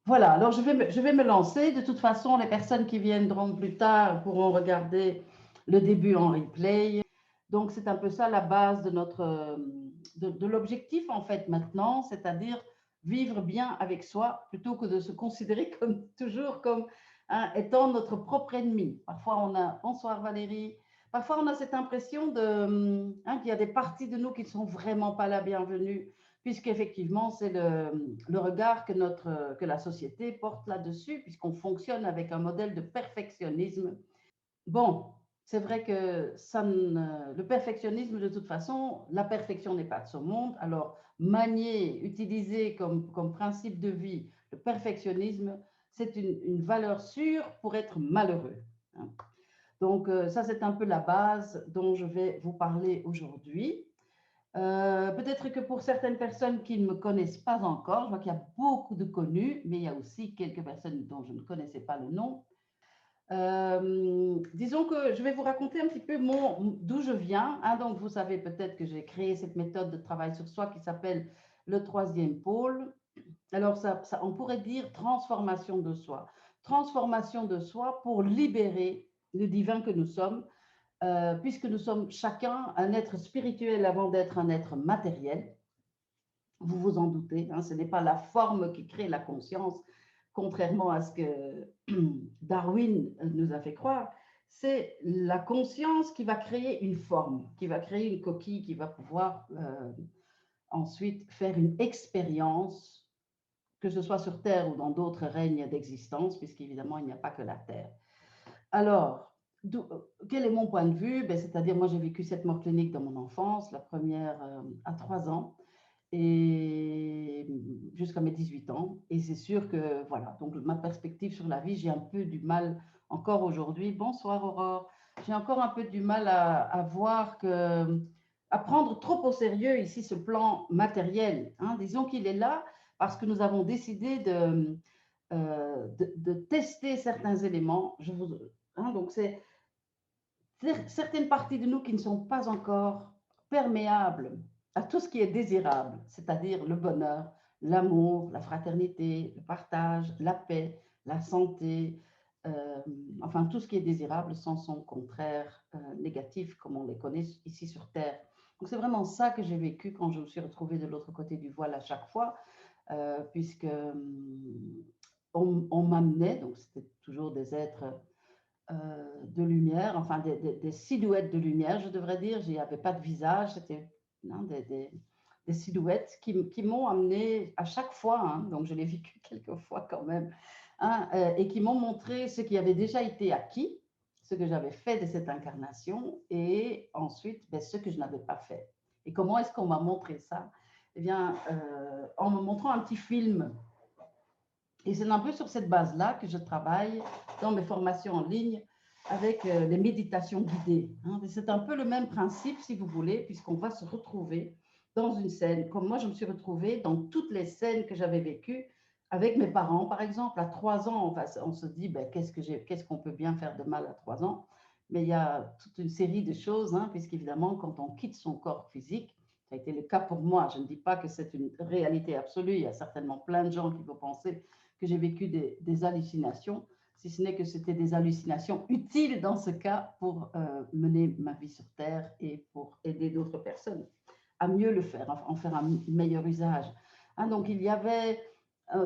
Voilà, alors je vais me lancer. De toute façon, les personnes qui viendront plus tard pourront regarder le début en replay. Donc, c'est un peu ça la base de de l'objectif en fait maintenant, c'est-à-dire vivre bien avec soi plutôt que de se considérer comme toujours comme étant notre propre ennemi. Parfois, on a, bonsoir Valérie, parfois on a cette impression qu'il y a des parties de nous qui ne sont vraiment pas la bienvenue, puisqu'effectivement, c'est le regard que la société porte là-dessus, puisqu'on fonctionne avec un modèle de perfectionnisme. Bon, c'est vrai que le perfectionnisme, de toute façon, la perfection n'est pas de ce monde. Alors, manier, utiliser comme principe de vie le perfectionnisme, c'est une valeur sûre pour être malheureux. Hein. Donc, ça, c'est un peu la base dont je vais vous parler aujourd'hui. Peut-être que pour certaines personnes qui ne me connaissent pas encore, je vois qu'il y a beaucoup de connus, mais il y a aussi quelques personnes dont je ne connaissais pas le nom. Disons que je vais vous raconter un petit peu d'où je viens. Hein. Donc, vous savez peut-être que j'ai créé cette méthode de travail sur soi qui s'appelle le troisième pôle. Alors, on pourrait dire transformation de soi. Transformation de soi pour libérer le divin que nous sommes, puisque nous sommes chacun un être spirituel avant d'être un être matériel. Vous vous en doutez, hein, ce n'est pas la forme qui crée la conscience, contrairement à ce que Darwin nous a fait croire. C'est la conscience qui va créer une forme, qui va créer une coquille, qui va pouvoir ensuite faire une expérience, que ce soit sur Terre ou dans d'autres règnes d'existence, puisqu'évidemment, il n'y a pas que la Terre. Alors, quel est mon point de vue? Ben, c'est-à-dire, moi, j'ai vécu cette mort clinique dans mon enfance, la première à 3 ans, et jusqu'à mes 18 ans. Et c'est sûr que, voilà, donc ma perspective sur la vie, j'ai un peu du mal encore aujourd'hui. Bonsoir Aurore. J'ai encore un peu du mal à voir que, à prendre trop au sérieux ici ce plan matériel. Hein. Disons qu'il est là parce que nous avons décidé de tester certains éléments. Donc, c'est certaines parties de nous qui ne sont pas encore perméables à tout ce qui est désirable, c'est-à-dire le bonheur, l'amour, la fraternité, le partage, la paix, la santé, euh, enfin tout ce qui est désirable sans son contraire négatif comme on les connaît ici sur Terre. Donc c'est vraiment ça que j'ai vécu quand je me suis retrouvée de l'autre côté du voile à chaque fois, puisque on m'amenait, donc c'était toujours des êtres de lumière, enfin des silhouettes de lumière, je devrais dire. Il n'y avait pas de visage, c'était des silhouettes qui m'ont amené à chaque fois, hein, donc je l'ai vécu quelques fois quand même, hein, et qui m'ont montré ce qui avait déjà été acquis, ce que j'avais fait de cette incarnation, et ensuite ben, ce que je n'avais pas fait. Et comment est-ce qu'on m'a montré ça? Eh bien, en me montrant un petit film. Et c'est un peu sur cette base-là que je travaille dans mes formations en ligne avec les méditations guidées. Hein. C'est un peu le même principe, si vous voulez, puisqu'on va se retrouver dans une scène. Comme moi, je me suis retrouvée dans toutes les scènes que j'avais vécues avec mes parents, par exemple. À 3 ans, on se dit, ben, qu'est-ce qu'on peut bien faire de mal à 3 ans? Mais il y a toute une série de choses, hein, puisqu'évidemment, quand on quitte son corps physique, ça a été le cas pour moi. Je ne dis pas que c'est une réalité absolue. Il y a certainement plein de gens qui vont penser que j'ai vécu des hallucinations, si ce n'est que c'était des hallucinations utiles dans ce cas pour mener ma vie sur Terre et pour aider d'autres personnes à mieux le faire, en faire un meilleur usage. Hein, donc il y avait,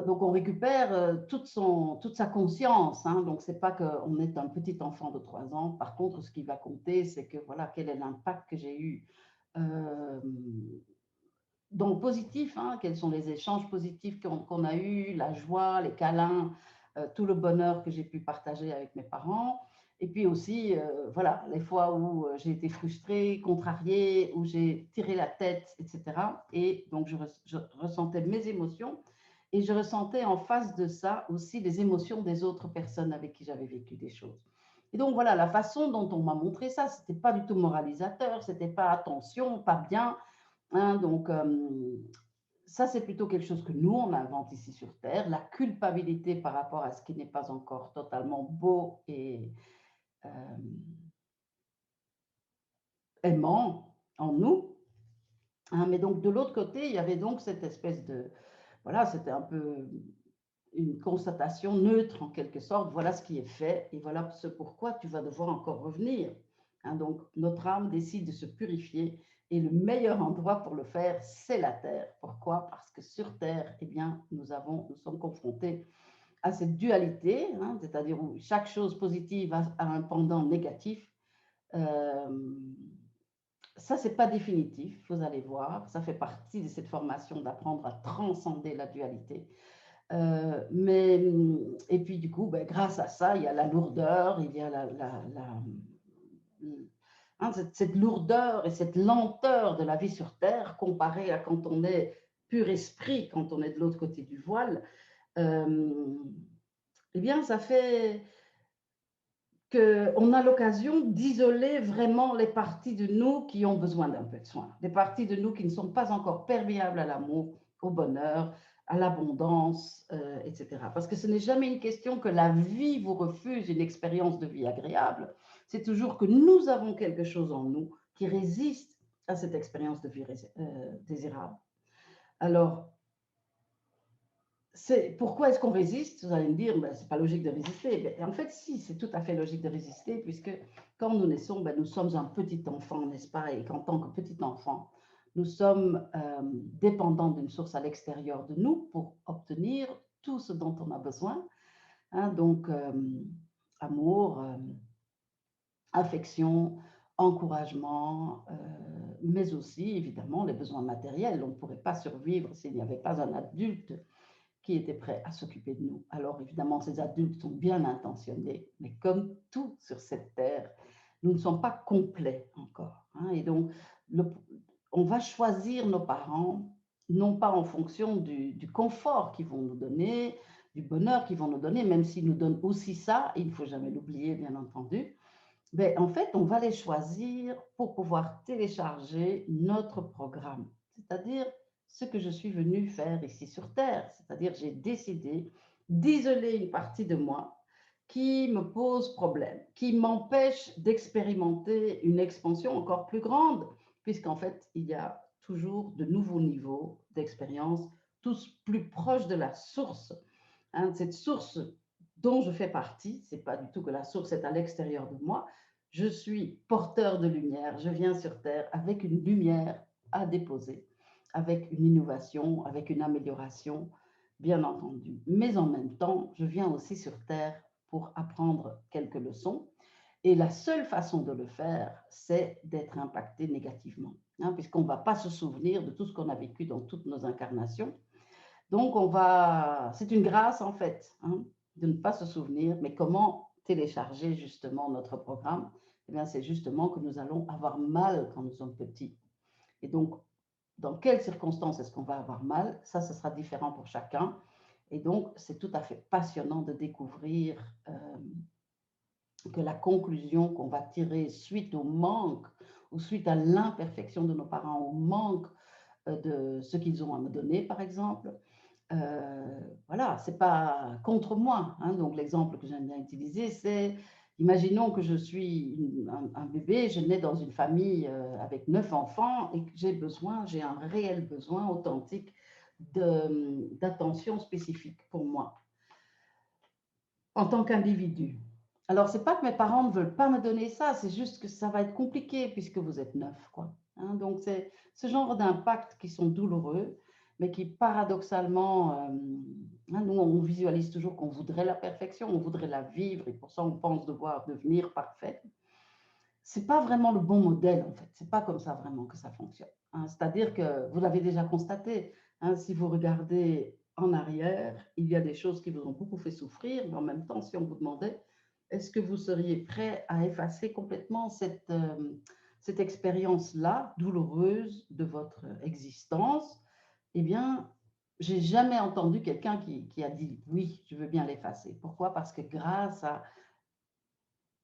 donc on récupère toute sa conscience. Hein, donc c'est pas qu'on est un petit enfant de 3 ans. Par contre, ce qui va compter, c'est que voilà quel est l'impact que j'ai eu. Euh, donc positif, hein, quels sont les échanges positifs qu'on a eus, la joie, les câlins, tout le bonheur que j'ai pu partager avec mes parents. Et puis aussi, voilà, les fois où j'ai été frustrée, contrariée, où j'ai tiré la tête, etc. Et donc, je ressentais mes émotions et je ressentais en face de ça aussi les émotions des autres personnes avec qui j'avais vécu des choses. Et donc, voilà, la façon dont on m'a montré ça, ce n'était pas du tout moralisateur, ce n'était pas attention, pas bien. Hein, donc, ça, c'est plutôt quelque chose que nous, on invente ici sur Terre, la culpabilité par rapport à ce qui n'est pas encore totalement beau et euh, aimant en nous. Hein, mais donc, de l'autre côté, il y avait donc cette espèce de... Voilà, c'était un peu une constatation neutre en quelque sorte. Voilà ce qui est fait et voilà ce pourquoi tu vas devoir encore revenir. Hein, donc, notre âme décide de se purifier et le meilleur endroit pour le faire, c'est la terre. Pourquoi? Parce que sur terre, eh bien, nous sommes confrontés à cette dualité, hein, c'est-à-dire où chaque chose positive a un pendant négatif. Ça, c'est pas définitif, vous allez voir. Ça fait partie de cette formation d'apprendre à transcender la dualité. Et puis du coup, ben, grâce à ça, il y a la lourdeur, il y a hein, cette lourdeur et cette lenteur de la vie sur Terre comparée à quand on est pur esprit, quand on est de l'autre côté du voile. Eh bien, ça fait qu'on a l'occasion d'isoler vraiment les parties de nous qui ont besoin d'un peu de soin, des parties de nous qui ne sont pas encore perméables à l'amour, au bonheur, à l'abondance, etc. Parce que ce n'est jamais une question que la vie vous refuse une expérience de vie agréable, c'est toujours que nous avons quelque chose en nous qui résiste à cette expérience de vie désirable. Alors, pourquoi est-ce qu'on résiste? Vous allez me dire, ben, c'est pas logique de résister. Ben, en fait, si, c'est tout à fait logique de résister, puisque quand nous naissons, ben, nous sommes un petit enfant, n'est-ce pas? Et qu'en tant que petit enfant, nous sommes dépendants d'une source à l'extérieur de nous pour obtenir tout ce dont on a besoin. Hein, donc, amour, affection, encouragement, mais aussi, évidemment, les besoins matériels. On ne pourrait pas survivre s'il n'y avait pas un adulte qui étaient prêts à s'occuper de nous. Alors évidemment, ces adultes sont bien intentionnés, mais comme tout sur cette terre, nous ne sommes pas complets encore. Hein, et donc, on va choisir nos parents, non pas en fonction du confort qu'ils vont nous donner, du bonheur qu'ils vont nous donner, même s'ils nous donnent aussi ça, il ne faut jamais l'oublier, bien entendu. Mais en fait, on va les choisir pour pouvoir télécharger notre programme, c'est-à-dire ce que je suis venue faire ici sur Terre, c'est-à-dire j'ai décidé d'isoler une partie de moi qui me pose problème, qui m'empêche d'expérimenter une expansion encore plus grande, puisqu'en fait, il y a toujours de nouveaux niveaux d'expérience, tous plus proches de la source. Hein, cette source dont je fais partie, ce n'est pas du tout que la source est à l'extérieur de moi, je suis porteur de lumière, je viens sur Terre avec une lumière à déposer, avec une innovation, avec une amélioration, bien entendu. Mais en même temps, je viens aussi sur Terre pour apprendre quelques leçons. Et la seule façon de le faire, c'est d'être impacté négativement, hein, puisqu'on ne va pas se souvenir de tout ce qu'on a vécu dans toutes nos incarnations. Donc, c'est une grâce en fait, hein, de ne pas se souvenir, mais comment télécharger justement notre programme? Eh bien, c'est justement que nous allons avoir mal quand nous sommes petits. Et donc, dans quelles circonstances est-ce qu'on va avoir mal? Ça, ce sera différent pour chacun. Et donc, c'est tout à fait passionnant de découvrir que la conclusion qu'on va tirer suite au manque ou suite à l'imperfection de nos parents, au manque de ce qu'ils ont à me donner, par exemple, voilà, c'est pas contre moi. Hein. Donc, l'exemple que j'aime bien utiliser, c'est, imaginons que je suis un bébé, je nais dans une famille avec 9 enfants et que j'ai un réel besoin authentique d'attention spécifique pour moi, en tant qu'individu. Alors, c'est pas que mes parents ne veulent pas me donner ça, c'est juste que ça va être compliqué puisque vous êtes 9, quoi. Hein, donc, c'est ce genre d'impacts qui sont douloureux, mais qui paradoxalement, hein, nous, on visualise toujours qu'on voudrait la perfection, on voudrait la vivre, et pour ça, on pense devoir devenir parfait. C'est pas vraiment le bon modèle, en fait. C'est pas comme ça vraiment que ça fonctionne. Hein. C'est-à-dire que vous l'avez déjà constaté, hein, si vous regardez en arrière, il y a des choses qui vous ont beaucoup fait souffrir, mais en même temps, si on vous demandait, est-ce que vous seriez prêt à effacer complètement cette expérience-là, douloureuse de votre existence? Eh bien, j'ai jamais entendu quelqu'un qui a dit oui, je veux bien l'effacer. Pourquoi? Parce que grâce à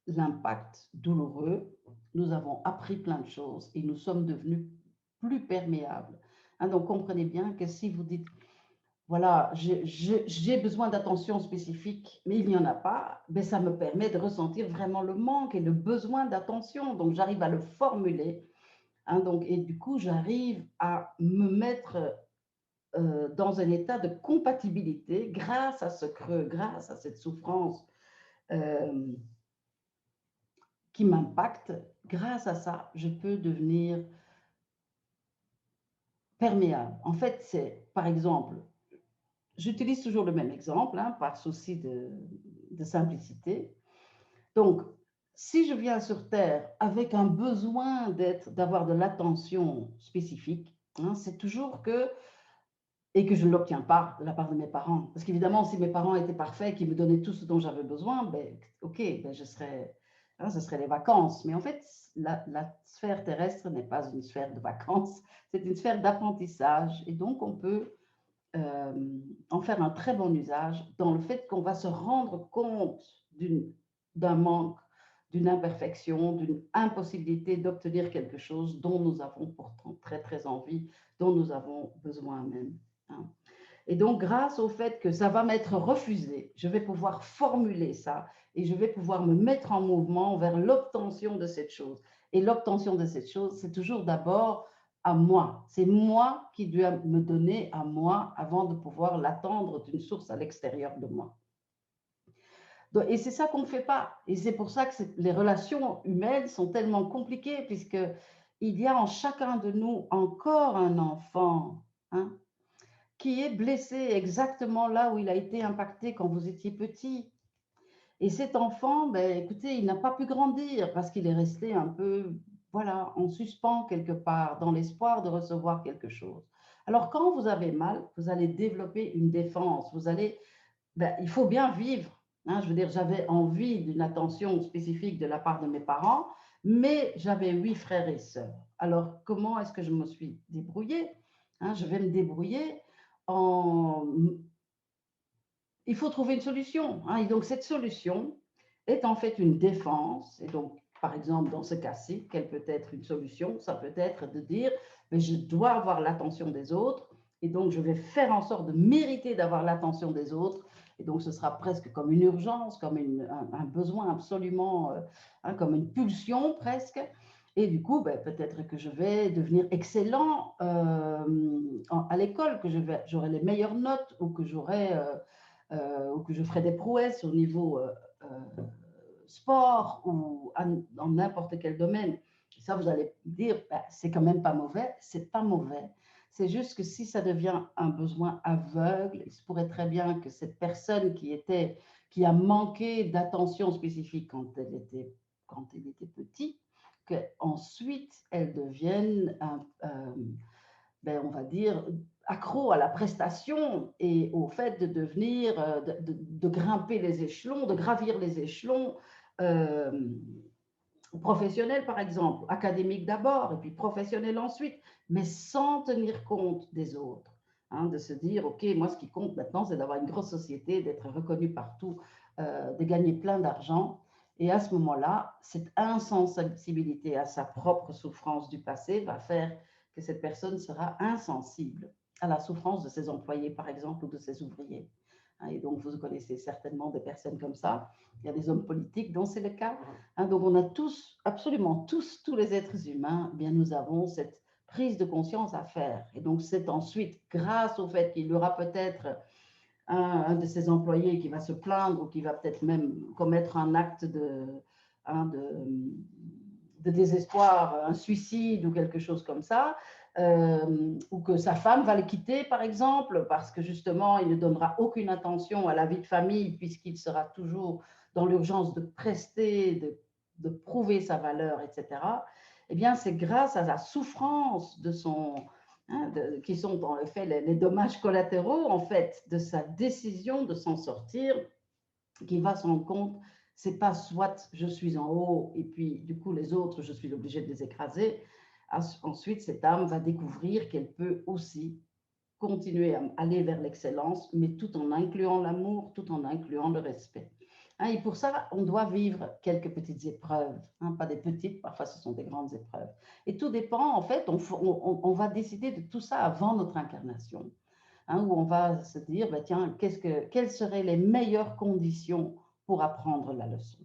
l'impact douloureux, nous avons appris plein de choses et nous sommes devenus plus perméables. Hein, donc, comprenez bien que si vous dites, voilà, j'ai besoin d'attention spécifique, mais il n'y en a pas, ben, ça me permet de ressentir vraiment le manque et le besoin d'attention. Donc, j'arrive à le formuler. Hein, donc, et du coup, j'arrive à me mettre dans un état de compatibilité grâce à ce creux, grâce à cette souffrance qui m'impacte. Grâce à ça, je peux devenir perméable. En fait, c'est, par exemple, j'utilise toujours le même exemple, hein, par souci de simplicité. Donc, si je viens sur Terre avec un besoin d'avoir de l'attention spécifique, hein, c'est toujours que, et que je ne l'obtiens pas de la part de mes parents. Parce qu'évidemment, si mes parents étaient parfaits, qu'ils me donnaient tout ce dont j'avais besoin, ben, ok, ben, ce serait les vacances. Mais en fait, la sphère terrestre n'est pas une sphère de vacances, c'est une sphère d'apprentissage. Et donc, on peut en faire un très bon usage dans le fait qu'on va se rendre compte d'un manque, d'une imperfection, d'une impossibilité d'obtenir quelque chose dont nous avons pourtant très très envie, dont nous avons besoin même. Hein. Et donc, grâce au fait que ça va m'être refusé, je vais pouvoir formuler ça et je vais pouvoir me mettre en mouvement vers l'obtention de cette chose. Et l'obtention de cette chose, c'est toujours d'abord à moi. C'est moi qui dois me donner à moi avant de pouvoir l'attendre d'une source à l'extérieur de moi. Et c'est ça qu'on ne fait pas. Et c'est pour ça que les relations humaines sont tellement compliquées, puisqu'il y a en chacun de nous encore un enfant, hein, qui est blessé exactement là où il a été impacté quand vous étiez petit. Et cet enfant, ben, écoutez, il n'a pas pu grandir parce qu'il est resté un peu, voilà, en suspens quelque part, dans l'espoir de recevoir quelque chose. Alors, quand vous avez mal, vous allez développer une défense. Ben, il faut bien vivre. Hein, je veux dire, j'avais envie d'une attention spécifique de la part de mes parents, mais j'avais 8 frères et sœurs. Alors, comment est-ce que je me suis débrouillée? Hein, je vais me débrouiller en... Il faut trouver une solution. Hein, et donc, cette solution est en fait une défense. Et donc, par exemple, dans ce cas-ci, quelle peut être une solution? Ça peut être de dire, mais je dois avoir l'attention des autres, et donc je vais faire en sorte de mériter d'avoir l'attention des autres. Et donc, ce sera presque comme une urgence, comme un besoin absolument, hein, comme une pulsion presque. Et du coup, ben, peut-être que je vais devenir excellent à l'école, que j'aurai les meilleures notes ou que ou que je ferai des prouesses au niveau sport ou dans n'importe quel domaine. Ça, vous allez dire, ben, c'est quand même pas mauvais. C'est pas mauvais. C'est juste que si ça devient un besoin aveugle, il se pourrait très bien que cette personne qui a manqué d'attention spécifique quand elle était petite, qu'ensuite elle devienne ben, on va dire, accro à la prestation et au fait de devenir, de grimper les échelons, de gravir les échelons professionnels, par exemple, académiques d'abord et puis professionnels ensuite, mais sans tenir compte des autres. Hein, de se dire, OK, moi, ce qui compte maintenant, c'est d'avoir une grosse société, d'être reconnu partout, de gagner plein d'argent. Et à ce moment-là, cette insensibilité à sa propre souffrance du passé va faire que cette personne sera insensible à la souffrance de ses employés, par exemple, ou de ses ouvriers. Et donc, vous connaissez certainement des personnes comme ça. Il y a des hommes politiques dont c'est le cas. Donc, on a tous, absolument tous les êtres humains, eh bien, nous avons cette prise de conscience à faire. Et donc, c'est ensuite, grâce au fait qu'il y aura peut-être un de ses employés qui va se plaindre ou qui va peut-être même commettre un acte de désespoir, un suicide ou quelque chose comme ça, ou que sa femme va le quitter, par exemple, parce que justement, il ne donnera aucune attention à la vie de famille, puisqu'il sera toujours dans l'urgence de prester, de prouver sa valeur, etc. Eh bien, c'est grâce à la souffrance de son, qui sont en effet les dommages collatéraux, en fait, de sa décision de s'en sortir, qu'il va se rendre compte, c'est pas soit je suis en haut et puis du coup les autres, je suis obligé de les écraser. Ensuite, cette âme va découvrir qu'elle peut aussi continuer à aller vers l'excellence, mais tout en incluant l'amour, tout en incluant le respect. Et pour ça, on doit vivre quelques petites épreuves, pas des petites, parfois ce sont des grandes épreuves. Et tout dépend, en fait, on va décider de tout ça avant notre incarnation, où on va se dire, bah, tiens, quelles seraient les meilleures conditions pour apprendre la leçon?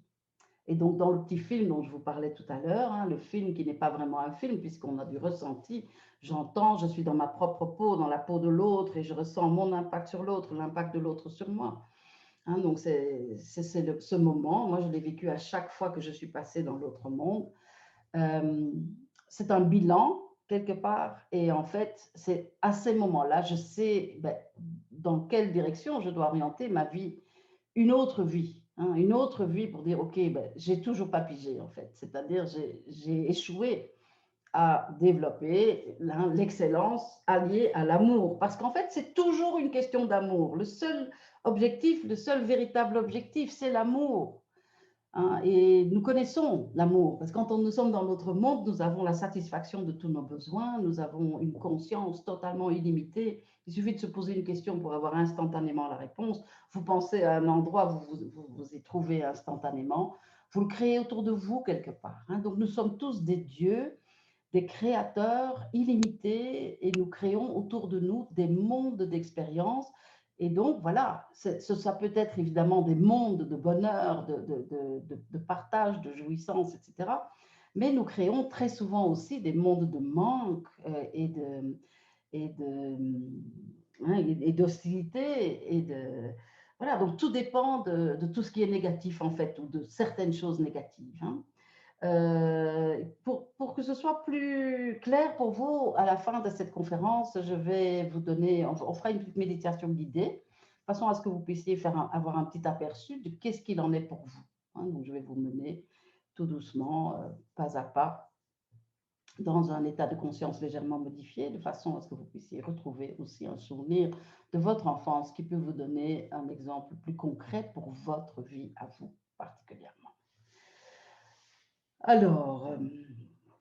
Et donc, dans le petit film dont je vous parlais tout à l'heure, hein, le film qui n'est pas vraiment un film, puisqu'on a du ressenti, j'entends, je suis dans ma propre peau, dans la peau de l'autre, et je ressens mon impact sur l'autre, l'impact de l'autre sur moi. Hein, donc, ce moment, moi, je l'ai vécu à chaque fois que je suis passée dans l'autre monde. C'est un bilan, quelque part, et en fait, c'est à ces moments-là, je sais dans quelle direction je dois orienter ma vie, une autre vie. Hein, une autre vie pour dire, OK, j'ai toujours pas pigé, en fait. C'est-à-dire, j'ai échoué à développer l'excellence alliée à l'amour. Parce qu'en fait, c'est toujours une question d'amour. Le seul objectif, le seul véritable objectif, c'est l'amour. Hein, et nous connaissons l'amour, parce que quand nous sommes dans notre monde, nous avons la satisfaction de tous nos besoins, nous avons une conscience totalement illimitée. Il suffit de se poser une question pour avoir instantanément la réponse. Vous pensez à un endroit, vous y trouvez instantanément. Vous le créez autour de vous quelque part. Hein. Donc nous sommes tous des dieux, des créateurs illimités, et nous créons autour de nous des mondes d'expérience. Et donc, voilà, ça peut être évidemment des mondes de bonheur, de partage, de jouissance, etc. Mais nous créons très souvent aussi des mondes de manque et d'hostilité. Voilà, donc tout dépend de tout ce qui est négatif, en fait, ou de certaines choses négatives. Hein. Pour que ce soit plus clair pour vous, à la fin de cette conférence, je vais vous donner, on fera une petite méditation guidée, de façon à ce que vous puissiez avoir un petit aperçu de qu'est-ce qu'il en est pour vous. Hein, donc, je vais vous mener tout doucement, pas à pas, dans un état de conscience légèrement modifié, de façon à ce que vous puissiez retrouver aussi un souvenir de votre enfance qui peut vous donner un exemple plus concret pour votre vie à vous particulièrement. Alors,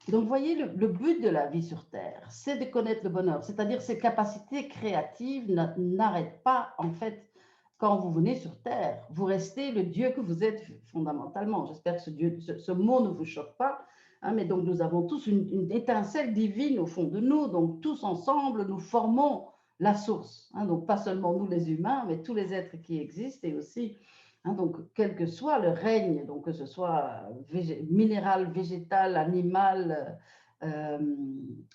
donc vous voyez, le but de la vie sur Terre, c'est de connaître le bonheur, c'est-à-dire ces capacités créatives n'arrêtent pas, en fait, quand vous venez sur Terre. Vous restez le Dieu que vous êtes fondamentalement. J'espère que ce mot ne vous choque pas, hein, mais donc nous avons tous une étincelle divine au fond de nous, donc tous ensemble, nous formons la source. Hein, donc pas seulement nous les humains, mais tous les êtres qui existent, et aussi Hein, donc, quel que soit le règne, donc que ce soit minéral, végétal, animal,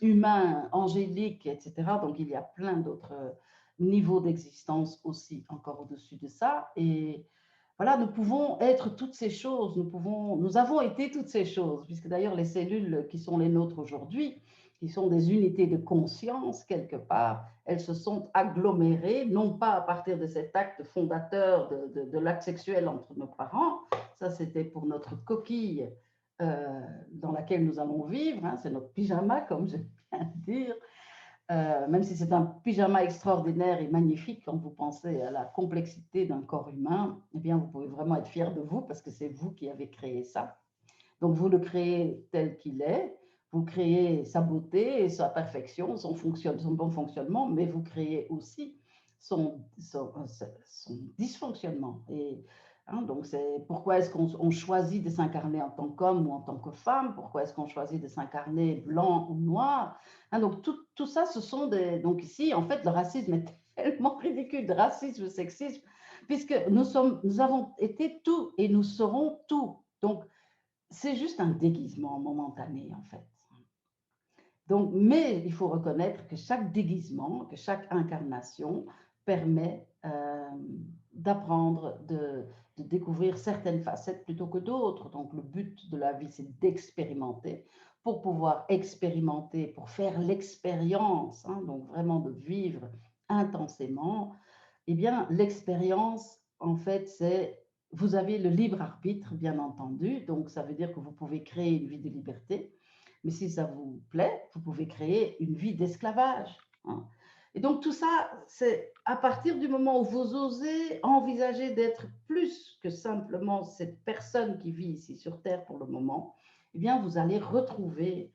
humain, angélique, etc. Donc, il y a plein d'autres niveaux d'existence aussi encore au-dessus de ça. Et voilà, nous pouvons être toutes ces choses, nous avons été toutes ces choses, puisque d'ailleurs les cellules qui sont les nôtres aujourd'hui, qui sont des unités de conscience quelque part, elles se sont agglomérées, non pas à partir de cet acte fondateur de l'acte sexuel entre nos parents, ça c'était pour notre coquille dans laquelle nous allons vivre, hein, c'est notre pyjama comme je viens de dire, même si c'est un pyjama extraordinaire et magnifique, quand vous pensez à la complexité d'un corps humain, eh bien vous pouvez vraiment être fier de vous parce que c'est vous qui avez créé ça. Donc vous le créez tel qu'il est, vous créez sa beauté et sa perfection, son bon fonctionnement, mais vous créez aussi son dysfonctionnement. Et donc c'est pourquoi est-ce qu'on choisit de s'incarner en tant qu'homme ou en tant que femme, pourquoi est-ce qu'on choisit de s'incarner blanc ou noir. Donc tout ça, ce sont des... Donc ici, en fait, le racisme est tellement ridicule, le racisme, le sexisme, puisque nous avons été tout et nous serons tout. Donc, c'est juste un déguisement momentané, en fait. Donc, mais il faut reconnaître que chaque déguisement, que chaque incarnation permet d'apprendre, de découvrir certaines facettes plutôt que d'autres. Donc, le but de la vie, c'est d'expérimenter. Pour pouvoir expérimenter, pour faire l'expérience, hein, donc vraiment de vivre intensément, eh bien, l'expérience, en fait, c'est vous avez le libre arbitre, bien entendu, donc ça veut dire que vous pouvez créer une vie de liberté, mais si ça vous plaît, vous pouvez créer une vie d'esclavage. Hein. Et donc tout ça, c'est à partir du moment où vous osez envisager d'être plus que simplement cette personne qui vit ici sur Terre pour le moment, eh bien vous allez retrouver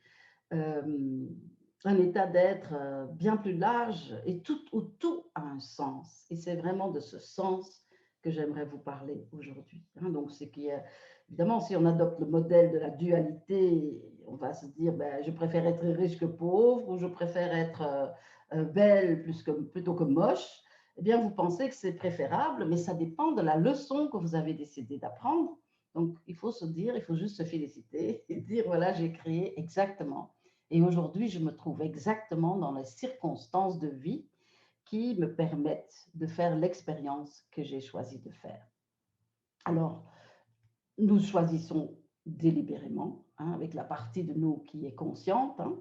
un état d'être bien plus large et où tout a un sens. Et c'est vraiment de ce sens que j'aimerais vous parler aujourd'hui. Hein, donc, c'est qui est, évidemment, si on adopte le modèle de la dualité, on va se dire, je préfère être riche que pauvre, ou je préfère être belle plutôt que moche. Eh bien, vous pensez que c'est préférable, mais ça dépend de la leçon que vous avez décidé d'apprendre Donc, il faut se dire, il faut juste se féliciter et dire, voilà, j'ai créé exactement. Et aujourd'hui, je me trouve exactement dans les circonstances de vie qui me permettent de faire l'expérience que j'ai choisi de faire. Alors, nous choisissons délibérément, hein, avec la partie de nous qui est consciente, hein,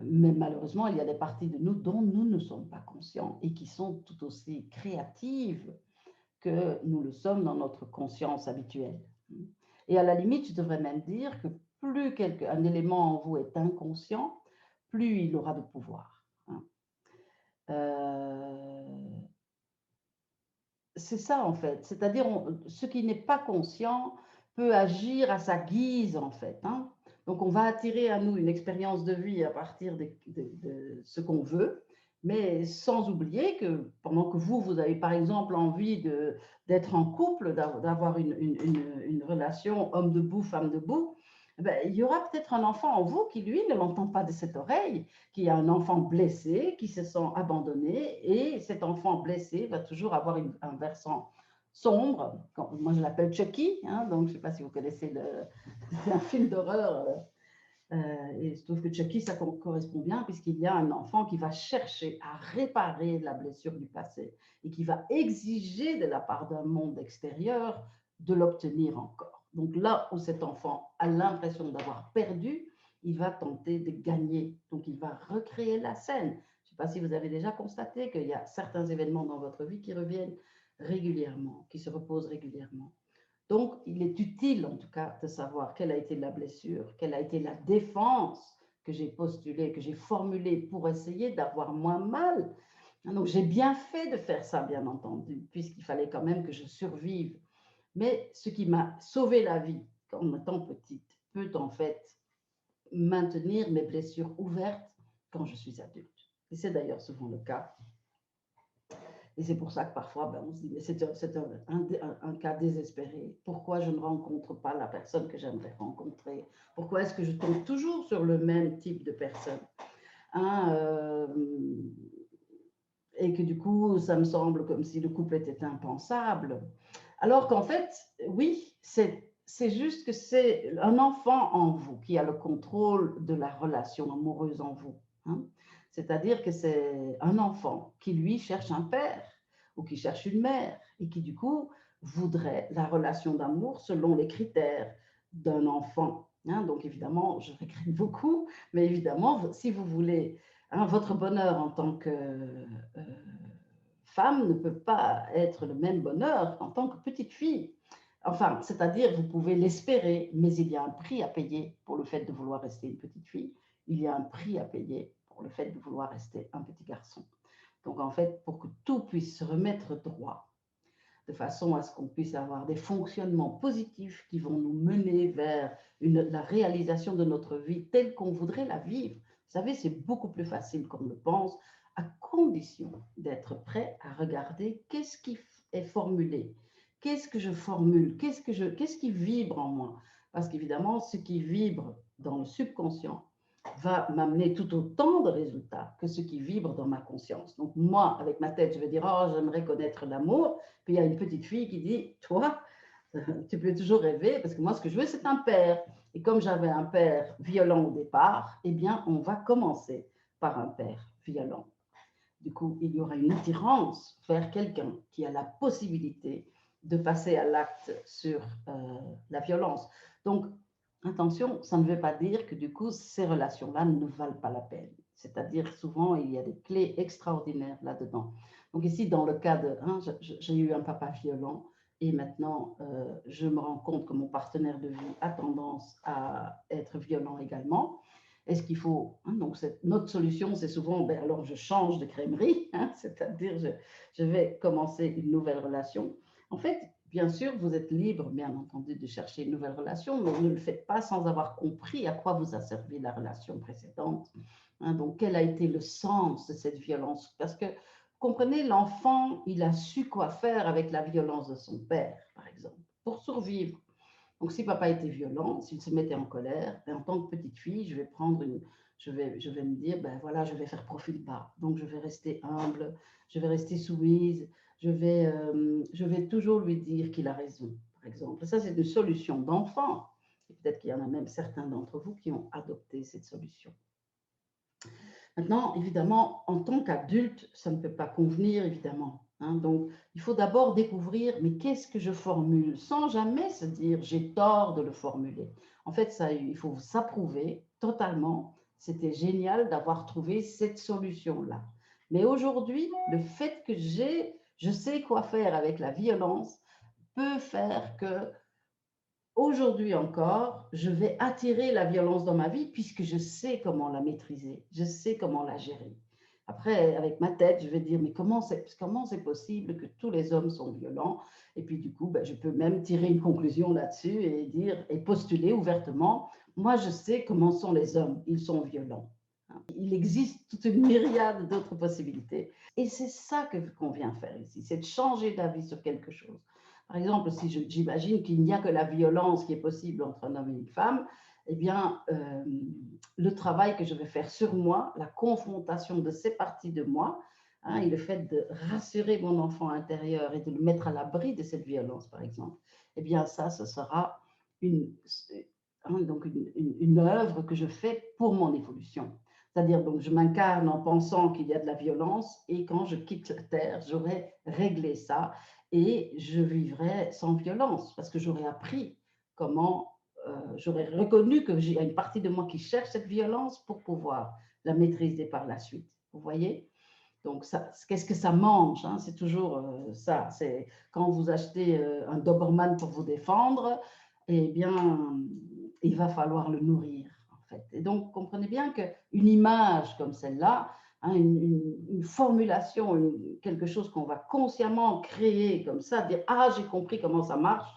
mais malheureusement, il y a des parties de nous dont nous ne sommes pas conscients et qui sont tout aussi créatives que nous le sommes dans notre conscience habituelle. Et à la limite, je devrais même dire que plus un élément en vous est inconscient, plus il aura de pouvoir. Hein. C'est ça en fait, c'est-à-dire ce qui n'est pas conscient peut agir à sa guise en fait. Hein. Donc on va attirer à nous une expérience de vie à partir de ce qu'on veut, mais sans oublier que pendant que vous avez par exemple envie d'être en couple, d'avoir une relation homme debout, femme debout, ben, il y aura peut-être un enfant en vous qui, lui, ne l'entend pas de cette oreille, qui a un enfant blessé, qui se sent abandonné, et cet enfant blessé va toujours avoir un versant sombre. Moi, je l'appelle Chucky, hein, donc je ne sais pas si vous connaissez c'est un film d'horreur, et je trouve que Chucky, ça correspond bien, puisqu'il y a un enfant qui va chercher à réparer la blessure du passé, et qui va exiger de la part d'un monde extérieur de l'obtenir encore. Donc là où cet enfant a l'impression d'avoir perdu, il va tenter de gagner. Donc il va recréer la scène. Je ne sais pas si vous avez déjà constaté qu'il y a certains événements dans votre vie qui reviennent régulièrement, qui se reposent régulièrement. Donc, il est utile, en tout cas, de savoir quelle a été la blessure, quelle a été la défense que j'ai postulée, que j'ai formulée pour essayer d'avoir moins mal. Donc, j'ai bien fait de faire ça, bien entendu, puisqu'il fallait quand même que je survive. Mais ce qui m'a sauvé la vie en étant petite peut en fait maintenir mes blessures ouvertes quand je suis adulte. Et c'est d'ailleurs souvent le cas. Et c'est pour ça que parfois, ben, on se dit, mais c'est un cas désespéré. Pourquoi je ne rencontre pas la personne que j'aimerais rencontrer? Pourquoi est-ce que je tombe toujours sur le même type de personne? Hein, et que du coup, ça me semble comme si le couple était impensable. Alors qu'en fait, oui, c'est juste que c'est un enfant en vous qui a le contrôle de la relation amoureuse en vous. Hein. C'est-à-dire que c'est un enfant qui, lui, cherche un père ou qui cherche une mère et qui, du coup, voudrait la relation d'amour selon les critères d'un enfant. Hein. Donc, évidemment, je regrette beaucoup, mais évidemment, si vous voulez, hein, votre bonheur en tant que femme ne peut pas être le même bonheur en tant que petite fille. Enfin, c'est-à-dire, vous pouvez l'espérer, mais il y a un prix à payer pour le fait de vouloir rester une petite fille. Il y a un prix à payer pour le fait de vouloir rester un petit garçon. Donc, en fait, pour que tout puisse se remettre droit, de façon à ce qu'on puisse avoir des fonctionnements positifs qui vont nous mener vers la réalisation de notre vie telle qu'on voudrait la vivre. Vous savez, c'est beaucoup plus facile qu'on le pense, à condition d'être prêt à regarder qu'est-ce qui est formulé, qu'est-ce que je formule, qu'est-ce qui vibre en moi. Parce qu'évidemment, ce qui vibre dans le subconscient va m'amener tout autant de résultats que ce qui vibre dans ma conscience. Donc moi, avec ma tête, je vais dire, oh, j'aimerais connaître l'amour. Puis il y a une petite fille qui dit, toi, tu peux toujours rêver, parce que moi, ce que je veux, c'est un père. Et comme j'avais un père violent au départ, eh bien, on va commencer par un père violent. Du coup, il y aura une attirance vers quelqu'un qui a la possibilité de passer à l'acte sur la violence. Donc, attention, ça ne veut pas dire que du coup, ces relations-là ne valent pas la peine. C'est-à-dire, souvent, il y a des clés extraordinaires là-dedans. Donc ici, dans le cas de, hein, j'ai eu un papa violent et maintenant, je me rends compte que mon partenaire de vie a tendance à être violent également. Est-ce qu'il faut, hein, donc notre solution, c'est souvent, ben alors je change de crèmerie, hein, c'est-à-dire je vais commencer une nouvelle relation. En fait, bien sûr, vous êtes libre, bien entendu, de chercher une nouvelle relation, mais ne le faites pas sans avoir compris à quoi vous a servi la relation précédente. Hein, donc, quel a été le sens de cette violence? Parce que, comprenez, l'enfant, il a su quoi faire avec la violence de son père, par exemple, pour survivre. Donc, si papa était violent, s'il se mettait en colère, ben, en tant que petite fille, je vais me dire, ben voilà, je vais faire profil bas. Donc, je vais rester humble, je vais rester soumise, je vais toujours lui dire qu'il a raison, par exemple. Ça, c'est une solution d'enfant. Et peut-être qu'il y en a même certains d'entre vous qui ont adopté cette solution. Maintenant, évidemment, en tant qu'adulte, ça ne peut pas convenir, évidemment. Hein. Donc, il faut d'abord découvrir, mais qu'est-ce que je formule, sans jamais se dire, j'ai tort de le formuler. En fait, ça, il faut s'approuver totalement. C'était génial d'avoir trouvé cette solution-là. Mais aujourd'hui, le fait que je sais quoi faire avec la violence peut faire que aujourd'hui encore, je vais attirer la violence dans ma vie puisque je sais comment la maîtriser, je sais comment la gérer. Après, avec ma tête, je vais dire, mais comment c'est possible que tous les hommes sont violents? Et puis du coup, ben, je peux même tirer une conclusion là-dessus et dire et postuler ouvertement, moi je sais comment sont les hommes, ils sont violents. Il existe toute une myriade d'autres possibilités. Et c'est ça qu'on vient faire ici, c'est de changer d'avis sur quelque chose. Par exemple, si j'imagine qu'il n'y a que la violence qui est possible entre un homme et une femme, eh bien, le travail que je vais faire sur moi, la confrontation de ces parties de moi, hein, et le fait de rassurer mon enfant intérieur et de le mettre à l'abri de cette violence, par exemple, eh bien, ça, ce sera donc une œuvre que je fais pour mon évolution. C'est-à-dire, donc, je m'incarne en pensant qu'il y a de la violence et quand je quitte la Terre, j'aurai réglé ça et je vivrai sans violence parce que j'aurais appris comment, j'aurais reconnu que j'ai une partie de moi qui cherche cette violence pour pouvoir la maîtriser par la suite. Vous voyez? Donc, qu'est-ce que ça mange, hein? C'est toujours ça. C'est quand vous achetez un Doberman pour vous défendre, eh bien, il va falloir le nourrir. Et donc, comprenez bien qu'une image comme celle-là, hein, une formulation, quelque chose qu'on va consciemment créer comme ça, dire « Ah, j'ai compris comment ça marche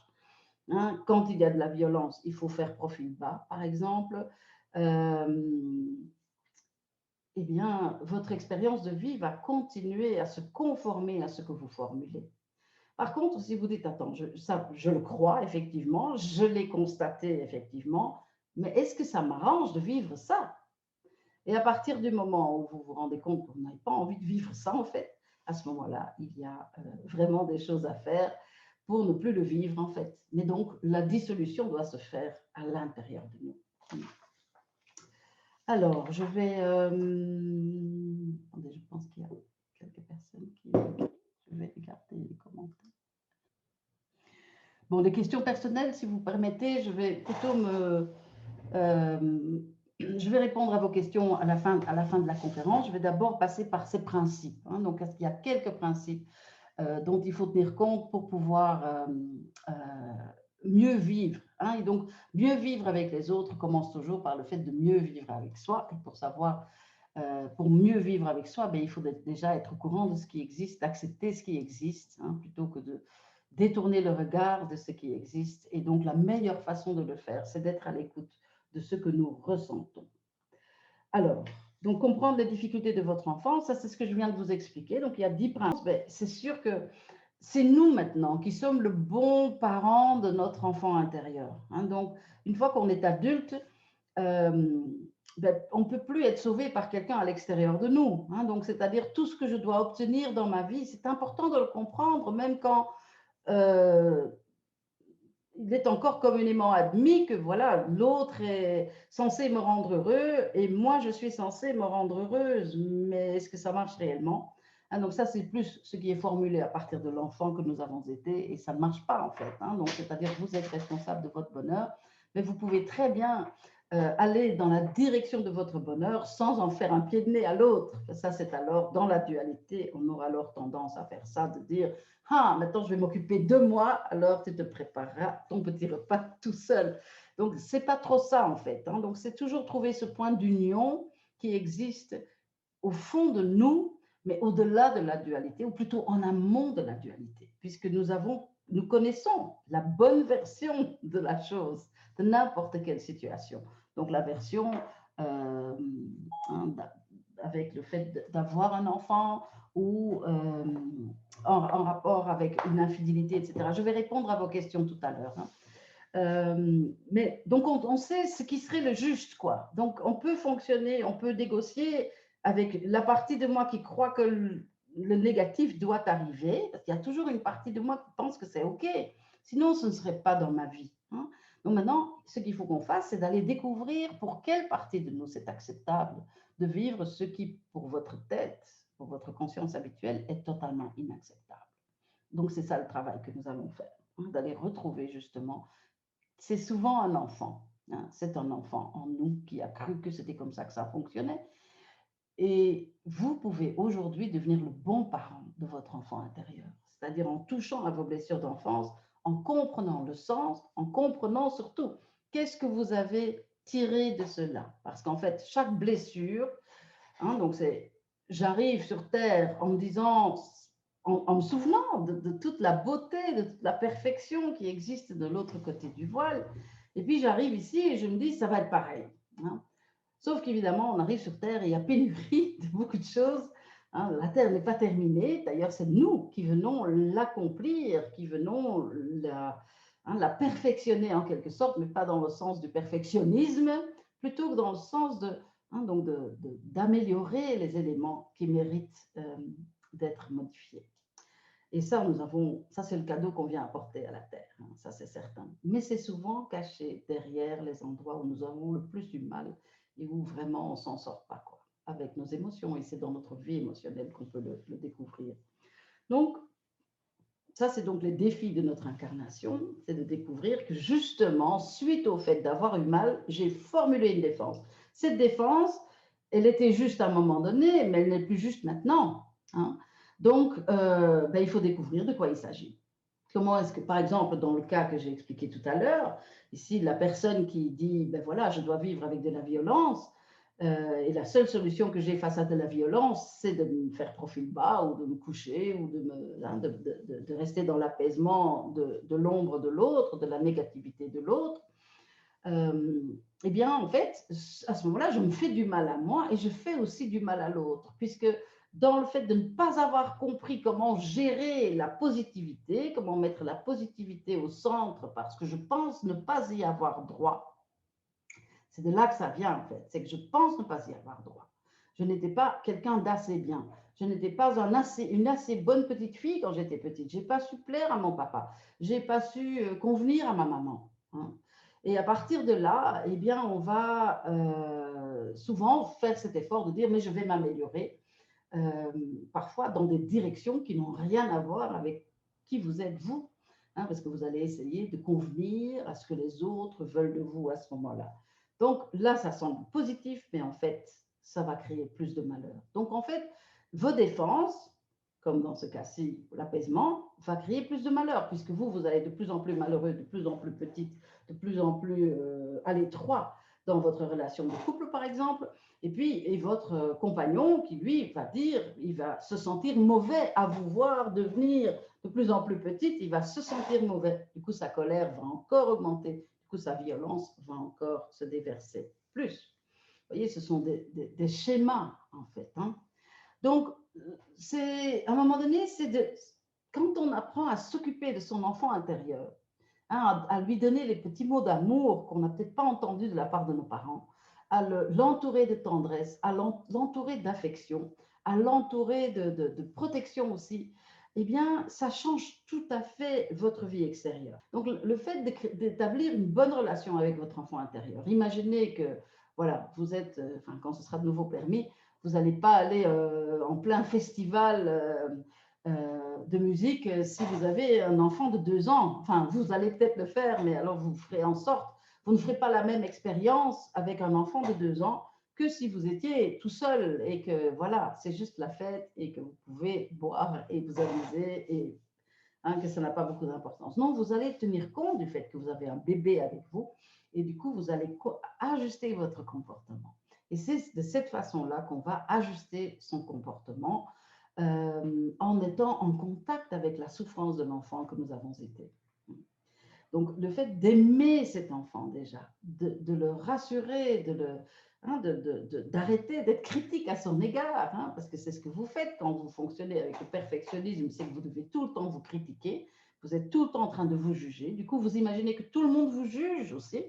hein, ». Quand il y a de la violence, il faut faire profil bas, par exemple. Eh bien, votre expérience de vie va continuer à se conformer à ce que vous formulez. Par contre, si vous dites « Attends, je le crois, effectivement, je l'ai constaté, effectivement, mais est-ce que ça m'arrange de vivre ça ?» Et à partir du moment où vous vous rendez compte que vous n'avez pas envie de vivre ça, en fait, à ce moment-là, il y a vraiment des choses à faire pour ne plus le vivre, en fait. Mais donc, la dissolution doit se faire à l'intérieur de nous. Alors, je vais... attendez, je pense qu'il y a quelques personnes qui... Je vais regarder les commentaires. Bon, les questions personnelles, si vous permettez, je vais plutôt je vais répondre à vos questions à la fin de la conférence. Je vais d'abord passer par ces principes. Hein. Donc, il y a quelques principes dont il faut tenir compte pour pouvoir mieux vivre. Hein. Et donc, mieux vivre avec les autres commence toujours par le fait de mieux vivre avec soi. Et pour mieux vivre avec soi, ben, il faut déjà être au courant de ce qui existe, d'accepter ce qui existe, hein, plutôt que de détourner le regard de ce qui existe. Et donc, la meilleure façon de le faire, c'est d'être à l'écoute de ce que nous ressentons. Alors, donc comprendre les difficultés de votre enfant, ça c'est ce que je viens de vous expliquer. Donc, il y a 10 principes. Ben, c'est sûr que c'est nous maintenant qui sommes le bon parent de notre enfant intérieur. Hein. Donc, une fois qu'on est adulte, ben, on ne peut plus être sauvé par quelqu'un à l'extérieur de nous. Hein. Donc, c'est-à-dire tout ce que je dois obtenir dans ma vie, c'est important de le comprendre, même quand il est encore communément admis que voilà, l'autre est censé me rendre heureux et moi, je suis censée me rendre heureuse. Mais est-ce que ça marche réellement? Hein, donc ça, c'est plus ce qui est formulé à partir de l'enfant que nous avons été et ça ne marche pas en fait. Hein, donc, c'est-à-dire que vous êtes responsable de votre bonheur, mais vous pouvez très bien aller dans la direction de votre bonheur sans en faire un pied de nez à l'autre. Ça, c'est alors dans la dualité, on aura alors tendance à faire ça, de dire « Ah, maintenant je vais m'occuper de moi, alors tu te prépareras ton petit repas tout seul. » Donc, ce n'est pas trop ça en fait. Hein. Donc, c'est toujours trouver ce point d'union qui existe au fond de nous, mais au-delà de la dualité, ou plutôt en amont de la dualité, puisque nous connaissons la bonne version de la chose, de n'importe quelle situation. Donc la version avec le fait d'avoir un enfant ou en rapport avec une infidélité, etc. Je vais répondre à vos questions tout à l'heure. Hein. Mais donc on sait ce qui serait le juste, quoi. Donc on peut fonctionner, on peut négocier avec la partie de moi qui croit que le négatif doit arriver, parce qu'il y a toujours une partie de moi qui pense que c'est OK. Sinon, ce ne serait pas dans ma vie. Hein. Donc maintenant, ce qu'il faut qu'on fasse, c'est d'aller découvrir pour quelle partie de nous c'est acceptable de vivre ce qui, pour votre tête, pour votre conscience habituelle, est totalement inacceptable. Donc c'est ça le travail que nous allons faire, hein, d'aller retrouver justement. C'est souvent un enfant. Hein, c'est un enfant en nous qui a cru que c'était comme ça que ça fonctionnait. Et vous pouvez aujourd'hui devenir le bon parent de votre enfant intérieur, c'est-à-dire en touchant à vos blessures d'enfance, en comprenant le sens, en comprenant surtout qu'est-ce que vous avez tiré de cela. Parce qu'en fait, chaque blessure, hein, donc c'est, j'arrive sur Terre en me disant, en me souvenant de toute la beauté, de toute la perfection qui existe de l'autre côté du voile, et puis j'arrive ici et je me dis, ça va être pareil. Hein. Sauf qu'évidemment, on arrive sur Terre et il y a pénurie de beaucoup de choses. Hein. La Terre n'est pas terminée. D'ailleurs, c'est nous qui venons l'accomplir, qui venons la perfectionner en quelque sorte, mais pas dans le sens du perfectionnisme, plutôt que dans le sens d'améliorer les éléments qui méritent d'être modifiés. Et ça, ça c'est le cadeau qu'on vient apporter à la Terre, hein, ça c'est certain. Mais c'est souvent caché derrière les endroits où nous avons le plus du mal et où vraiment on ne s'en sort pas, quoi, avec nos émotions. Et c'est dans notre vie émotionnelle qu'on peut le découvrir. Donc, ça c'est donc les défis de notre incarnation, c'est de découvrir que justement, suite au fait d'avoir eu mal, j'ai formulé une défense. Cette défense, elle était juste à un moment donné, mais elle n'est plus juste maintenant. Hein. Donc, il faut découvrir de quoi il s'agit. Comment est-ce que, par exemple, dans le cas que j'ai expliqué tout à l'heure, ici, la personne qui dit, ben voilà, je dois vivre avec de la violence, et la seule solution que j'ai face à de la violence, c'est de me faire profil bas ou de me coucher ou de rester dans l'apaisement de l'ombre de l'autre, de la négativité de l'autre. Eh bien, en fait, à ce moment-là, je me fais du mal à moi et je fais aussi du mal à l'autre, puisque dans le fait de ne pas avoir compris comment gérer la positivité, comment mettre la positivité au centre, parce que je pense ne pas y avoir droit, c'est de là que ça vient, en fait. C'est que je pense ne pas y avoir droit. Je n'étais pas quelqu'un d'assez bien. Je n'étais pas une assez bonne petite fille quand j'étais petite. Je n'ai pas su plaire à mon papa. Je n'ai pas su convenir à ma maman. Hein. Et à partir de là, eh bien, on va souvent faire cet effort de dire, mais je vais m'améliorer, parfois dans des directions qui n'ont rien à voir avec qui vous êtes vous, hein, parce que vous allez essayer de convenir à ce que les autres veulent de vous à ce moment-là. Donc là, ça semble positif, mais en fait, ça va créer plus de malheur. Donc en fait, vos défenses, comme dans ce cas-ci, l'apaisement, va créer plus de malheur, puisque vous allez de plus en plus malheureux, de plus en plus petite, de plus en plus à l'étroit dans votre relation de couple, par exemple. Et puis, et votre compagnon qui, lui, va dire, il va se sentir mauvais à vous voir devenir de plus en plus petite, il va se sentir mauvais. Du coup, sa colère va encore augmenter. Du coup, sa violence va encore se déverser plus. Vous voyez, ce sont des schémas, en fait. Hein. Donc, c'est, à un moment donné, quand on apprend à s'occuper de son enfant intérieur, hein, à lui donner les petits mots d'amour qu'on n'a peut-être pas entendus de la part de nos parents, à l'entourer de tendresse, à l'entourer d'affection, à l'entourer de protection aussi, eh bien, ça change tout à fait votre vie extérieure. Donc, le fait d'établir une bonne relation avec votre enfant intérieur, imaginez que, voilà, vous êtes, quand ce sera de nouveau permis, vous n'allez pas aller en plein festival de musique si vous avez un enfant de 2 ans. Enfin, vous allez peut-être le faire, mais alors vous ferez en sorte, vous ne ferez pas la même expérience avec un enfant de 2 ans que si vous étiez tout seul et que voilà, c'est juste la fête et que vous pouvez boire et vous amuser et hein, que ça n'a pas beaucoup d'importance. Non, vous allez tenir compte du fait que vous avez un bébé avec vous et du coup, vous allez ajuster votre comportement. Et c'est de cette façon-là qu'on va ajuster son comportement en étant en contact avec la souffrance de l'enfant que nous avons été. Donc, le fait d'aimer cet enfant déjà, de le rassurer, d'arrêter d'être critique à son égard, hein, parce que c'est ce que vous faites quand vous fonctionnez avec le perfectionnisme, c'est que vous devez tout le temps vous critiquer, vous êtes tout le temps en train de vous juger. Du coup, vous imaginez que tout le monde vous juge aussi.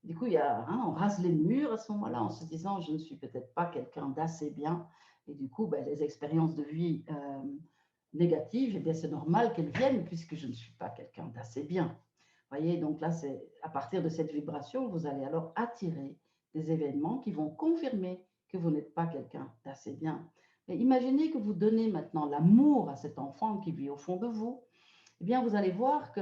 Du coup, on rase les murs à ce moment-là en se disant, je ne suis peut-être pas quelqu'un d'assez bien. Et du coup, les expériences de vie négatives, eh bien, c'est normal qu'elles viennent puisque je ne suis pas quelqu'un d'assez bien. Voyez, donc là, c'est à partir de cette vibration, vous allez alors attirer des événements qui vont confirmer que vous n'êtes pas quelqu'un d'assez bien. Mais imaginez que vous donnez maintenant l'amour à cet enfant qui vit au fond de vous, eh bien, vous allez voir que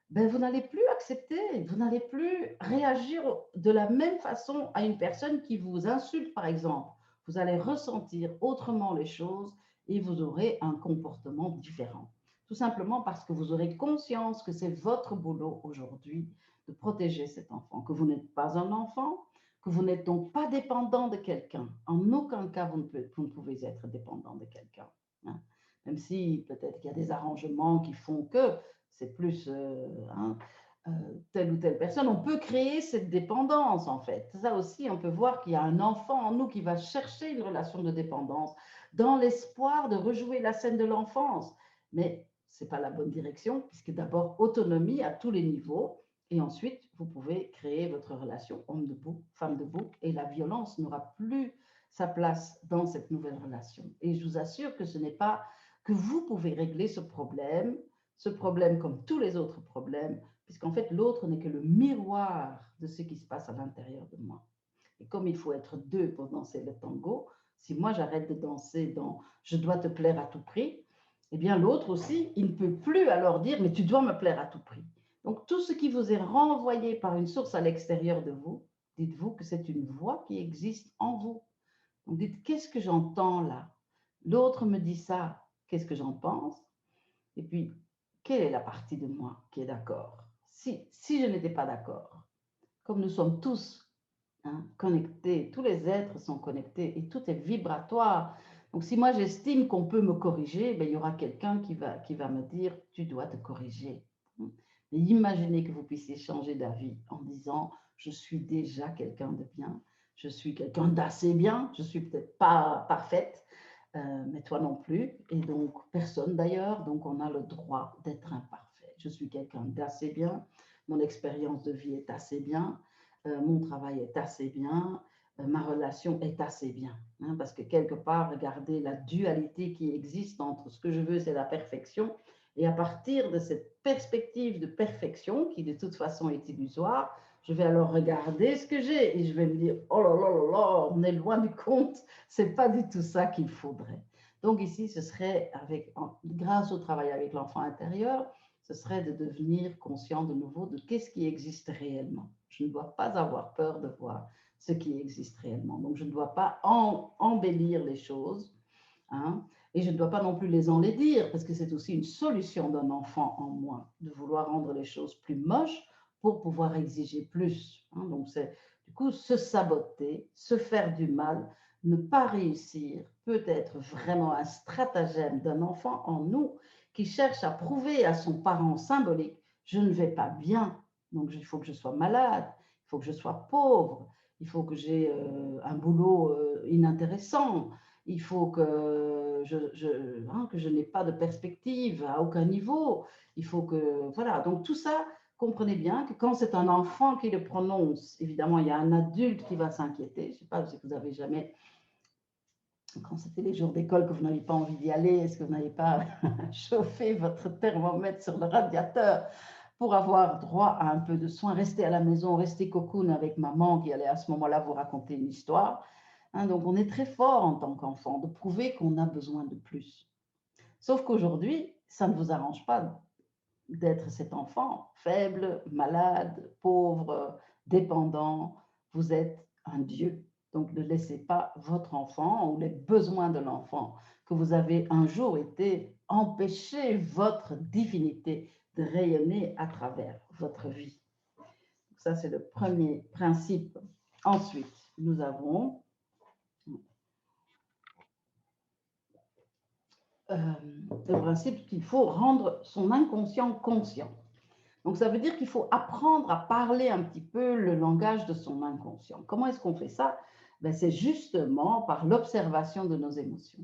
ben, vous n'allez plus accepter, vous n'allez plus réagir de la même façon à une personne qui vous insulte, par exemple. Vous allez ressentir autrement les choses et vous aurez un comportement différent. Tout simplement parce que vous aurez conscience que c'est votre boulot aujourd'hui de protéger cet enfant, que vous n'êtes pas un enfant, que vous n'êtes donc pas dépendant de quelqu'un. En aucun cas, vous ne pouvez être dépendant de quelqu'un. Hein. Même si peut-être qu'il y a des arrangements qui font que c'est plus telle ou telle personne, on peut créer cette dépendance en fait. Ça aussi, on peut voir qu'il y a un enfant en nous qui va chercher une relation de dépendance dans l'espoir de rejouer la scène de l'enfance. Mais ce n'est pas la bonne direction, puisque d'abord autonomie à tous les niveaux, et ensuite vous pouvez créer votre relation homme debout, femme debout, et la violence n'aura plus sa place dans cette nouvelle relation. Et je vous assure que ce n'est pas que vous pouvez régler ce problème comme tous les autres problèmes, puisqu'en fait, l'autre n'est que le miroir de ce qui se passe à l'intérieur de moi. Et comme il faut être deux pour danser le tango, si moi j'arrête de danser dans « je dois te plaire à tout prix », eh bien l'autre aussi, il ne peut plus alors dire « mais tu dois me plaire à tout prix ». Donc tout ce qui vous est renvoyé par une source à l'extérieur de vous, dites-vous que c'est une voix qui existe en vous. Donc dites « qu'est-ce que j'entends là ?» L'autre me dit ça, qu'est-ce que j'en pense? Et puis, quelle est la partie de moi qui est d'accord? Si je n'étais pas d'accord, comme nous sommes tous connectés, tous les êtres sont connectés et tout est vibratoire. Donc, si moi j'estime qu'on peut me corriger, ben, il y aura quelqu'un qui va me dire tu dois te corriger. Mais imaginez que vous puissiez changer d'avis en disant je suis déjà quelqu'un de bien, je suis quelqu'un d'assez bien, je suis peut-être pas parfaite, mais toi non plus, et donc personne d'ailleurs, donc on a le droit d'être imparfait. Je suis quelqu'un d'assez bien, mon expérience de vie est assez bien, mon travail est assez bien, ma relation est assez bien. Hein, parce que quelque part, regardez la dualité qui existe entre ce que je veux, c'est la perfection, et à partir de cette perspective de perfection, qui de toute façon est illusoire, je vais alors regarder ce que j'ai et je vais me dire, oh là là là là, on est loin du compte, c'est pas du tout ça qu'il faudrait. Donc ici, ce serait, grâce au travail avec l'enfant intérieur, ce serait de devenir conscient de nouveau de qu'est-ce qui existe réellement. Je ne dois pas avoir peur de voir ce qui existe réellement. Donc je ne dois pas embellir les choses, hein, et je ne dois pas non plus les enlaidir, parce que c'est aussi une solution d'un enfant en moi, de vouloir rendre les choses plus moches pour pouvoir exiger plus. Hein. Donc c'est du coup se saboter, se faire du mal, ne pas réussir peut être vraiment un stratagème d'un enfant en nous qui cherche à prouver à son parent symbolique, je ne vais pas bien, donc il faut que je sois malade, il faut que je sois pauvre, il faut que j'ai un boulot inintéressant, il faut que je n'ai pas de perspective à aucun niveau, il faut que, voilà, donc tout ça, comprenez bien que quand c'est un enfant qui le prononce, évidemment, il y a un adulte qui va s'inquiéter. Je ne sais pas si vous avez jamais, quand c'était les jours d'école, que vous n'aviez pas envie d'y aller, est-ce que vous n'avez pas chauffé votre thermomètre sur le radiateur pour avoir droit à un peu de soins, rester à la maison, rester cocoon avec maman qui allait à ce moment-là vous raconter une histoire. Hein, donc on est très fort en tant qu'enfant de prouver qu'on a besoin de plus. Sauf qu'aujourd'hui, ça ne vous arrange pas d'être cet enfant faible, malade, pauvre, dépendant. Vous êtes un Dieu. Donc ne laissez pas votre enfant ou les besoins de l'enfant que vous avez un jour été empêcher votre divinité de rayonner à travers votre vie. Ça, c'est le premier principe. Ensuite, nous avons le principe qu'il faut rendre son inconscient conscient. Donc, ça veut dire qu'il faut apprendre à parler un petit peu le langage de son inconscient. Comment est-ce qu'on fait ça? Ben, c'est justement par l'observation de nos émotions.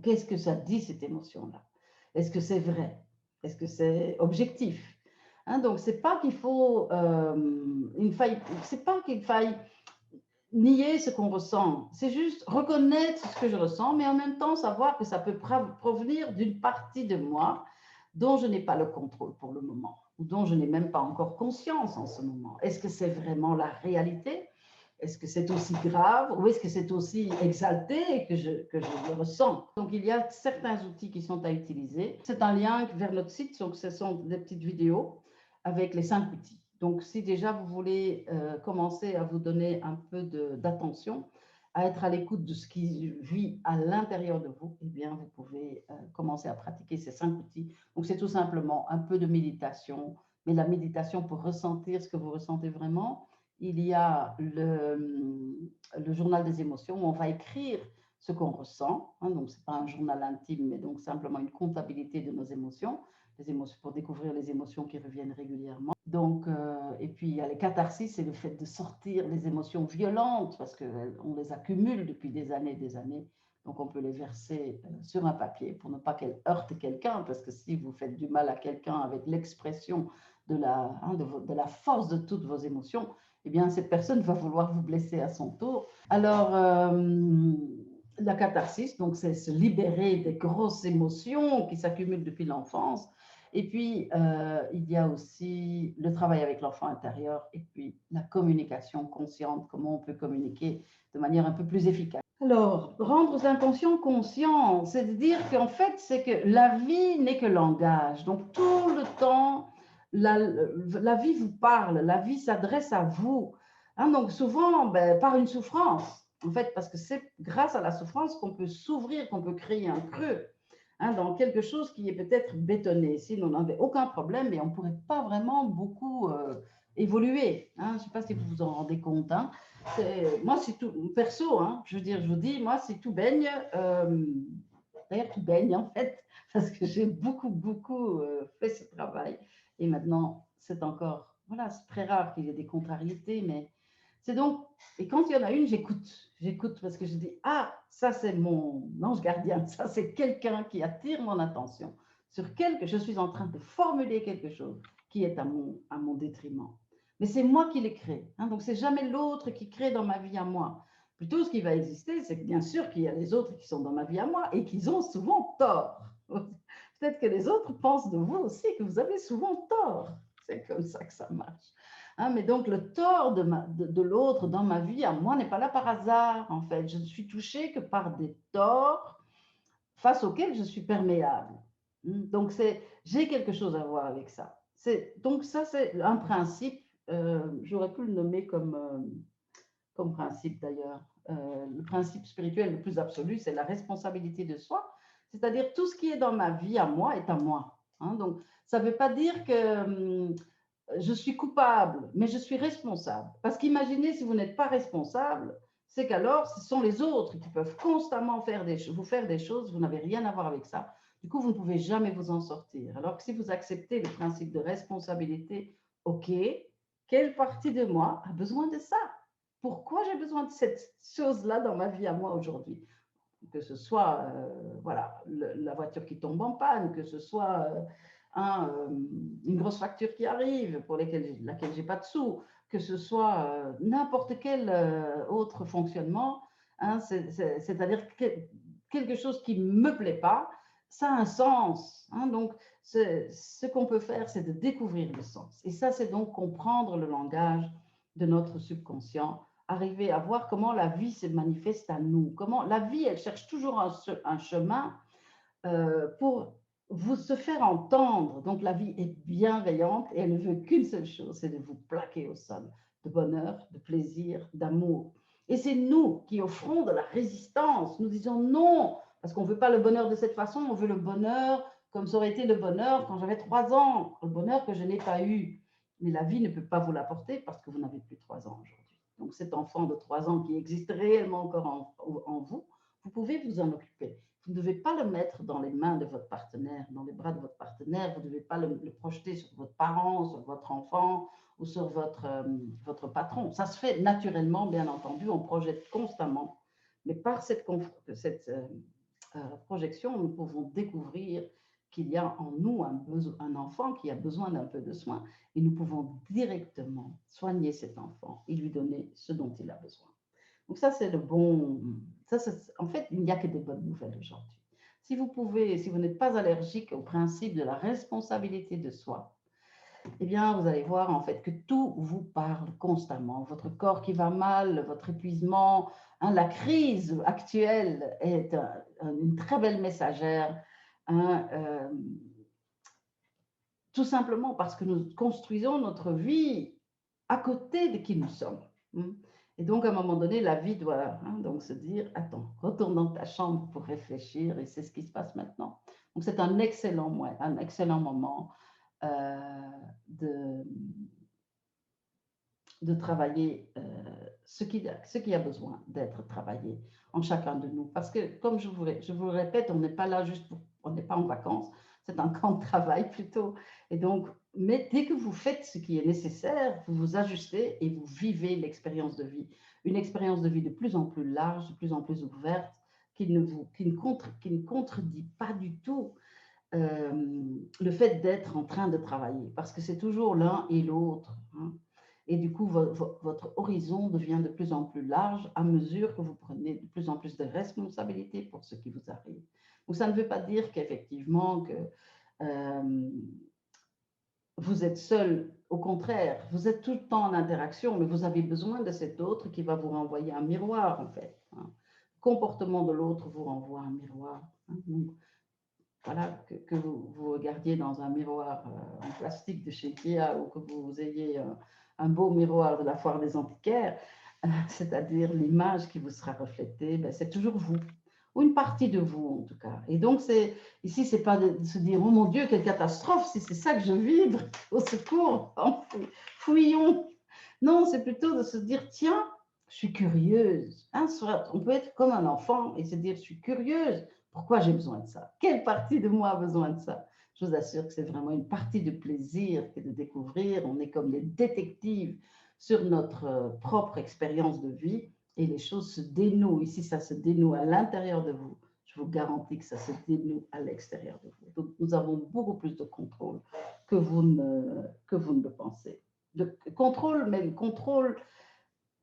Qu'est-ce que ça dit, cette émotion-là? Est-ce que c'est vrai? Est-ce que c'est objectif? Hein, donc, c'est pas qu'il faut, c'est pas qu'il faille nier ce qu'on ressent. C'est juste reconnaître ce que je ressens, mais en même temps savoir que ça peut provenir d'une partie de moi dont je n'ai pas le contrôle pour le moment, ou dont je n'ai même pas encore conscience en ce moment. Est-ce que c'est vraiment la réalité? Est-ce que c'est aussi grave ou est-ce que c'est aussi exalté que je le ressens? Donc, il y a certains outils qui sont à utiliser. C'est un lien vers notre site, donc ce sont des petites vidéos avec les 5 outils. Donc, si déjà vous voulez commencer à vous donner un peu d'attention, à être à l'écoute de ce qui vit à l'intérieur de vous, eh bien, vous pouvez commencer à pratiquer ces 5 outils. Donc, c'est tout simplement un peu de méditation, mais la méditation pour ressentir ce que vous ressentez vraiment. Il y a le journal des émotions où on va écrire ce qu'on ressent. Hein, donc, ce n'est pas un journal intime, mais donc simplement une comptabilité de nos émotions. Les émotions, pour découvrir les émotions qui reviennent régulièrement. Donc, et puis il y a les catharsis, c'est le fait de sortir les émotions violentes parce qu'on les accumule depuis des années. Donc, on peut les verser sur un papier pour ne pas qu'elles heurtent quelqu'un, parce que si vous faites du mal à quelqu'un avec l'expression de la force de toutes vos émotions, eh bien, cette personne va vouloir vous blesser à son tour. Alors, la catharsis, donc c'est se libérer des grosses émotions qui s'accumulent depuis l'enfance. Et puis, il y a aussi le travail avec l'enfant intérieur et puis la communication consciente, comment on peut communiquer de manière un peu plus efficace. Alors, rendre inconscient conscient, c'est de dire qu'en fait, c'est que la vie n'est que langage. Donc, tout le temps, la vie vous parle, la vie s'adresse à vous. Hein, donc, souvent, par une souffrance, en fait, parce que c'est grâce à la souffrance qu'on peut s'ouvrir, qu'on peut créer un creux. Hein, dans quelque chose qui est peut-être bétonné. Si on n'avait aucun problème, mais on ne pourrait pas vraiment beaucoup évoluer. Hein. Je ne sais pas si vous vous en rendez compte. Hein. Moi, c'est tout, perso, hein, je veux dire, je vous dis, moi, si tout baigne, d'ailleurs, tout baigne en fait, parce que j'ai beaucoup fait ce travail. Et maintenant, c'est encore, voilà, c'est très rare qu'il y ait des contrariétés, mais c'est donc, et quand il y en a une, j'écoute parce que je dis, ah, ça c'est mon ange gardien, ça c'est quelqu'un qui attire mon attention sur je suis en train de formuler quelque chose qui est à mon détriment. Mais c'est moi qui l'ai créé, hein, donc c'est jamais l'autre qui crée dans ma vie à moi. Plutôt, ce qui va exister, c'est que bien sûr qu'il y a les autres qui sont dans ma vie à moi et qu'ils ont souvent tort. Peut-être que les autres pensent de vous aussi que vous avez souvent tort. C'est comme ça que ça marche. Hein, mais donc, le tort de l'autre dans ma vie, à moi, n'est pas là par hasard, en fait. Je ne suis touchée que par des torts face auxquels je suis perméable. Donc, j'ai quelque chose à voir avec ça. Donc, ça, c'est un principe. J'aurais pu le nommer comme principe, d'ailleurs. Le principe spirituel le plus absolu, c'est la responsabilité de soi. C'est-à-dire, tout ce qui est dans ma vie à moi est à moi. Hein, donc, ça ne veut pas dire que je suis coupable, mais je suis responsable. Parce qu'imaginez si vous n'êtes pas responsable, c'est qu'alors ce sont les autres qui peuvent constamment vous faire des choses, vous n'avez rien à voir avec ça. Du coup, vous ne pouvez jamais vous en sortir. Alors que si vous acceptez le principe de responsabilité, ok, quelle partie de moi a besoin de ça? Pourquoi j'ai besoin de cette chose-là dans ma vie à moi aujourd'hui? Que ce soit voilà, la voiture qui tombe en panne, que ce soit une grosse facture qui arrive pour laquelle j'ai pas de sous, que ce soit n'importe quel autre fonctionnement, hein, c'est-à-dire quelque chose qui ne me plaît pas, ça a un sens. Hein, donc, ce qu'on peut faire, c'est de découvrir le sens. Et ça, c'est donc comprendre le langage de notre subconscient, arriver à voir comment la vie se manifeste à nous, comment la vie, elle cherche toujours un chemin pour vous se faire entendre. Donc la vie est bienveillante et elle ne veut qu'une seule chose, c'est de vous plaquer au sol de bonheur, de plaisir, d'amour. Et c'est nous qui offrons de la résistance. Nous disons non, parce qu'on ne veut pas le bonheur de cette façon, on veut le bonheur comme ça aurait été le bonheur quand j'avais 3 ans, le bonheur que je n'ai pas eu. Mais la vie ne peut pas vous l'apporter parce que vous n'avez plus 3 ans aujourd'hui. Donc cet enfant de 3 ans qui existe réellement encore en vous, vous pouvez vous en occuper. Vous ne devez pas le mettre dans les mains de votre partenaire, dans les bras de votre partenaire, vous ne devez pas le projeter sur votre parent, sur votre enfant ou sur votre patron. Ça se fait naturellement, bien entendu, on projette constamment, mais par cette projection, nous pouvons découvrir qu'il y a en nous un enfant qui a besoin d'un peu de soin et nous pouvons directement soigner cet enfant et lui donner ce dont il a besoin. Donc ça, c'est le bon... Ça, en fait, il n'y a que des bonnes nouvelles aujourd'hui. Si vous pouvez, si vous n'êtes pas allergique au principe de la responsabilité de soi, eh bien, vous allez voir en fait que tout vous parle constamment. Votre corps qui va mal, votre épuisement, hein, la crise actuelle est une très belle messagère. Hein, tout simplement parce que nous construisons notre vie à côté de qui nous sommes. Et donc, à un moment donné, la vie doit donc se dire, attends, retourne dans ta chambre pour réfléchir, et c'est ce qui se passe maintenant. Donc, c'est un excellent moment de travailler ce qui a besoin d'être travaillé en chacun de nous. Parce que, comme je vous le répète, on n'est pas là juste on n'est pas en vacances, c'est un camp de travail plutôt. Et donc, mais dès que vous faites ce qui est nécessaire, vous vous ajustez et vous vivez l'expérience de vie. Une expérience de vie de plus en plus large, de plus en plus ouverte, qui ne contredit pas du tout le fait d'être en train de travailler, parce que c'est toujours l'un et l'autre. Et du coup, votre horizon devient de plus en plus large à mesure que vous prenez de plus en plus de responsabilités pour ce qui vous arrive. Donc, ça ne veut pas dire qu'effectivement, que vous êtes seul. Au contraire, vous êtes tout le temps en interaction, mais vous avez besoin de cet autre qui va vous renvoyer un miroir, en fait. Le comportement de l'autre vous renvoie un miroir. Donc, voilà, que vous regardiez dans un miroir en plastique de chez Ikea ou que vous ayez un beau miroir de la foire des antiquaires, c'est-à-dire l'image qui vous sera reflétée, ben, c'est toujours vous, ou une partie de vous en tout cas. Et donc, ici, ce n'est pas de se dire, oh mon Dieu, quelle catastrophe, si c'est ça que je vibre, au secours, fouillons. Non, c'est plutôt de se dire, tiens, je suis curieuse. On peut être comme un enfant et se dire, je suis curieuse. Pourquoi j'ai besoin de ça? Quelle partie de moi a besoin de ça? Je vous assure que c'est vraiment une partie de plaisir que de découvrir. On est comme les détectives sur notre propre expérience de vie et les choses se dénouent. Ici, ça se dénoue à l'intérieur de vous. Je vous garantis que ça se dénoue à l'extérieur de vous. Donc, nous avons beaucoup plus de contrôle que vous ne le pensez. De contrôle, mais le contrôle,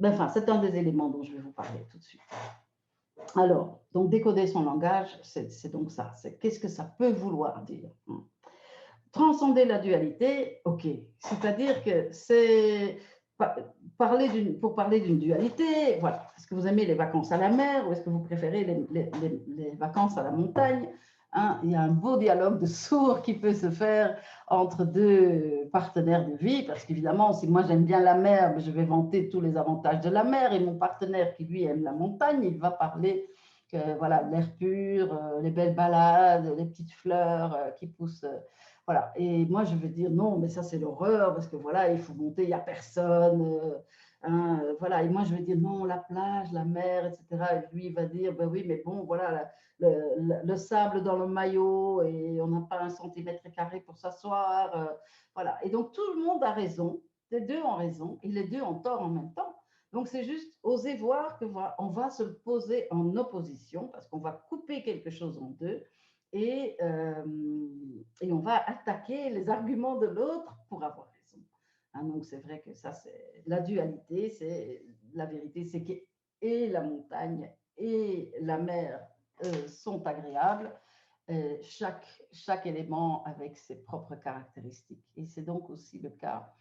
enfin, c'est un des éléments dont je vais vous parler tout de suite. Alors, donc décoder son langage, c'est donc ça. C'est qu'est-ce que ça peut vouloir dire? Transcender la dualité, ok. C'est-à-dire que c'est pour parler d'une dualité, voilà. Est-ce que vous aimez les vacances à la mer ou est-ce que vous préférez les vacances à la montagne? Il y a un beau dialogue de sourds qui peut se faire entre deux partenaires de vie, parce qu'évidemment, si moi j'aime bien la mer, je vais vanter tous les avantages de la mer, et mon partenaire qui lui aime la montagne, il va parler que voilà, l'air pur, les belles balades, les petites fleurs qui poussent. Voilà. Et moi, je vais dire non, mais ça, c'est l'horreur, parce que voilà, il faut monter, il n'y a personne. Voilà. Et moi, je vais dire non, la plage, la mer, etc. Et lui, il va dire, ben oui, mais bon, voilà, le sable dans le maillot et on n'a pas 1 cm² pour s'asseoir. Voilà. Et donc, tout le monde a raison. Les deux ont raison et les deux ont tort en même temps. Donc, c'est juste oser voir que voilà, on va se poser en opposition parce qu'on va couper quelque chose en deux et on va attaquer les arguments de l'autre pour avoir raison. Donc, c'est vrai que ça, c'est la dualité, c'est la vérité, c'est que et la montagne et la mer sont agréables, chaque élément avec ses propres caractéristiques. Et c'est donc aussi le cas,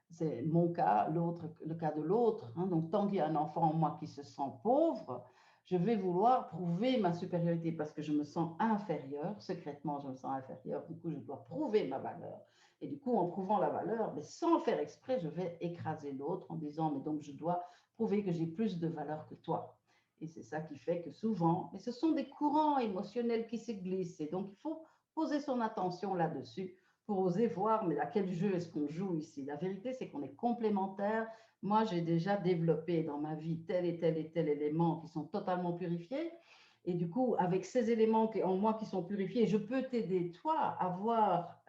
c'est mon cas, le cas de l'autre. Donc, tant qu'il y a un enfant en moi qui se sent pauvre, je vais vouloir prouver ma supériorité parce que je me sens inférieure, secrètement je me sens inférieure, du coup je dois prouver ma valeur. Et du coup, en prouvant la valeur, mais sans faire exprès, je vais écraser l'autre en disant, mais donc je dois prouver que j'ai plus de valeur que toi. Et c'est ça qui fait que souvent, mais ce sont des courants émotionnels qui se glissent. Et donc, il faut poser son attention là-dessus pour oser voir, mais à quel jeu est-ce qu'on joue ici? La vérité, c'est qu'on est complémentaires. Moi, j'ai déjà développé dans ma vie tel et tel et tel élément qui sont totalement purifiés. Et du coup, avec ces éléments en moi qui sont purifiés, je peux t'aider, toi, à voir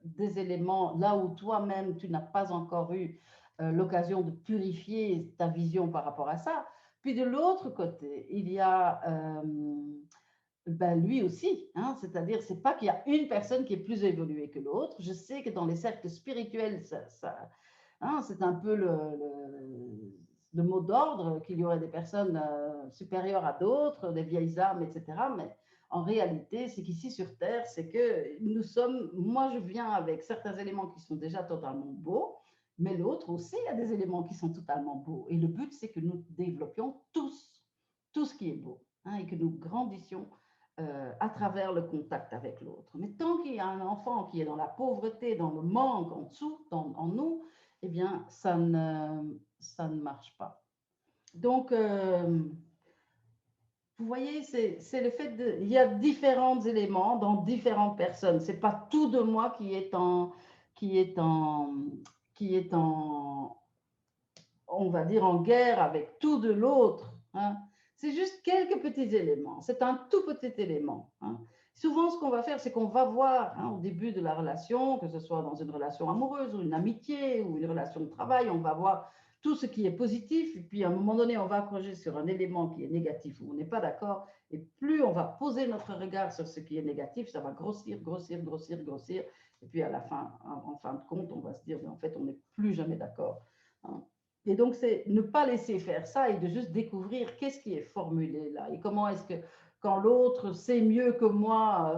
des éléments là où toi-même, tu n'as pas encore eu l'occasion de purifier ta vision par rapport à ça. Puis de l'autre côté, il y a lui aussi, c'est-à-dire, c'est pas qu'il y a une personne qui est plus évoluée que l'autre. Je sais que dans les cercles spirituels, c'est un peu de mot d'ordre, qu'il y aurait des personnes supérieures à d'autres, des vieilles âmes, etc. Mais en réalité, c'est qu'ici sur Terre, c'est que nous sommes, moi je viens avec certains éléments qui sont déjà totalement beaux, mais l'autre aussi a des éléments qui sont totalement beaux. Et le but, c'est que nous développions tous tout ce qui est beau, hein, et que nous grandissions à travers le contact avec l'autre. Mais tant qu'il y a un enfant qui est dans la pauvreté, dans le manque, en dessous, en nous, eh bien, ça ne marche pas. Donc, vous voyez, c'est le fait de... Il y a différents éléments dans différentes personnes. Ce n'est pas tout de moi qui est on va dire, en guerre avec tout de l'autre. Hein. C'est juste quelques petits éléments. C'est un tout petit élément. Hein. Souvent, ce qu'on va faire, c'est qu'on va voir au début de la relation, que ce soit dans une relation amoureuse ou une amitié ou une relation de travail, on va voir tout ce qui est positif. Et puis, à un moment donné, on va accrocher sur un élément qui est négatif où on n'est pas d'accord. Et plus on va poser notre regard sur ce qui est négatif, ça va grossir, grossir, grossir, grossir. Et puis, à la fin, en fin de compte, on va se dire, mais en fait, on n'est plus jamais d'accord. Hein. Et donc, c'est ne pas laisser faire ça et de juste découvrir qu'est-ce qui est formulé là et comment est-ce que quand l'autre sait mieux que moi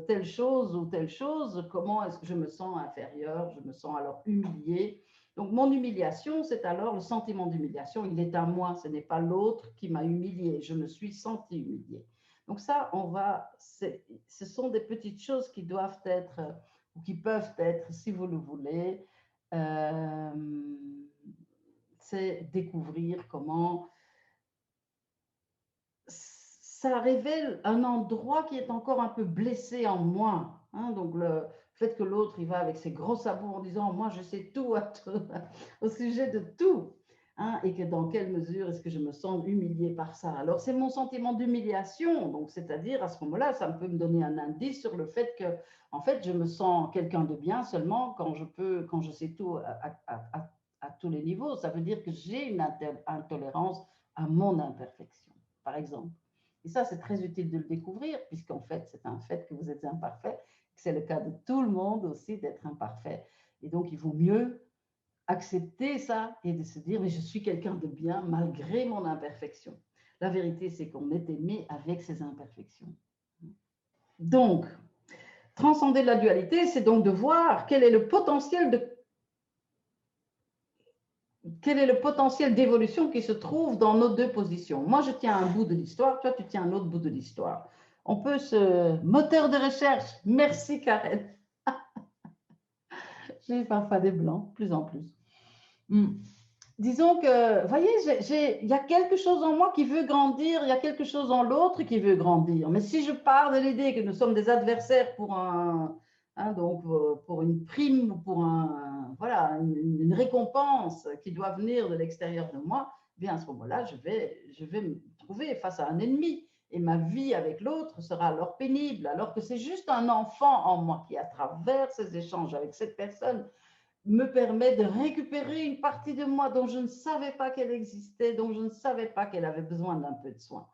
telle chose ou telle chose, comment est-ce que je me sens inférieure, je me sens alors humiliée. Donc, mon humiliation, c'est alors le sentiment d'humiliation, il est à moi, ce n'est pas l'autre qui m'a humiliée, je me suis sentie humiliée. Donc ça, ce sont des petites choses qui doivent être, ou qui peuvent être, si vous le voulez, c'est découvrir comment ça révèle un endroit qui est encore un peu blessé en moi. Hein, donc, le fait que l'autre, il va avec ses gros sabots en disant « moi, je sais tout, au sujet de tout hein, ». Et que dans quelle mesure est-ce que je me sens humiliée par ça? Alors, c'est mon sentiment d'humiliation. Donc, c'est-à-dire, à ce moment-là, ça peut me donner un indice sur le fait que, en fait, je me sens quelqu'un de bien seulement quand je sais tout à tous les niveaux. Ça veut dire que j'ai une intolérance à mon imperfection, par exemple. Et ça, c'est très utile de le découvrir, puisqu'en fait, c'est un fait que vous êtes imparfait. C'est le cas de tout le monde aussi d'être imparfait. Et donc, il vaut mieux accepter ça et de se dire, mais je suis quelqu'un de bien malgré mon imperfection. La vérité, c'est qu'on est aimé avec ses imperfections. Donc, transcender la dualité, c'est donc de voir quel est le potentiel d'évolution qui se trouve dans nos deux positions. Moi, je tiens un bout de l'histoire, toi, tu tiens un autre bout de l'histoire. On peut se... Moteur de recherche, merci Karen. J'ai parfois des blancs, plus en plus. Disons que, vous voyez, il y a quelque chose en moi qui veut grandir, il y a quelque chose en l'autre qui veut grandir. Mais si je pars de l'idée que nous sommes des adversaires pour donc pour une prime ou pour voilà, une récompense qui doit venir de l'extérieur de moi, bien à ce moment-là, je vais me trouver face à un ennemi. Et ma vie avec l'autre sera alors pénible, alors que c'est juste un enfant en moi qui, à travers ces échanges avec cette personne, me permet de récupérer une partie de moi dont je ne savais pas qu'elle existait, dont je ne savais pas qu'elle avait besoin d'un peu de soin.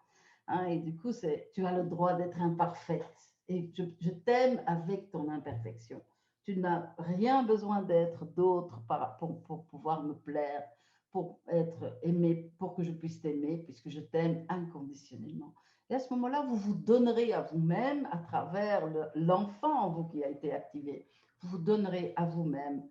Hein, et du coup, tu as le droit d'être imparfaite. Et je t'aime avec ton imperfection. Tu n'as rien besoin d'être d'autre pour pouvoir me plaire, pour être aimé, pour que je puisse t'aimer, puisque je t'aime inconditionnellement. Et à ce moment-là, vous vous donnerez à vous-même à travers l'enfant en vous qui a été activé. Vous vous donnerez à vous-même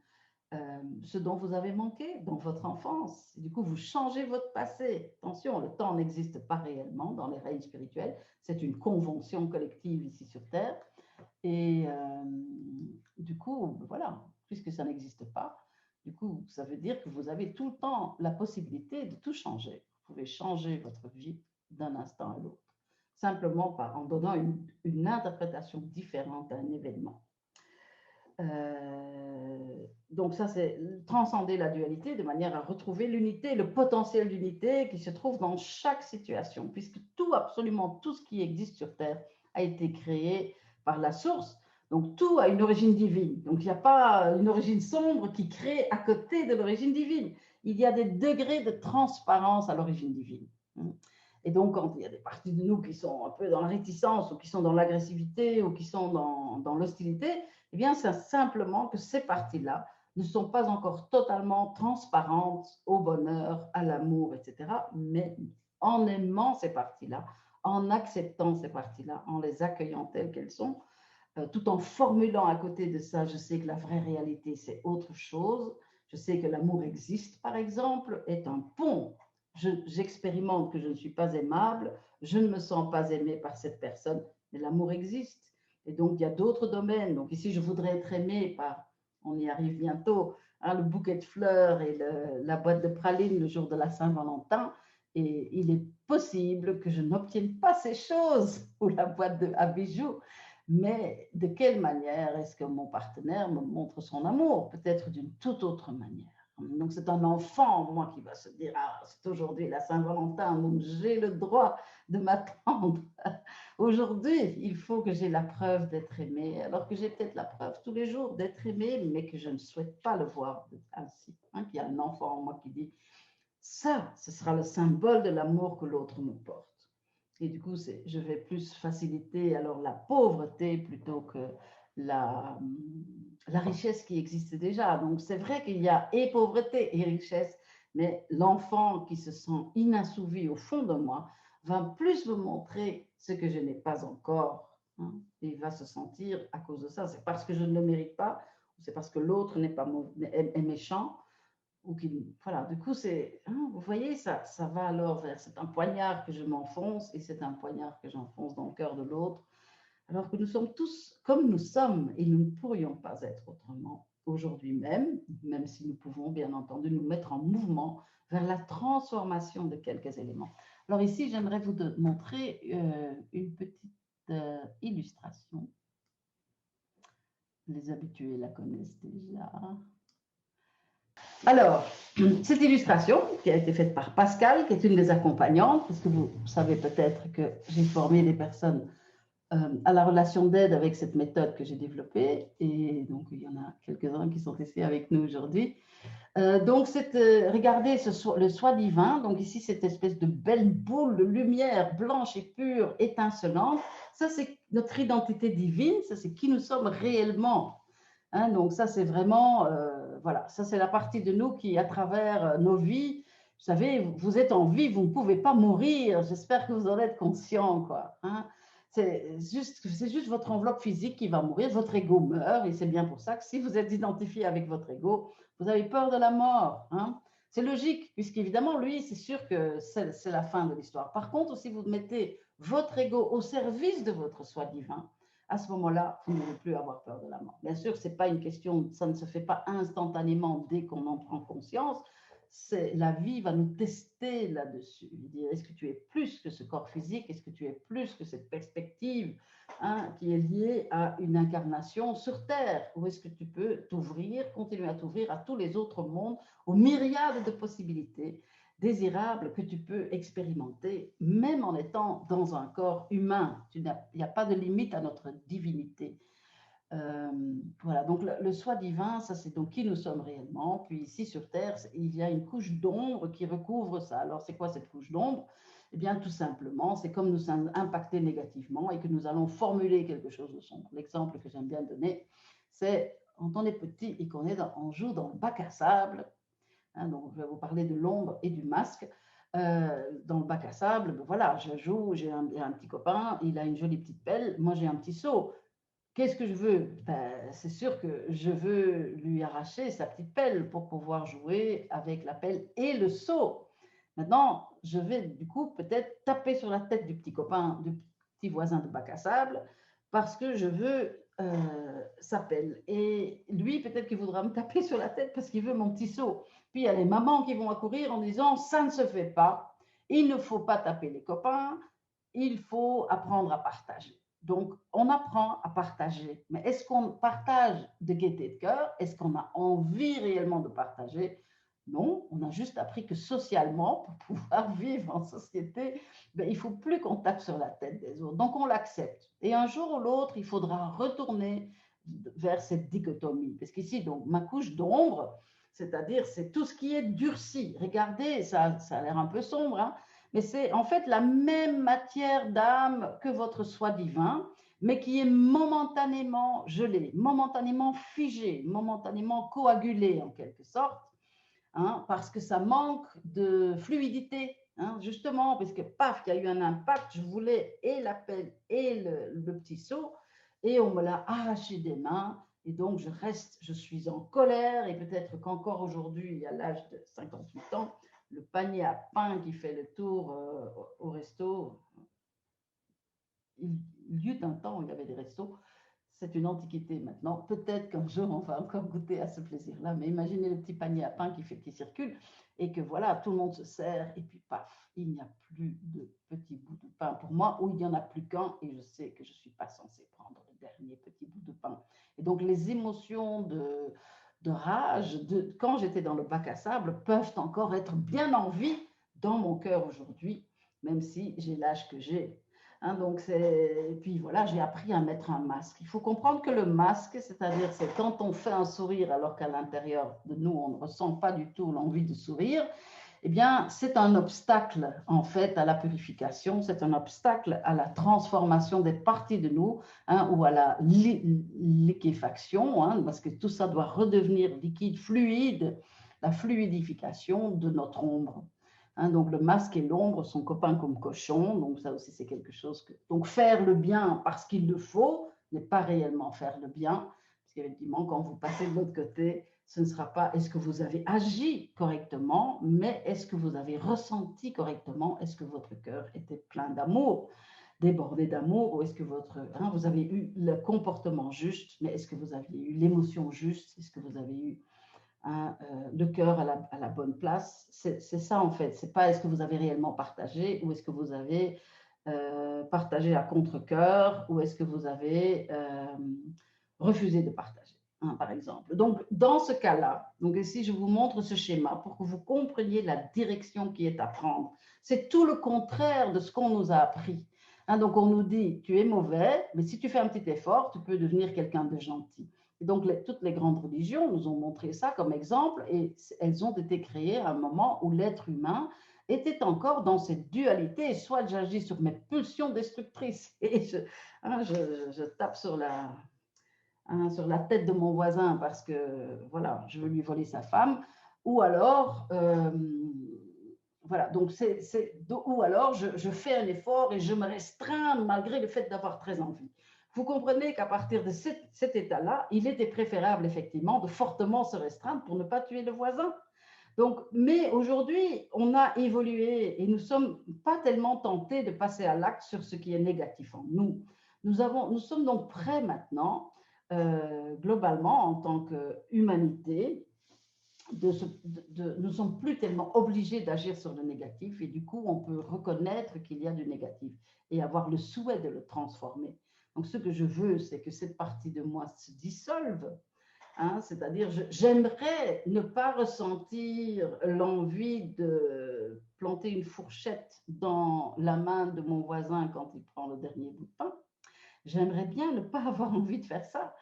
ce dont vous avez manqué dans votre enfance. Du coup, vous changez votre passé. Attention, le temps n'existe pas réellement dans les règnes spirituels. C'est une convention collective ici sur Terre. Et du coup, voilà, puisque ça n'existe pas, du coup, ça veut dire que vous avez tout le temps la possibilité de tout changer. Vous pouvez changer votre vie d'un instant à l'autre, simplement en donnant une interprétation différente à un événement. Donc ça, c'est transcender la dualité de manière à retrouver l'unité, le potentiel d'unité qui se trouve dans chaque situation, puisque tout, absolument tout ce qui existe sur Terre a été créé par la source. Donc tout a une origine divine. Donc il n'y a pas une origine sombre qui crée à côté de l'origine divine. Il y a des degrés de transparence à l'origine divine. Et donc, quand il y a des parties de nous qui sont un peu dans la réticence ou qui sont dans l'agressivité ou qui sont dans l'hostilité, eh bien, c'est simplement que ces parties-là ne sont pas encore totalement transparentes au bonheur, à l'amour, etc. Mais en aimant ces parties-là, en acceptant ces parties-là, en les accueillant telles qu'elles sont, tout en formulant à côté de ça, je sais que la vraie réalité, c'est autre chose. Je sais que l'amour existe, par exemple, est un pont. J'expérimente que je ne suis pas aimable, je ne me sens pas aimée par cette personne, mais l'amour existe. Et donc, il y a d'autres domaines. Donc, ici, je voudrais être aimée par, on y arrive bientôt, hein, le bouquet de fleurs et la boîte de pralines le jour de la Saint-Valentin. Et il est possible que je n'obtienne pas ces choses ou la boîte à bijoux. Mais de quelle manière est-ce que mon partenaire me montre son amour? Peut-être d'une toute autre manière. Donc, c'est un enfant, moi, qui va se dire, ah, c'est aujourd'hui la Saint-Valentin, donc j'ai le droit de m'attendre. Aujourd'hui, il faut que j'ai la preuve d'être aimé, alors que j'ai peut-être la preuve tous les jours d'être aimé, mais que je ne souhaite pas le voir ainsi. Hein, qu'il y a un enfant en moi qui dit, ça, ce sera le symbole de l'amour que l'autre me porte. Et du coup, je vais plus faciliter alors la pauvreté plutôt que la richesse qui existe déjà. Donc, c'est vrai qu'il y a et pauvreté et richesse, mais l'enfant qui se sent inassouvi au fond de moi va plus me montrer ce que je n'ai pas encore. Hein. Il va se sentir à cause de ça. C'est parce que je ne le mérite pas, ou c'est parce que l'autre est méchant. Ou voilà, du coup, vous voyez, ça va alors vers, c'est un poignard que je m'enfonce et c'est un poignard que j'enfonce dans le cœur de l'autre, alors que nous sommes tous comme nous sommes et nous ne pourrions pas être autrement aujourd'hui même, même si nous pouvons bien entendu nous mettre en mouvement vers la transformation de quelques éléments. Alors ici, j'aimerais vous montrer une petite illustration. Les habitués la connaissent déjà. Alors, cette illustration qui a été faite par Pascal, qui est une des accompagnantes, parce que vous savez peut-être que j'ai formé des personnes à la relation d'aide avec cette méthode que j'ai développée, et donc il y en a quelques-uns qui sont ici avec nous aujourd'hui. Donc, regardez le soi divin, donc ici cette espèce de belle boule de lumière blanche et pure, étincelante, ça c'est notre identité divine, ça c'est qui nous sommes réellement. Hein, donc ça c'est vraiment, voilà, ça c'est la partie de nous qui à travers nos vies, vous savez, vous êtes en vie, vous ne pouvez pas mourir, j'espère que vous en êtes conscient, quoi. Hein. C'est juste votre enveloppe physique qui va mourir, votre ego meurt, et c'est bien pour ça que si vous êtes identifié avec votre ego, vous avez peur de la mort. Hein. C'est logique, puisqu'évidemment, lui, c'est sûr que c'est la fin de l'histoire. Par contre, si vous mettez votre ego au service de votre soi divin, à ce moment-là, vous n'allez plus avoir peur de la mort. Bien sûr, c'est pas une question, ça ne se fait pas instantanément dès qu'on en prend conscience. La vie va nous tester là-dessus. Est-ce que tu es plus que ce corps physique? Est-ce que tu es plus que cette perspective qui est liée à une incarnation sur Terre? Ou est-ce que tu peux t'ouvrir, continuer à t'ouvrir à tous les autres mondes, aux myriades de possibilités désirables que tu peux expérimenter, même en étant dans un corps humain? Il n'y a pas de limite à notre divinité. Voilà, donc le soi divin, ça c'est donc qui nous sommes réellement. Puis ici sur Terre, il y a une couche d'ombre qui recouvre ça. Alors c'est quoi cette couche d'ombre? Eh bien tout simplement, c'est comme nous sommes impactés négativement et que nous allons formuler quelque chose de sombre. L'exemple que j'aime bien donner, c'est quand on est petit et on joue dans le bac à sable. Hein, donc je vais vous parler de l'ombre et du masque. Dans le bac à sable, ben voilà, je joue, j'ai un petit copain, il a une jolie petite pelle, moi j'ai un petit seau. Qu'est-ce que je veux? Ben, c'est sûr que je veux lui arracher sa petite pelle pour pouvoir jouer avec la pelle et le seau. Maintenant, je vais du coup peut-être taper sur la tête du petit copain, du petit voisin de bac à sable, parce que je veux sa pelle. Et lui, peut-être qu'il voudra me taper sur la tête parce qu'il veut mon petit seau. Puis il y a les mamans qui vont accourir en disant, ça ne se fait pas, il ne faut pas taper les copains, il faut apprendre à partager. Donc, on apprend à partager. Mais est-ce qu'on partage de gaieté de cœur? Est-ce qu'on a envie réellement de partager? Non, on a juste appris que socialement, pour pouvoir vivre en société, ben, il ne faut plus qu'on tape sur la tête des autres. Donc, on l'accepte. Et un jour ou l'autre, il faudra retourner vers cette dichotomie. Parce qu'ici, donc, ma couche d'ombre, c'est-à-dire, c'est tout ce qui est durci. Regardez, ça a l'air un peu sombre, hein, mais c'est en fait la même matière d'âme que votre soi divin, mais qui est momentanément gelé, momentanément figé, momentanément coagulé en quelque sorte, hein, parce que ça manque de fluidité, hein, justement, parce que paf, il y a eu un impact, je voulais et la pelle et le petit seau, et on me l'a arraché des mains, et donc je suis en colère, et peut-être qu'encore aujourd'hui, à l'âge de 58 ans, le panier à pain qui fait le tour au resto, il y eut un temps où il y avait des restos, c'est une antiquité maintenant. Peut-être qu'un jour, on va encore goûter à ce plaisir-là, mais imaginez le petit panier à pain qui circule et que voilà, tout le monde se sert et puis paf, il n'y a plus de petits bouts de pain pour moi, ou il n'y en a plus qu'un et je sais que je ne suis pas censée prendre le dernier petit bout de pain. Et donc, les émotions de rage, quand j'étais dans le bac à sable, peuvent encore être bien en vie dans mon cœur aujourd'hui, même si j'ai l'âge que j'ai. Hein, donc et puis voilà, j'ai appris à mettre un masque. Il faut comprendre que le masque, c'est-à-dire c'est quand on fait un sourire alors qu'à l'intérieur de nous, on ne ressent pas du tout l'envie de sourire, eh bien, c'est un obstacle en fait à la purification, c'est un obstacle à la transformation des parties de nous, hein, ou à la liquéfaction, hein, parce que tout ça doit redevenir liquide, fluide, la fluidification de notre ombre. Hein, donc, le masque et l'ombre sont copains comme cochons. Donc, ça aussi, c'est quelque chose que... Donc, faire le bien parce qu'il le faut n'est pas réellement faire le bien. Parce qu'effectivement, quand vous passez de l'autre côté, ce ne sera pas est-ce que vous avez agi correctement, mais est-ce que vous avez ressenti correctement, est-ce que votre cœur était plein d'amour, débordé d'amour, ou est-ce que vous avez eu le comportement juste, mais est-ce que vous aviez eu l'émotion juste, est-ce que vous avez eu le cœur à la bonne place. C'est ça en fait. C'est pas est-ce que vous avez réellement partagé ou est-ce que vous avez partagé à contre-cœur ou est-ce que vous avez refusé de partager, hein, par exemple. Donc, dans ce cas-là, donc ici, je vous montre ce schéma pour que vous compreniez la direction qui est à prendre. C'est tout le contraire de ce qu'on nous a appris. Hein, donc, on nous dit, tu es mauvais, mais si tu fais un petit effort, tu peux devenir quelqu'un de gentil. Et donc, toutes les grandes religions nous ont montré ça comme exemple et elles ont été créées à un moment où l'être humain était encore dans cette dualité, soit j'agis sur mes pulsions destructrices et je tape sur la tête de mon voisin parce que voilà, je veux lui voler sa femme, ou alors voilà, donc ou alors je fais un effort et je me restreins malgré le fait d'avoir très envie. Vous comprenez qu'à partir de cet état-là, il était préférable effectivement de fortement se restreindre pour ne pas tuer le voisin. Donc, mais aujourd'hui, on a évolué et nous ne sommes pas tellement tentés de passer à l'acte sur ce qui est négatif en nous. Nous sommes donc prêts maintenant, globalement, en tant qu'humanité, nous ne sommes plus tellement obligés d'agir sur le négatif et du coup, on peut reconnaître qu'il y a du négatif et avoir le souhait de le transformer. Donc, ce que je veux, c'est que cette partie de moi se dissolve. Hein, c'est-à-dire, j'aimerais ne pas ressentir l'envie de planter une fourchette dans la main de mon voisin quand il prend le dernier bout de pain. J'aimerais bien ne pas avoir envie de faire ça.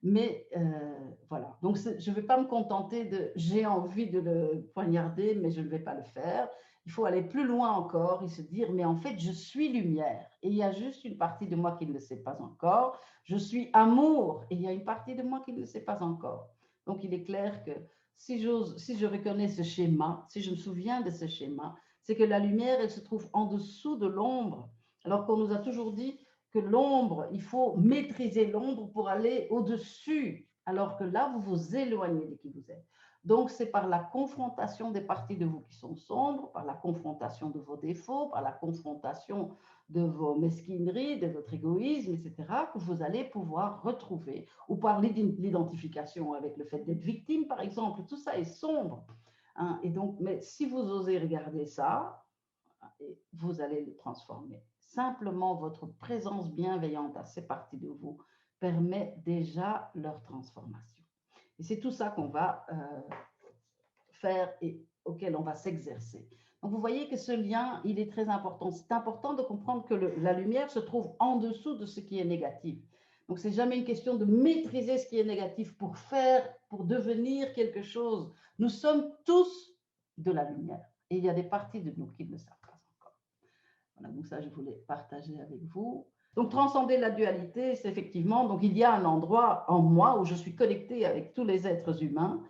Mais voilà, donc je ne vais pas me contenter de j'ai envie de le poignarder, mais je ne vais pas le faire. Il faut aller plus loin encore et se dire, mais en fait, je suis lumière et il y a juste une partie de moi qui ne le sait pas encore. Je suis amour et il y a une partie de moi qui ne le sait pas encore. Donc, il est clair que si je reconnais ce schéma, si je me souviens de ce schéma, c'est que la lumière, elle se trouve en dessous de l'ombre, alors qu'on nous a toujours dit que l'ombre, il faut maîtriser l'ombre pour aller au-dessus, alors que là, vous vous éloignez de qui vous êtes. Donc, c'est par la confrontation des parties de vous qui sont sombres, par la confrontation de vos défauts, par la confrontation de vos mesquineries, de votre égoïsme, etc., que vous allez pouvoir retrouver, ou par l'identification avec le fait d'être victime, par exemple, tout ça est sombre. Hein, et donc, mais si vous osez regarder ça, vous allez le transformer. Simplement, votre présence bienveillante à ces parties de vous permet déjà leur transformation. Et c'est tout ça qu'on va faire et auquel on va s'exercer. Donc, vous voyez que ce lien, il est très important. C'est important de comprendre que la lumière se trouve en dessous de ce qui est négatif. Donc, c'est jamais une question de maîtriser ce qui est négatif pour devenir quelque chose. Nous sommes tous de la lumière. Et il y a des parties de nous qui ne le savent pas encore. Voilà, donc ça, je voulais partager avec vous. Donc, transcender la dualité, c'est effectivement, donc il y a un endroit en moi où je suis connectée avec tous les êtres humains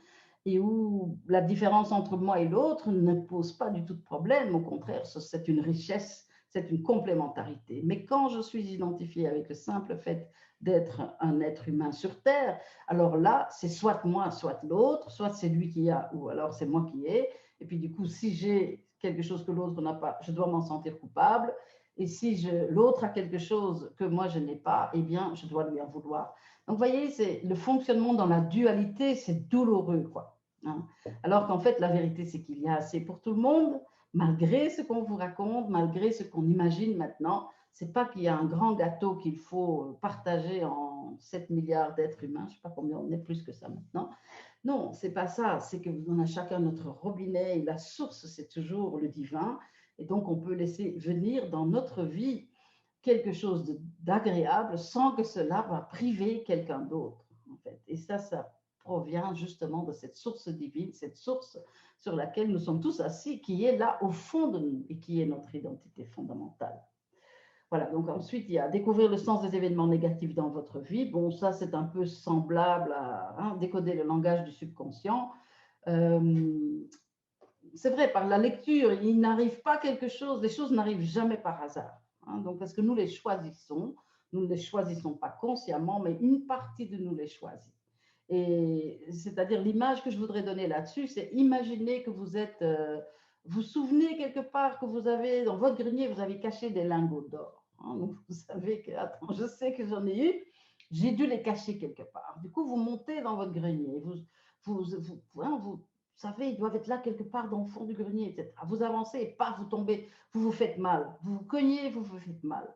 et où la différence entre moi et l'autre ne pose pas du tout de problème. Au contraire, c'est une richesse, c'est une complémentarité. Mais quand je suis identifiée avec le simple fait d'être un être humain sur Terre, alors là, c'est soit moi, soit l'autre, soit c'est lui qui a, ou alors c'est moi qui ai. Et puis du coup, si j'ai quelque chose que l'autre n'a pas, je dois m'en sentir coupable. Et si l'autre a quelque chose que moi je n'ai pas, eh bien, je dois lui en vouloir. Donc, vous voyez, c'est le fonctionnement dans la dualité, c'est douloureux, quoi. Hein. Alors qu'en fait, la vérité, c'est qu'il y a assez pour tout le monde, malgré ce qu'on vous raconte, malgré ce qu'on imagine maintenant. C'est pas qu'il y a un grand gâteau qu'il faut partager en 7 milliards d'êtres humains. Je ne sais pas combien on est, plus que ça maintenant. Non, c'est pas ça. C'est qu'on a chacun notre robinet et la source, c'est toujours le divin. Et donc, on peut laisser venir dans notre vie quelque chose d'agréable sans que cela va priver quelqu'un d'autre, en fait. Et ça provient justement de cette source divine, cette source sur laquelle nous sommes tous assis, qui est là au fond de nous et qui est notre identité fondamentale. Voilà, donc ensuite, il y a découvrir le sens des événements négatifs dans votre vie. Bon, ça, c'est un peu semblable à décoder le langage du subconscient. C'est vrai, par la lecture, il n'arrive pas quelque chose, les choses n'arrivent jamais par hasard. Donc, parce que nous les choisissons, nous ne les choisissons pas consciemment, mais une partie de nous les choisit. Et c'est-à-dire l'image que je voudrais donner là-dessus, c'est imaginer que vous êtes, vous souvenez quelque part que vous avez, dans votre grenier, vous avez caché des lingots d'or. Donc, vous savez que, attends, je sais que j'en ai eu, j'ai dû les cacher quelque part. Du coup, vous montez dans votre grenier, vous savez, ils doivent être là quelque part dans le fond du grenier, etc. Vous avancez et pas, vous tombez, vous vous faites mal. Vous vous cognez, vous vous faites mal.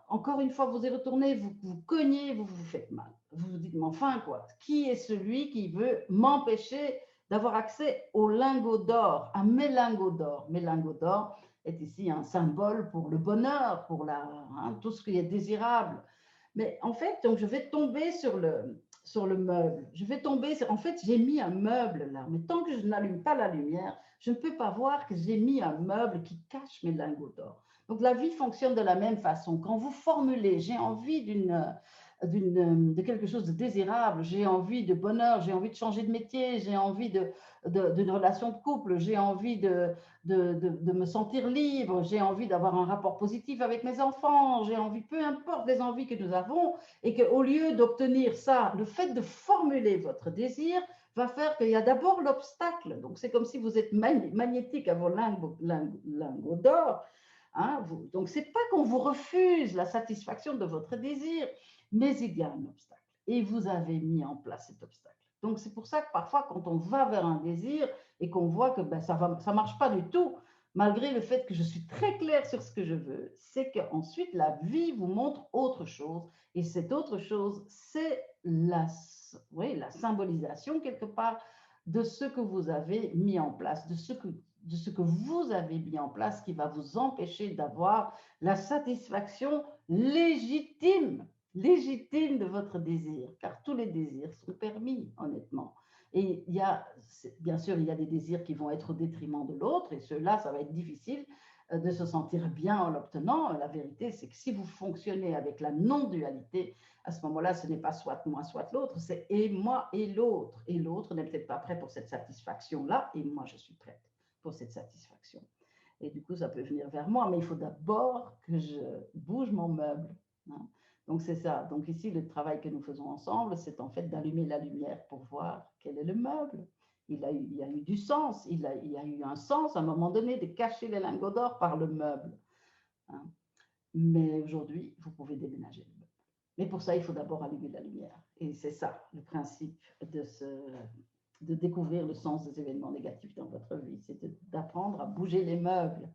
Encore une fois, vous y retournez, vous vous cognez, vous vous faites mal. Vous vous dites, mais enfin, quoi, qui est celui qui veut m'empêcher d'avoir accès aux lingots d'or, à mes lingots d'or? Mes lingots d'or est ici un symbole pour le bonheur, pour tout ce qui est désirable. Mais en fait, donc, je vais tomber sur le meuble. Je vais tomber, en fait, j'ai mis un meuble là, mais tant que je n'allume pas la lumière, je ne peux pas voir que j'ai mis un meuble qui cache mes lingots d'or. Donc la vie fonctionne de la même façon. Quand vous formulez, j'ai envie de quelque chose de désirable, j'ai envie de bonheur, j'ai envie de changer de métier, j'ai envie d'une relation de couple, j'ai envie de me sentir libre, j'ai envie d'avoir un rapport positif avec mes enfants, j'ai envie, peu importe les envies que nous avons, et qu'au lieu d'obtenir ça, le fait de formuler votre désir va faire qu'il y a d'abord l'obstacle. Donc c'est comme si vous êtes magnétique à vos lingots d'or. Donc, ce n'est pas qu'on vous refuse la satisfaction de votre désir, mais il y a un obstacle. Et vous avez mis en place cet obstacle. Donc, c'est pour ça que parfois, quand on va vers un désir et qu'on voit que ça ne marche pas du tout, malgré le fait que je suis très claire sur ce que je veux, c'est qu'ensuite, la vie vous montre autre chose. Et cette autre chose, c'est la symbolisation, quelque part, de ce que vous avez mis en place, de ce que vous avez mis en place qui va vous empêcher d'avoir la satisfaction légitime de votre désir, car tous les désirs sont permis, honnêtement. Et bien sûr, il y a des désirs qui vont être au détriment de l'autre, et ceux-là, ça va être difficile de se sentir bien en l'obtenant. La vérité, c'est que si vous fonctionnez avec la non-dualité, à ce moment-là, ce n'est pas soit moi, soit l'autre, c'est et moi et l'autre. Et l'autre n'est peut-être pas prêt pour cette satisfaction-là, et moi, je suis prête pour cette satisfaction. Et du coup, ça peut venir vers moi, mais il faut d'abord que je bouge mon meuble. Donc, c'est ça. Donc, ici, le travail que nous faisons ensemble, c'est en fait d'allumer la lumière pour voir quel est le meuble. Il y a eu du sens, il y a eu un sens à un moment donné de cacher les lingots d'or par le meuble. Mais aujourd'hui, vous pouvez déménager le meuble. Mais pour ça, il faut d'abord allumer la lumière. Et c'est ça, le principe de découvrir le sens des événements négatifs dans votre vie, c'est d'apprendre à bouger les meubles.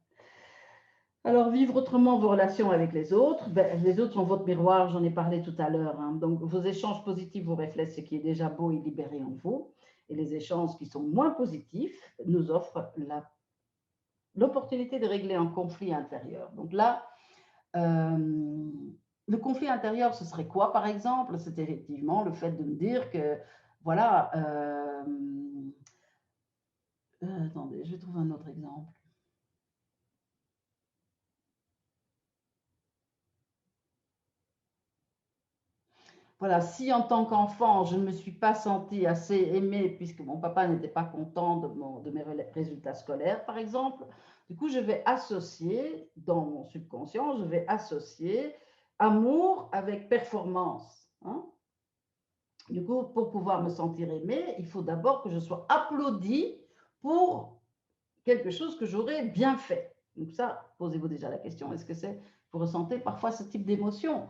Alors, vivre autrement vos relations avec les autres. Les autres sont votre miroir, j'en ai parlé tout à l'heure. Donc, vos échanges positifs vous reflètent ce qui est déjà beau et libéré en vous. Et les échanges qui sont moins positifs nous offrent l'opportunité de régler un conflit intérieur. Donc là, le conflit intérieur, ce serait quoi, par exemple? C'est effectivement le fait de me dire que, voilà, attendez, je vais trouver un autre exemple. voilà, si en tant qu'enfant, je ne me suis pas sentie assez aimée puisque mon papa n'était pas content de mes résultats scolaires, par exemple, du coup, je vais associer, dans mon subconscient, je vais associer amour avec performance. Hein. Du coup, pour pouvoir me sentir aimée, il faut d'abord que je sois applaudie pour quelque chose que j'aurais bien fait. Donc ça, posez-vous déjà la question, est-ce que vous ressentez parfois ce type d'émotion?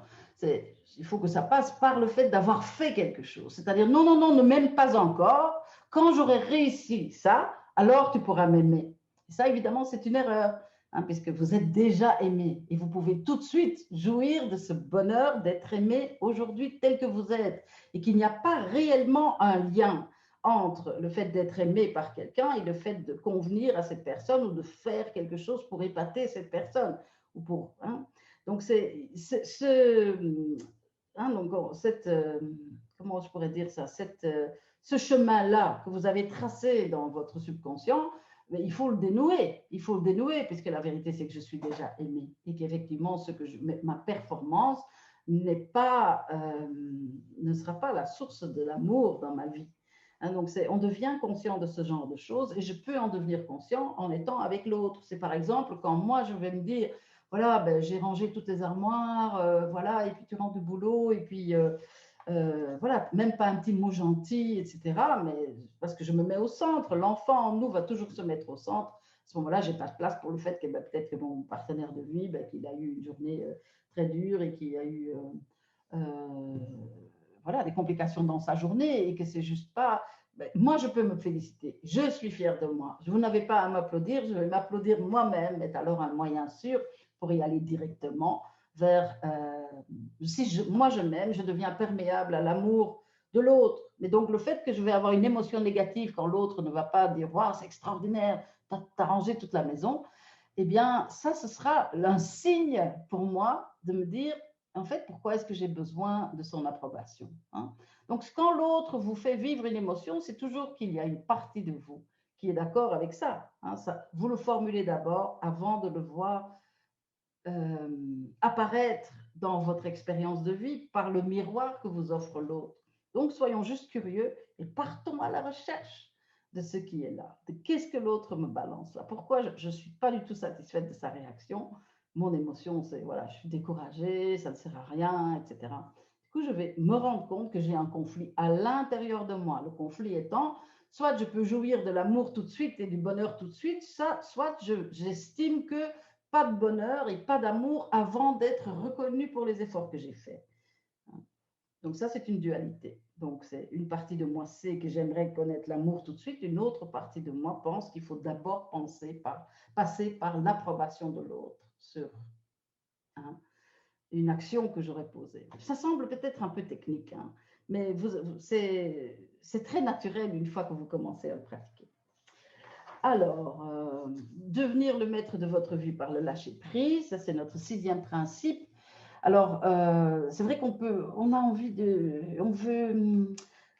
Il faut que ça passe par le fait d'avoir fait quelque chose. C'est-à-dire, non, non, non, ne m'aime pas encore. Quand j'aurai réussi ça, alors tu pourras m'aimer. Ça, évidemment, c'est une erreur, hein, puisque vous êtes déjà aimé. Et vous pouvez tout de suite jouir de ce bonheur d'être aimé aujourd'hui tel que vous êtes. Et qu'il n'y a pas réellement un lien entre le fait d'être aimé par quelqu'un et le fait de convenir à cette personne ou de faire quelque chose pour épater cette personne. Ou pour, hein. Donc, comment je pourrais dire ça, ce chemin-là que vous avez tracé dans votre subconscient, mais il faut le dénouer. Il faut le dénouer, puisque la vérité, c'est que je suis déjà aimé et qu'effectivement, ma performance ne sera pas la source de l'amour dans ma vie. Hein, donc, on devient conscient de ce genre de choses et je peux en devenir conscient en étant avec l'autre. C'est par exemple quand moi, je vais me dire, voilà, ben, j'ai rangé toutes les armoires, voilà, et puis tu rentres du boulot, et puis voilà, même pas un petit mot gentil, etc. Mais parce que je me mets au centre, l'enfant en nous va toujours se mettre au centre. À ce moment-là, j'ai pas de place pour le fait que ben, peut-être que mon partenaire de vie, ben, qu'il a eu une journée très dure et qu'il a eu voilà, des complications dans sa journée et que c'est juste pas. Ben, moi, je peux me féliciter. Je suis fière de moi. Vous n'avez pas à m'applaudir. Je vais m'applaudir moi-même. C'est alors un moyen sûr pour y aller directement vers. Moi, je m'aime, je deviens perméable à l'amour de l'autre. Mais donc, le fait que je vais avoir une émotion négative quand l'autre ne va pas dire waouh, c'est extraordinaire, t'as rangé toute la maison, eh bien, ça, ce sera un signe pour moi de me dire en fait, pourquoi est-ce que j'ai besoin de son approbation, hein? Donc, quand l'autre vous fait vivre une émotion, c'est toujours qu'il y a une partie de vous qui est d'accord avec ça, hein, ça. Vous le formulez d'abord avant de le voir apparaître dans votre expérience de vie par le miroir que vous offre l'autre. Donc, soyons juste curieux et partons à la recherche de ce qui est là, de qu'est-ce que l'autre me balance là, pourquoi je ne suis pas du tout satisfaite de sa réaction. Mon émotion, c'est voilà, je suis découragée, ça ne sert à rien, etc. Du coup, je vais me rendre compte que j'ai un conflit à l'intérieur de moi. Le conflit étant, soit je peux jouir de l'amour tout de suite et du bonheur tout de suite, soit j'estime que pas de bonheur et pas d'amour avant d'être reconnu pour les efforts que j'ai faits. Donc ça, c'est une dualité. Donc c'est une partie de moi sait que j'aimerais connaître l'amour tout de suite, une autre partie de moi pense qu'il faut d'abord passer par l'approbation de l'autre sur une action que j'aurais posée. Ça semble peut-être un peu technique, hein, mais c'est très naturel une fois que vous commencez à le pratiquer. Alors, devenir le maître de votre vie par le lâcher prise, ça c'est notre 6e principe. Alors, c'est vrai on a envie on veut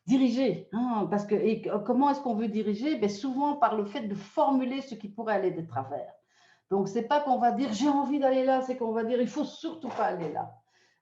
diriger, hein, parce que comment est-ce qu'on veut diriger? Ben, souvent par le fait de formuler ce qui pourrait aller de travers. Donc, c'est pas qu'on va dire j'ai envie d'aller là, c'est qu'on va dire il faut surtout pas aller là.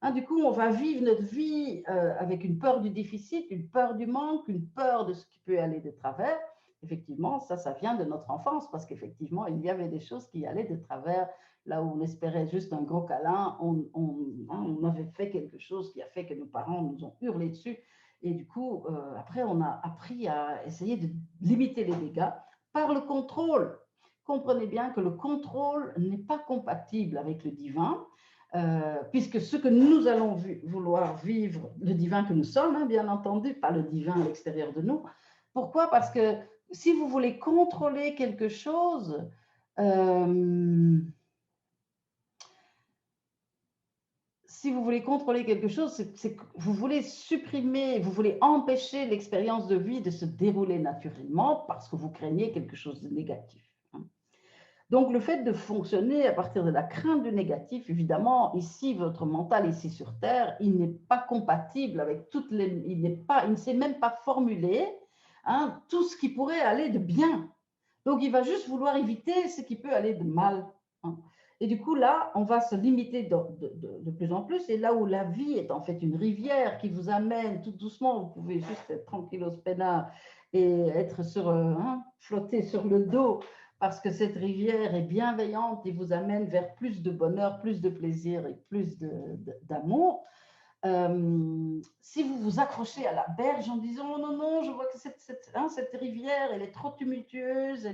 Hein, du coup, on va vivre notre vie avec une peur du déficit, une peur du manque, une peur de ce qui peut aller de travers. Effectivement, ça vient de notre enfance parce qu'effectivement, il y avait des choses qui allaient de travers. Là où on espérait juste un gros câlin, on avait fait quelque chose qui a fait que nos parents nous ont hurlé dessus. Et du coup, après, on a appris à essayer de limiter les dégâts par le contrôle. Comprenez bien que le contrôle n'est pas compatible avec le divin. Puisque ce que nous allons vouloir vivre, le divin que nous sommes, hein, bien entendu, pas le divin à l'extérieur de nous. Pourquoi? Parce que si vous voulez contrôler quelque chose, c'est que vous voulez supprimer, vous voulez empêcher l'expérience de vie de se dérouler naturellement parce que vous craignez quelque chose de négatif. Donc, le fait de fonctionner à partir de la crainte du négatif, évidemment, ici, votre mental, ici sur Terre, il n'est pas compatible avec il ne sait même pas formuler tout ce qui pourrait aller de bien. Donc, il va juste vouloir éviter ce qui peut aller de mal. Hein. Et du coup, là, on va se limiter de plus en plus. Et là où la vie est en fait une rivière qui vous amène tout doucement, vous pouvez juste être tranquillos peinard et être flotter sur le dos parce que cette rivière est bienveillante et vous amène vers plus de bonheur, plus de plaisir et plus d'amour. Si vous vous accrochez à la berge en disant oh non, non, je vois que cette rivière, elle est trop tumultueuse,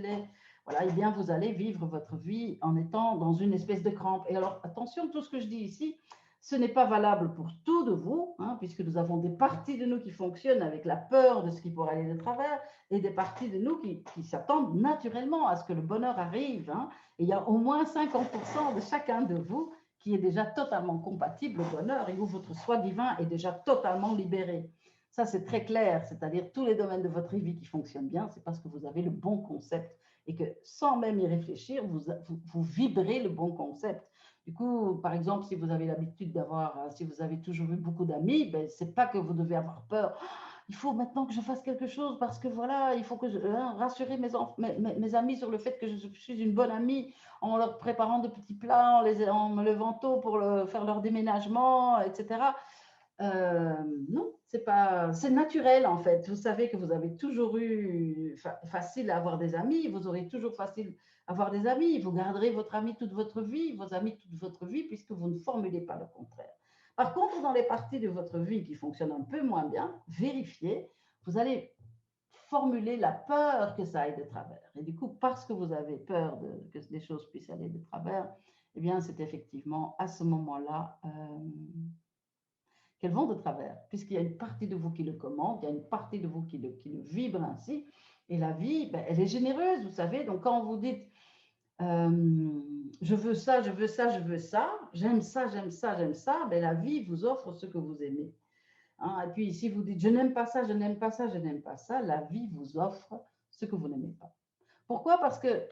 voilà, eh bien, vous allez vivre votre vie en étant dans une espèce de crampe. Et alors, attention, tout ce que je dis ici, ce n'est pas valable pour tout de vous, puisque nous avons des parties de nous qui fonctionnent avec la peur de ce qui pourrait aller de travers et des parties de nous qui s'attendent naturellement à ce que le bonheur arrive. Et il y a au moins 50% de chacun de vous qui est déjà totalement compatible au bonheur et où votre soi divin est déjà totalement libéré. Ça, c'est très clair, c'est-à-dire tous les domaines de votre vie qui fonctionnent bien, c'est parce que vous avez le bon concept et que sans même y réfléchir, vous vibrez le bon concept. Du coup, par exemple, si vous avez l'habitude si vous avez toujours eu beaucoup d'amis, ben, c'est pas que vous devez avoir peur. Il faut maintenant que je fasse quelque chose parce que voilà, il faut que je rassurer mes amis sur le fait que je suis une bonne amie en leur préparant de petits plats, en me levant tôt pour faire leur déménagement, etc. Non, c'est naturel en fait. Vous savez que vous avez toujours eu facile à avoir des amis, vous aurez toujours facile à avoir des amis, vous garderez votre ami toute votre vie, vos amis toute votre vie, puisque vous ne formulez pas le contraire. Par contre, dans les parties de votre vie qui fonctionnent un peu moins bien, vérifiez, vous allez formuler la peur que ça aille de travers. Et du coup, parce que vous avez peur que des choses puissent aller de travers, eh bien, c'est effectivement à ce moment-là qu'elles vont de travers, puisqu'il y a une partie de vous qui le commande, il y a une partie de vous qui le vibre ainsi. Et la vie, ben, elle est généreuse, vous savez. Donc, quand vous dites je veux ça, je veux ça, je veux ça, j'aime ça, j'aime ça, j'aime ça, ben, la vie vous offre ce que vous aimez. Et puis, si vous dites je n'aime pas ça, je n'aime pas ça, je n'aime pas ça, la vie vous offre ce que vous n'aimez pas. Pourquoi? Parce que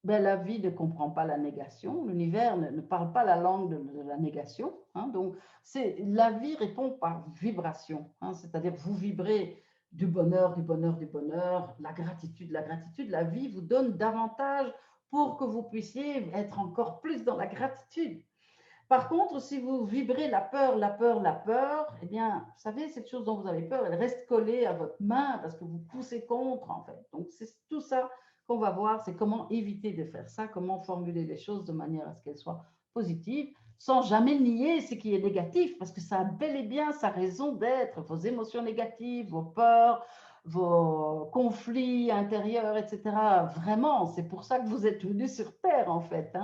ben, la vie ne comprend pas la négation, l'univers ne parle pas la langue de la négation. Donc, la vie répond par vibration, c'est-à-dire vous vibrez du bonheur, du bonheur, du bonheur, la gratitude, la vie vous donne davantage pour que vous puissiez être encore plus dans la gratitude. Par contre, si vous vibrez la peur, la peur, la peur, eh bien, vous savez, cette chose dont vous avez peur, elle reste collée à votre main parce que vous poussez contre, en fait. Donc, c'est tout ça qu'on va voir, c'est comment éviter de faire ça, comment formuler les choses de manière à ce qu'elles soient positives, sans jamais nier ce qui est négatif, parce que ça a bel et bien sa raison d'être, vos émotions négatives, vos peurs, vos conflits intérieurs, etc. Vraiment, c'est pour ça que vous êtes venus sur Terre, en fait.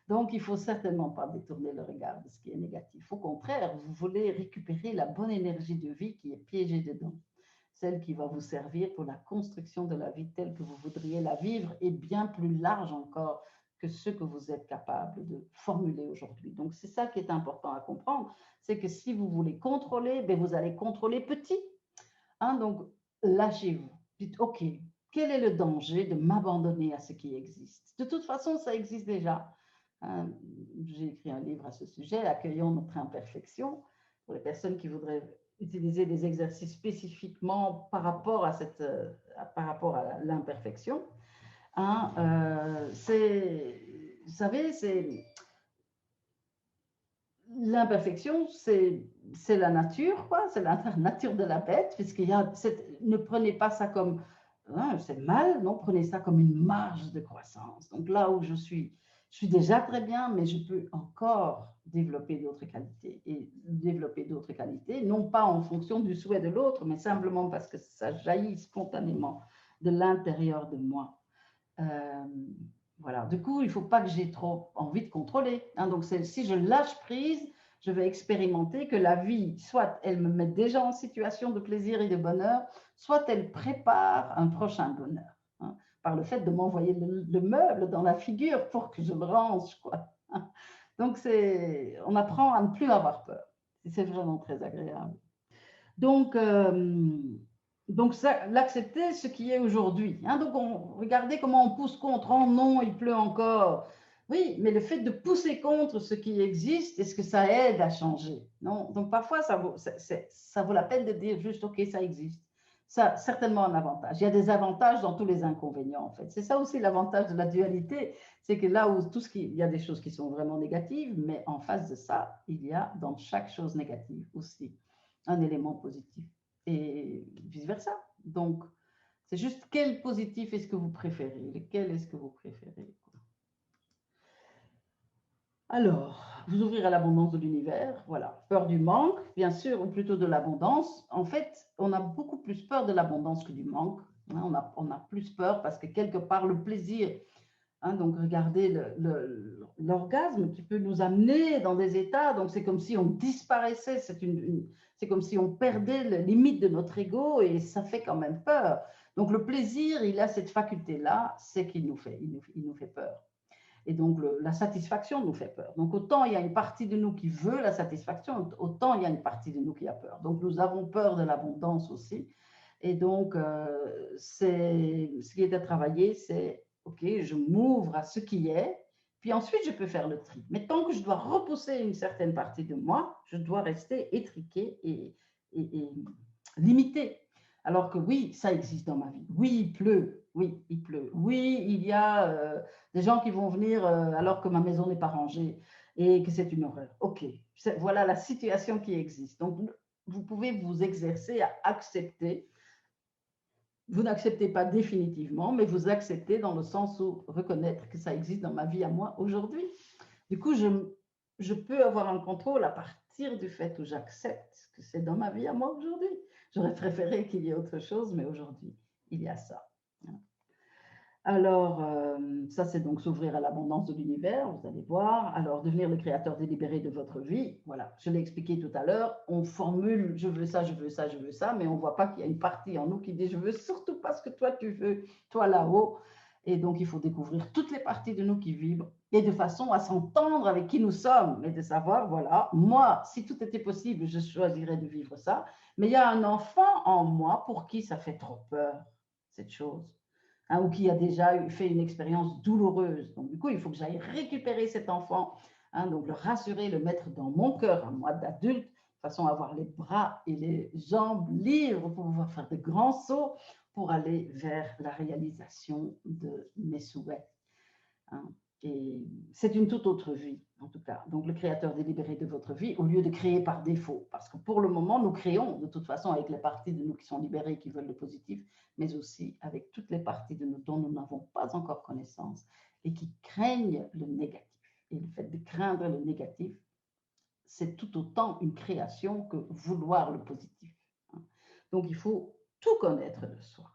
Donc, il ne faut certainement pas détourner le regard de ce qui est négatif. Au contraire, vous voulez récupérer la bonne énergie de vie qui est piégée dedans, celle qui va vous servir pour la construction de la vie telle que vous voudriez la vivre et bien plus large encore que ce que vous êtes capable de formuler aujourd'hui. Donc, c'est ça qui est important à comprendre, c'est que si vous voulez contrôler, ben vous allez contrôler petit. Donc, lâchez-vous. Dites, OK, quel est le danger de m'abandonner à ce qui existe? De toute façon, ça existe déjà. J'ai écrit un livre à ce sujet, Accueillons notre imperfection, pour les personnes qui voudraient utiliser des exercices spécifiquement par rapport à l'imperfection. Vous savez, l'imperfection, c'est la nature, quoi. C'est la nature de la bête, puisqu'il y a ne prenez pas ça comme c'est mal, non, prenez ça comme une marge de croissance. Donc là où je suis déjà très bien, mais je peux encore développer d'autres qualités. Et développer d'autres qualités, non pas en fonction du souhait de l'autre, mais simplement parce que ça jaillit spontanément de l'intérieur de moi. Voilà. Du coup, il ne faut pas que j'ai trop envie de contrôler. Donc, si je lâche prise, je vais expérimenter que la vie, soit elle me met déjà en situation de plaisir et de bonheur, soit elle prépare un prochain bonheur, par le fait de m'envoyer le meuble dans la figure pour que je me range, quoi. Donc, on apprend à ne plus avoir peur. C'est vraiment très agréable. Donc, l'accepter ce qui est aujourd'hui. Donc, regardez comment on pousse contre. Oh non, il pleut encore. Oui, mais le fait de pousser contre ce qui existe, est-ce que ça aide à changer? Non. Donc, parfois, ça vaut la peine de dire juste, OK, ça existe. Ça, certainement un avantage. Il y a des avantages dans tous les inconvénients, en fait. C'est ça aussi l'avantage de la dualité, c'est que là où il y a des choses qui sont vraiment négatives, mais en face de ça, il y a dans chaque chose négative aussi un élément positif et vice-versa. Donc, c'est juste quel positif est-ce que vous préférez, lequel est-ce que vous préférez. Alors, vous ouvrir à l'abondance de l'univers, voilà. Peur du manque, bien sûr, ou plutôt de l'abondance. En fait, on a beaucoup plus peur de l'abondance que du manque. Hein, on a plus peur parce que quelque part, le plaisir, hein, donc regardez l'orgasme qui peut nous amener dans des états, donc c'est comme si on disparaissait, c'est comme si on perdait les limites de notre ego et ça fait quand même peur. Donc le plaisir, il a cette faculté-là, c'est qu'il il nous fait peur. Et donc, la satisfaction nous fait peur. Donc, autant il y a une partie de nous qui veut la satisfaction, autant il y a une partie de nous qui a peur. Donc, nous avons peur de l'abondance aussi. Et donc, ce qui est à travailler, c'est, OK, je m'ouvre à ce qui est, puis ensuite, je peux faire le tri. Mais tant que je dois repousser une certaine partie de moi, je dois rester étriqué et limité. Alors que oui, ça existe dans ma vie. Oui, il pleut. Oui, il pleut. Oui, il y a des gens qui vont venir alors que ma maison n'est pas rangée et que c'est une horreur. OK, voilà la situation qui existe. Donc, vous pouvez vous exercer à accepter. Vous n'acceptez pas définitivement, mais vous acceptez dans le sens où reconnaître que ça existe dans ma vie à moi aujourd'hui. Du coup, je peux avoir un contrôle à partir du fait où j'accepte que c'est dans ma vie à moi aujourd'hui. J'aurais préféré qu'il y ait autre chose, mais aujourd'hui, il y a ça. Alors, ça, c'est donc s'ouvrir à l'abondance de l'univers, vous allez voir. Alors, devenir le créateur délibéré de votre vie. Voilà, je l'ai expliqué tout à l'heure. On formule, je veux ça, je veux ça, je veux ça, mais on ne voit pas qu'il y a une partie en nous qui dit, je veux surtout pas ce que toi, tu veux, toi là-haut. Et donc, il faut découvrir toutes les parties de nous qui vibrent et de façon à s'entendre avec qui nous sommes et de savoir, voilà, moi, si tout était possible, je choisirais de vivre ça. Mais il y a un enfant en moi pour qui ça fait trop peur, cette chose. Hein, ou qui a déjà fait une expérience douloureuse. Donc, du coup, il faut que j'aille récupérer cet enfant, hein, donc le rassurer, le mettre dans mon cœur, à moi d'adulte, de façon à avoir les bras et les jambes libres pour pouvoir faire de grands sauts pour aller vers la réalisation de mes souhaits. Hein. Et c'est une toute autre vie, en tout cas. Donc, le créateur délibéré de votre vie, au lieu de créer par défaut. Parce que pour le moment, nous créons, de toute façon, avec les parties de nous qui sont libérées, qui veulent le positif, mais aussi avec toutes les parties de nous dont nous n'avons pas encore connaissance et qui craignent le négatif. Et le fait de craindre le négatif, c'est tout autant une création que vouloir le positif. Donc, il faut tout connaître de soi.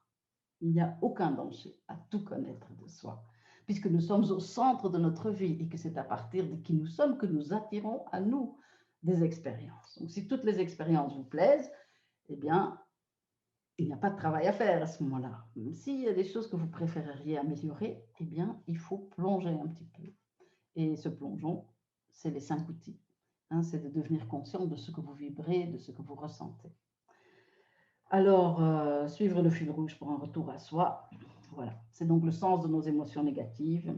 Il n'y a aucun danger à tout connaître de soi, puisque nous sommes au centre de notre vie et que c'est à partir de qui nous sommes que nous attirons à nous des expériences. Donc, si toutes les expériences vous plaisent, eh bien, il n'y a pas de travail à faire à ce moment-là. S'il y a des choses que vous préféreriez améliorer, eh bien, il faut plonger un petit peu. Et ce plongeon, c'est les 5 outils. Hein, c'est de devenir conscient de ce que vous vibrez, de ce que vous ressentez. Alors, suivre le fil rouge pour un retour à soi. Voilà, c'est donc le sens de nos émotions négatives.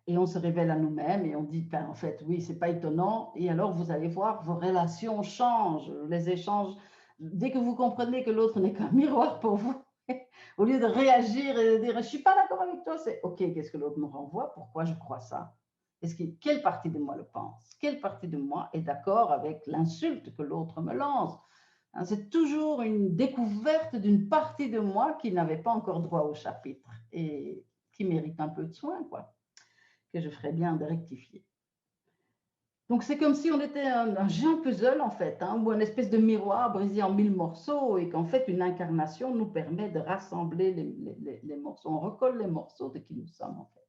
Et on se révèle à nous-mêmes et on dit, ben, en fait, oui, c'est pas étonnant. Et alors, vous allez voir, vos relations changent, les échanges. Dès que vous comprenez que l'autre n'est qu'un miroir pour vous, au lieu de réagir et de dire, je suis pas d'accord avec toi, c'est, OK, qu'est-ce que l'autre me renvoie? Pourquoi je crois ça? Quelle partie de moi le pense? Quelle partie de moi est d'accord avec l'insulte que l'autre me lance? C'est toujours une découverte d'une partie de moi qui n'avait pas encore droit au chapitre et qui mérite un peu de soin, quoi, que je ferais bien de rectifier. Donc, c'est comme si on était un géant puzzle, en fait, hein, ou une espèce de miroir brisé en 1000 morceaux et qu'en fait, une incarnation nous permet de rassembler les morceaux. On recolle les morceaux de qui nous sommes, en fait.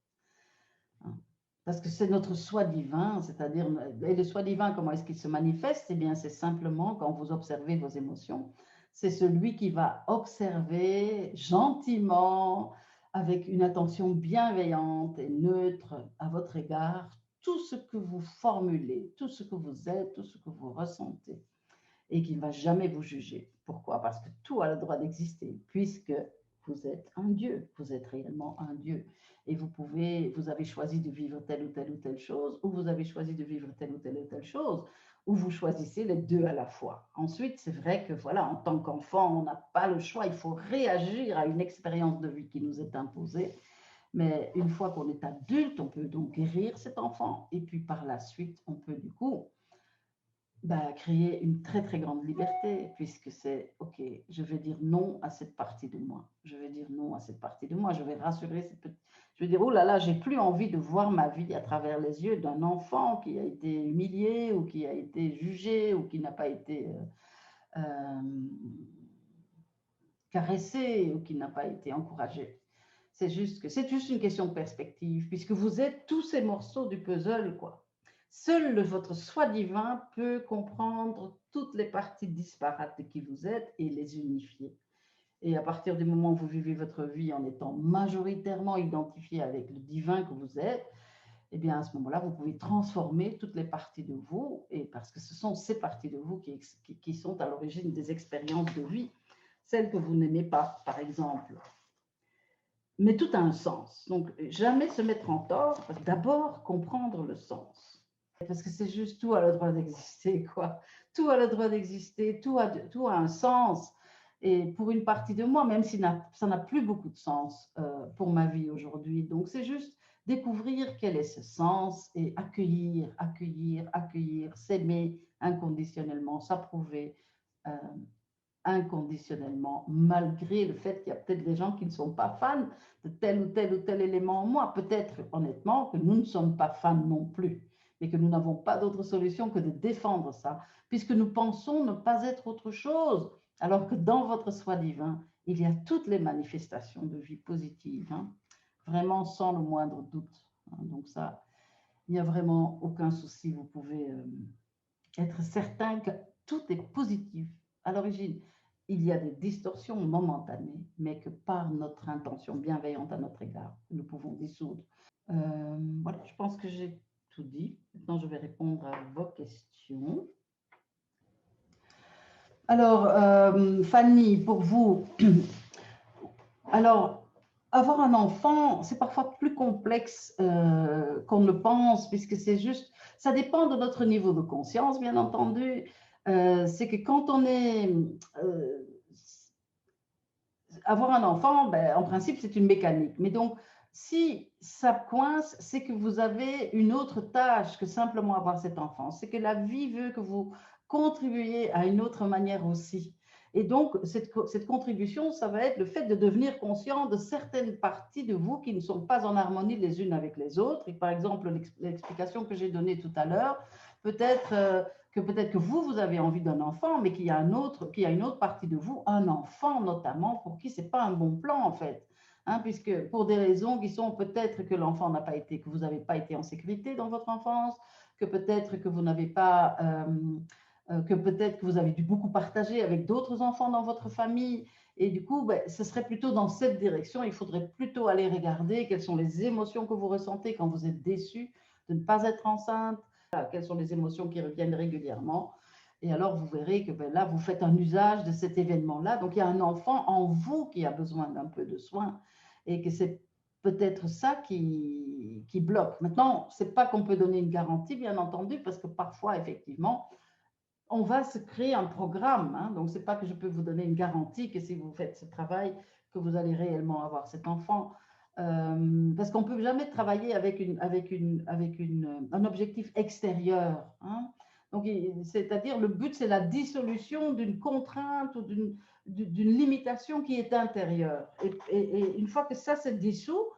Hein. Parce que c'est notre soi divin, c'est-à-dire, et le soi divin, comment est-ce qu'il se manifeste? Eh bien, c'est simplement quand vous observez vos émotions, c'est celui qui va observer gentiment, avec une attention bienveillante et neutre à votre égard, tout ce que vous formulez, tout ce que vous êtes, tout ce que vous ressentez, et qui ne va jamais vous juger. Pourquoi? Parce que tout a le droit d'exister, puisque vous êtes un Dieu, vous êtes réellement un Dieu. Et vous avez choisi de vivre telle ou telle ou telle chose, ou vous avez choisi de vivre telle ou telle ou telle chose. ou vous choisissez les deux à la fois. Ensuite, c'est vrai que voilà, en tant qu'enfant, on n'a pas le choix, il faut réagir à une expérience de vie qui nous est imposée. Mais une fois qu'on est adulte, on peut donc guérir cet enfant et puis par la suite, on peut du coup créer une très très grande liberté puisque c'est ok, je vais dire non à cette partie de moi. Je vais dire non à cette partie de moi. Je vais rassurer cette petite. Je vais dire oh là là, j'ai plus envie de voir ma vie à travers les yeux d'un enfant qui a été humilié ou qui a été jugé ou qui n'a pas été caressé ou qui n'a pas été encouragé. C'est juste une question de perspective, puisque vous êtes tous ces morceaux du puzzle, quoi. Seul votre soi divin peut comprendre toutes les parties disparates de qui vous êtes et les unifier. Et à partir du moment où vous vivez votre vie en étant majoritairement identifié avec le divin que vous êtes, eh bien à ce moment-là, vous pouvez transformer toutes les parties de vous, et parce que ce sont ces parties de vous qui sont à l'origine des expériences de vie, celles que vous n'aimez pas, par exemple. Mais tout a un sens. Donc, jamais se mettre en tort, d'abord comprendre le sens. Parce que c'est juste tout a le droit d'exister, quoi. Tout a le droit d'exister, tout a un sens. Et pour une partie de moi, même si ça n'a plus beaucoup de sens pour ma vie aujourd'hui. Donc, c'est juste découvrir quel est ce sens et accueillir, s'aimer inconditionnellement, s'approuver, inconditionnellement, malgré le fait qu'il y a peut-être des gens qui ne sont pas fans de tel ou tel élément en moi. Peut-être, honnêtement, que nous ne sommes pas fans non plus, mais que nous n'avons pas d'autre solution que de défendre ça, puisque nous pensons ne pas être autre chose, alors que dans votre soi divin, il y a toutes les manifestations de vie positive, hein, vraiment sans le moindre doute. Hein. Donc ça, il n'y a vraiment aucun souci. Vous pouvez être certain que tout est positif à l'origine. Il y a des distorsions momentanées, mais que par notre intention bienveillante à notre égard, nous pouvons dissoudre. Voilà, je pense que j'ai tout dit. Maintenant, je vais répondre à vos questions. Alors, Fanny, pour vous, alors, avoir un enfant, c'est parfois plus complexe qu'on ne pense, puisque c'est juste, ça dépend de notre niveau de conscience, bien entendu. C'est que quand on est avoir un enfant, en principe, c'est une mécanique. Mais donc, si ça coince, c'est que vous avez une autre tâche que simplement avoir cet enfant. C'est que la vie veut que vous contribuiez à une autre manière aussi. Et donc, cette contribution, ça va être le fait de devenir conscient de certaines parties de vous qui ne sont pas en harmonie les unes avec les autres. Et par exemple, l'explication que j'ai donnée tout à l'heure, peut-être que vous avez envie d'un enfant, mais qu'il y a une autre partie de vous, un enfant notamment, pour qui c'est pas un bon plan en fait. Hein, puisque pour des raisons qui sont peut-être que l'enfant n'a pas été, que vous n'avez pas été en sécurité dans votre enfance, que peut-être que vous n'avez pas, que peut-être que vous avez dû beaucoup partager avec d'autres enfants dans votre famille. Et du coup, ce serait plutôt dans cette direction. Il faudrait plutôt aller regarder quelles sont les émotions que vous ressentez quand vous êtes déçu de ne pas être enceinte, quelles sont les émotions qui reviennent régulièrement. Et alors, vous verrez que là, vous faites un usage de cet événement-là. Donc, il y a un enfant en vous qui a besoin d'un peu de soin et que c'est peut-être ça qui bloque. Maintenant, ce n'est pas qu'on peut donner une garantie, bien entendu, parce que parfois, effectivement, on va se créer un programme. Hein. Donc, ce n'est pas que je peux vous donner une garantie que si vous faites ce travail, que vous allez réellement avoir cet enfant. Parce qu'on ne peut jamais travailler avec un objectif extérieur. Hein. Donc, c'est-à-dire, le but, c'est la dissolution d'une contrainte ou d'une limitation qui est intérieure. Et une fois que ça se dissout,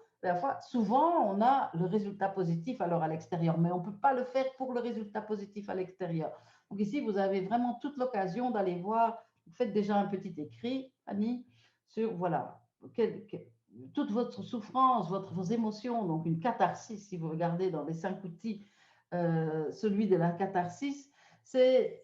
souvent, on a le résultat positif alors à l'extérieur, mais on ne peut pas le faire pour le résultat positif à l'extérieur. Donc ici, vous avez vraiment toute l'occasion d'aller voir, vous faites déjà un petit écrit, Annie, sur, voilà, toute votre souffrance, vos émotions, donc une catharsis, si vous regardez dans les 5 outils, celui de la catharsis, c'est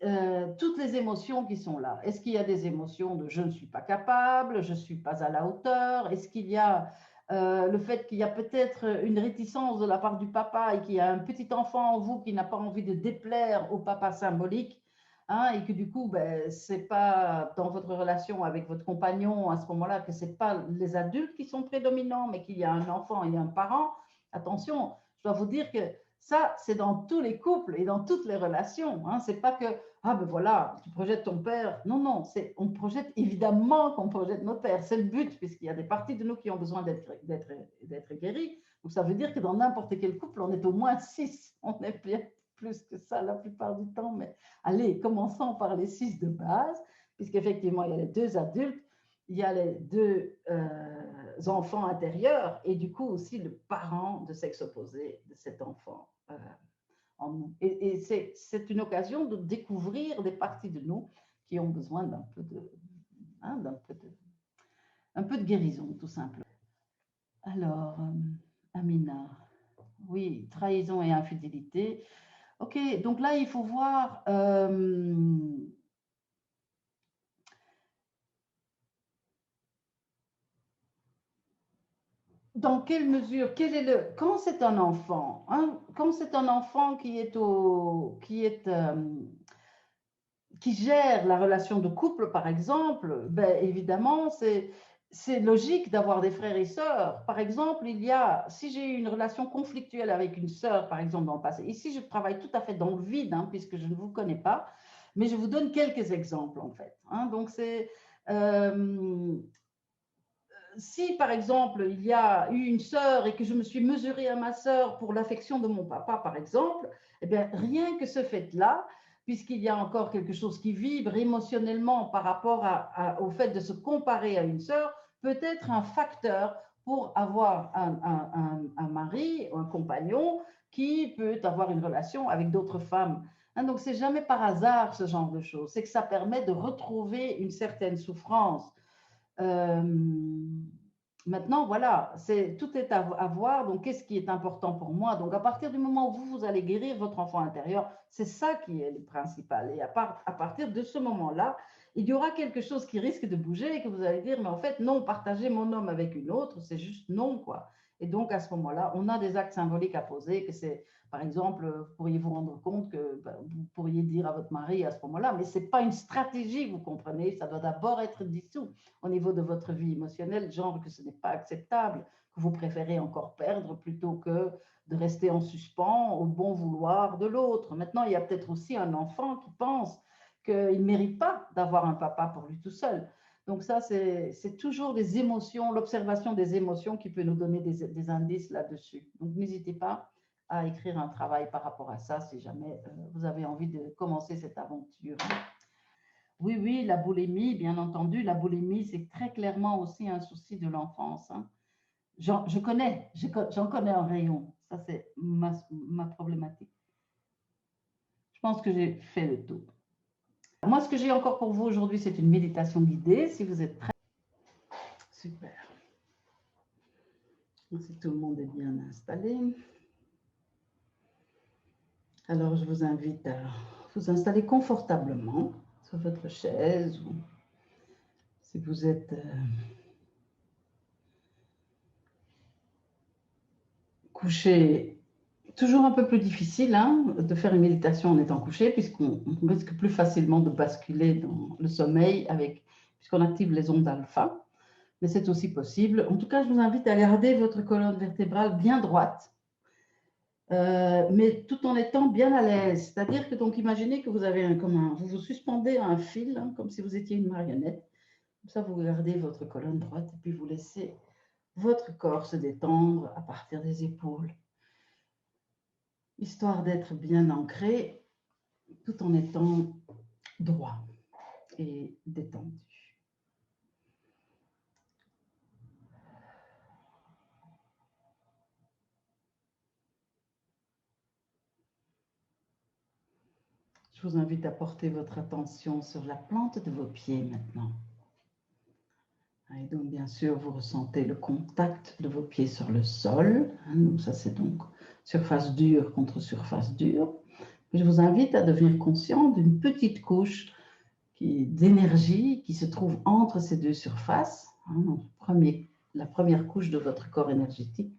toutes les émotions qui sont là. Est-ce qu'il y a des émotions de je ne suis pas capable, je ne suis pas à la hauteur? Est-ce qu'il y a le fait qu'il y a peut-être une réticence de la part du papa et qu'il y a un petit enfant en vous qui n'a pas envie de déplaire au papa symbolique, hein, et que du coup, c'est pas dans votre relation avec votre compagnon à ce moment-là que c'est pas les adultes qui sont prédominants, mais qu'il y a un enfant et un parent. Attention, je dois vous dire que Ça, c'est dans tous les couples et dans toutes les relations. Hein. C'est pas que, ah ben voilà, tu projettes ton père. Non, non, on projette, évidemment qu'on projette notre père. C'est le but, puisqu'il y a des parties de nous qui ont besoin d'être guéries. Donc, ça veut dire que dans n'importe quel couple, on est au moins 6. On est bien plus que ça la plupart du temps. Mais allez, commençons par les 6 de base, puisqu'effectivement, il y a les 2 adultes, il y a les 2 enfants intérieurs et du coup aussi le parent de sexe opposé de cet enfant en nous. Et c'est une occasion de découvrir des parties de nous qui ont besoin d'un peu de guérison, tout simplement. Alors, Amina, oui, trahison et infidélité. Ok, donc là, il faut voir... dans quelle mesure, quand c'est un enfant, hein, quand c'est un enfant qui gère la relation de couple, par exemple, ben, évidemment, c'est logique d'avoir des frères et sœurs. Par exemple, si j'ai eu une relation conflictuelle avec une sœur, par exemple, dans le passé, ici, je travaille tout à fait dans le vide, hein, puisque je ne vous connais pas, mais je vous donne quelques exemples, en fait. Hein. Donc, si, par exemple, il y a eu une sœur et que je me suis mesurée à ma sœur pour l'affection de mon papa, par exemple, eh bien, rien que ce fait-là, puisqu'il y a encore quelque chose qui vibre émotionnellement par rapport au fait de se comparer à une sœur, peut être un facteur pour avoir un mari ou un compagnon qui peut avoir une relation avec d'autres femmes. Hein, donc, c'est jamais par hasard ce genre de choses. C'est que ça permet de retrouver une certaine souffrance. Maintenant, voilà, tout est à voir. Donc, qu'est-ce qui est important pour moi? Donc, à partir du moment où vous allez guérir votre enfant intérieur, c'est ça qui est le principal. Et à partir de ce moment-là, il y aura quelque chose qui risque de bouger et que vous allez dire, mais en fait, non, partager mon homme avec une autre, c'est juste non, quoi. Et donc, à ce moment-là, on a des actes symboliques à poser, que c'est, par exemple, vous pourriez vous rendre compte que vous pourriez dire à votre mari à ce moment-là, mais ce n'est pas une stratégie, vous comprenez, ça doit d'abord être dissous au niveau de votre vie émotionnelle, genre que ce n'est pas acceptable, que vous préférez encore perdre plutôt que de rester en suspens au bon vouloir de l'autre. Maintenant, il y a peut-être aussi un enfant qui pense qu'il ne mérite pas d'avoir un papa pour lui tout seul. Donc ça, c'est toujours des émotions, l'observation des émotions qui peut nous donner des indices là-dessus. Donc n'hésitez pas à écrire un travail par rapport à ça si jamais vous avez envie de commencer cette aventure. Oui, oui, la boulimie, bien entendu, la boulimie, c'est très clairement aussi un souci de l'enfance. Hein. J'en connais un rayon. Ça, c'est ma problématique. Je pense que j'ai fait le tour. Moi, ce que j'ai encore pour vous aujourd'hui, c'est une méditation guidée. Si vous êtes prêts, super. Si tout le monde est bien installé. Alors, je vous invite à vous installer confortablement sur votre chaise ou si vous êtes couché. Toujours un peu plus difficile hein, de faire une méditation en étant couché, puisqu'on risque plus facilement de basculer dans le sommeil puisqu'on active les ondes alpha. Mais c'est aussi possible. En tout cas, je vous invite à garder votre colonne vertébrale bien droite, mais tout en étant bien à l'aise. C'est-à-dire que, donc, imaginez que vous avez vous vous suspendez à un fil, hein, comme si vous étiez une marionnette. Comme ça, vous gardez votre colonne droite et puis vous laissez votre corps se détendre à partir des épaules, histoire d'être bien ancré tout en étant droit et détendu. Je vous invite à porter votre attention sur la plante de vos pieds maintenant. Et donc, bien sûr, vous ressentez le contact de vos pieds sur le sol. Donc, ça, c'est donc surface dure contre surface dure. Je vous invite à devenir conscient d'une petite couche d'énergie qui se trouve entre ces deux surfaces. Donc, la première couche de votre corps énergétique.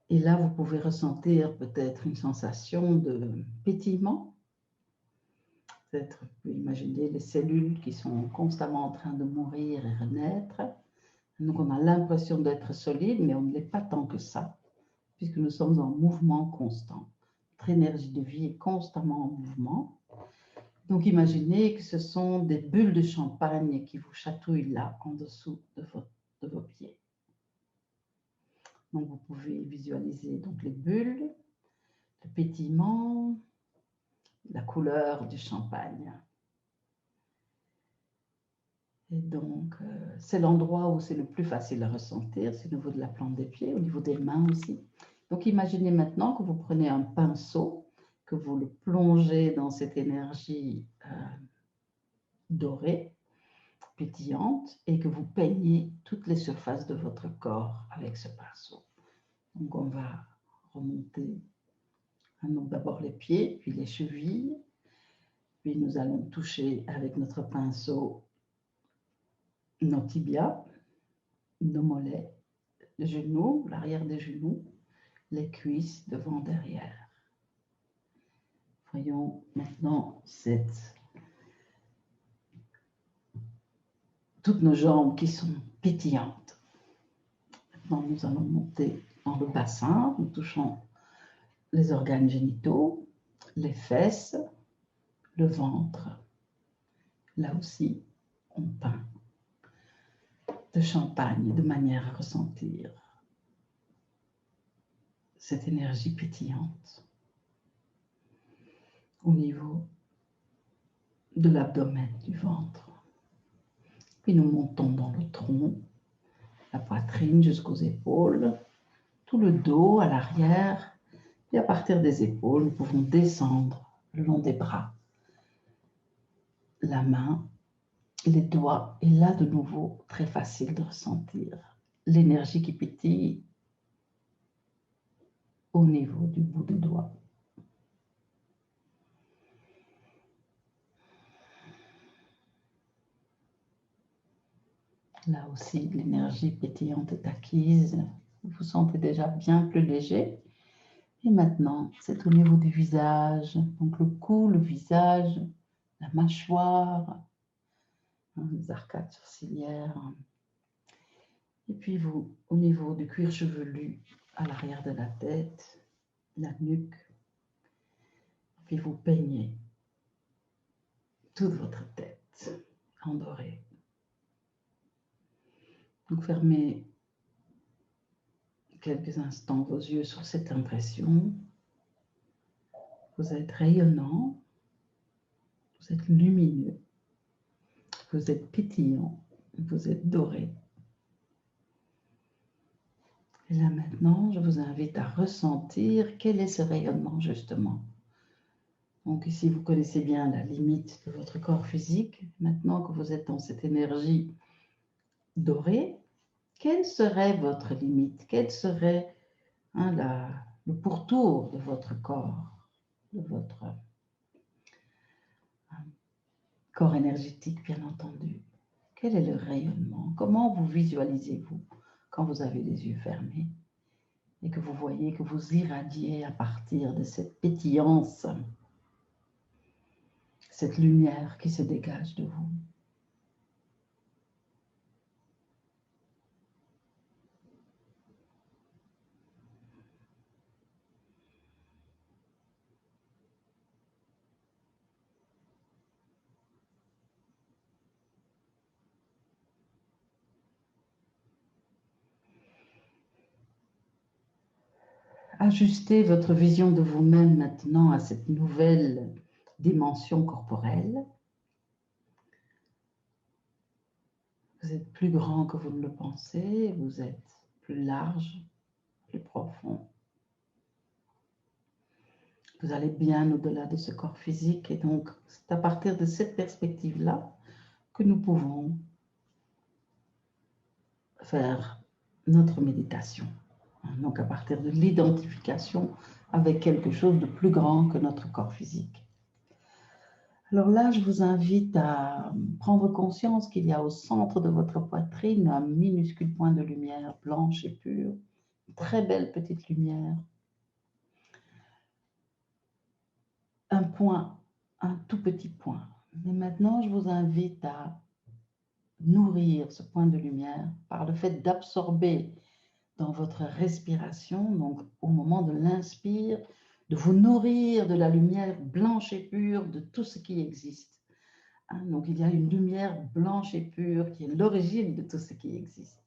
Et là, vous pouvez ressentir peut-être une sensation de pétillement. Peut-être, vous pouvez imaginer les cellules qui sont constamment en train de mourir et renaître. Donc, on a l'impression d'être solide, mais on ne l'est pas tant que ça, puisque nous sommes en mouvement constant. Notre énergie de vie est constamment en mouvement. Donc, imaginez que ce sont des bulles de champagne qui vous chatouillent là, en dessous de vos pieds. Donc, vous pouvez visualiser donc, les bulles, le pétillement, la couleur du champagne. Et donc, c'est l'endroit où c'est le plus facile à ressentir, c'est au niveau de la plante des pieds, au niveau des mains aussi. Donc, imaginez maintenant que vous prenez un pinceau, que vous le plongez dans cette énergie dorée, pétillante, et que vous peignez toutes les surfaces de votre corps avec ce pinceau. Donc, on va remonter d'abord les pieds, puis les chevilles, puis nous allons toucher avec notre pinceau nos tibias, nos mollets, les genoux, l'arrière des genoux, les cuisses devant, derrière. Voyons maintenant toutes nos jambes qui sont pétillantes. Maintenant, nous allons monter dans le bassin, nous touchons les organes génitaux, les fesses, le ventre. Là aussi, on peint de champagne de manière à ressentir cette énergie pétillante au niveau de l'abdomen, du ventre. Puis nous montons dans le tronc, la poitrine jusqu'aux épaules, tout le dos à l'arrière. Puis à partir des épaules, nous pouvons descendre le long des bras, la main, les doigts. Et là, de nouveau, très facile de ressentir l'énergie qui pétille au niveau du bout des doigts. Là aussi, l'énergie pétillante est acquise. Vous vous sentez déjà bien plus léger. Et maintenant, c'est au niveau du visage. Donc le cou, le visage, la mâchoire, les arcades sourcilières. Et puis vous, au niveau du cuir chevelu, à l'arrière de la tête, la nuque. Puis vous peignez toute votre tête en doré. Donc fermez quelques instants vos yeux sur cette impression. Vous êtes rayonnant, vous êtes lumineux, vous êtes pétillant, vous êtes doré. Et là maintenant, je vous invite à ressentir quel est ce rayonnement justement. Donc ici, vous connaissez bien la limite de votre corps physique. Maintenant que vous êtes dans cette énergie dorée, quelle serait votre limite? Quel serait le pourtour de votre corps, de votre corps énergétique, bien entendu? Quel est le rayonnement? Comment vous visualisez-vous quand vous avez les yeux fermés et que vous voyez que vous irradiez à partir de cette pétillance, cette lumière qui se dégage de vous? Ajustez votre vision de vous-même maintenant à cette nouvelle dimension corporelle. Vous êtes plus grand que vous ne le pensez, vous êtes plus large, plus profond. Vous allez bien au-delà de ce corps physique et donc c'est à partir de cette perspective-là que nous pouvons faire notre méditation. Donc à partir de l'identification avec quelque chose de plus grand que notre corps physique. Alors là, je vous invite à prendre conscience qu'il y a au centre de votre poitrine un minuscule point de lumière blanche et pure, une très belle petite lumière. Un point, un tout petit point. Mais maintenant, je vous invite à nourrir ce point de lumière par le fait d'absorber dans votre respiration, donc au moment de l'inspire, de vous nourrir de la lumière blanche et pure de tout ce qui existe. Donc il y a une lumière blanche et pure qui est l'origine de tout ce qui existe.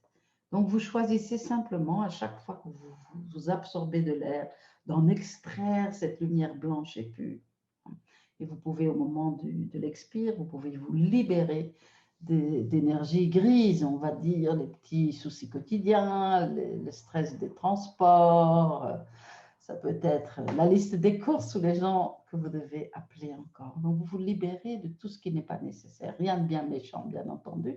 Donc vous choisissez simplement à chaque fois que vous absorbez de l'air d'en extraire cette lumière blanche et pure. Et vous pouvez au moment de l'expire, vous pouvez vous libérer d'énergie grise, on va dire, les petits soucis quotidiens, le stress des transports, ça peut être la liste des courses ou les gens que vous devez appeler encore. Donc, vous vous libérez de tout ce qui n'est pas nécessaire. Rien de bien méchant, bien entendu.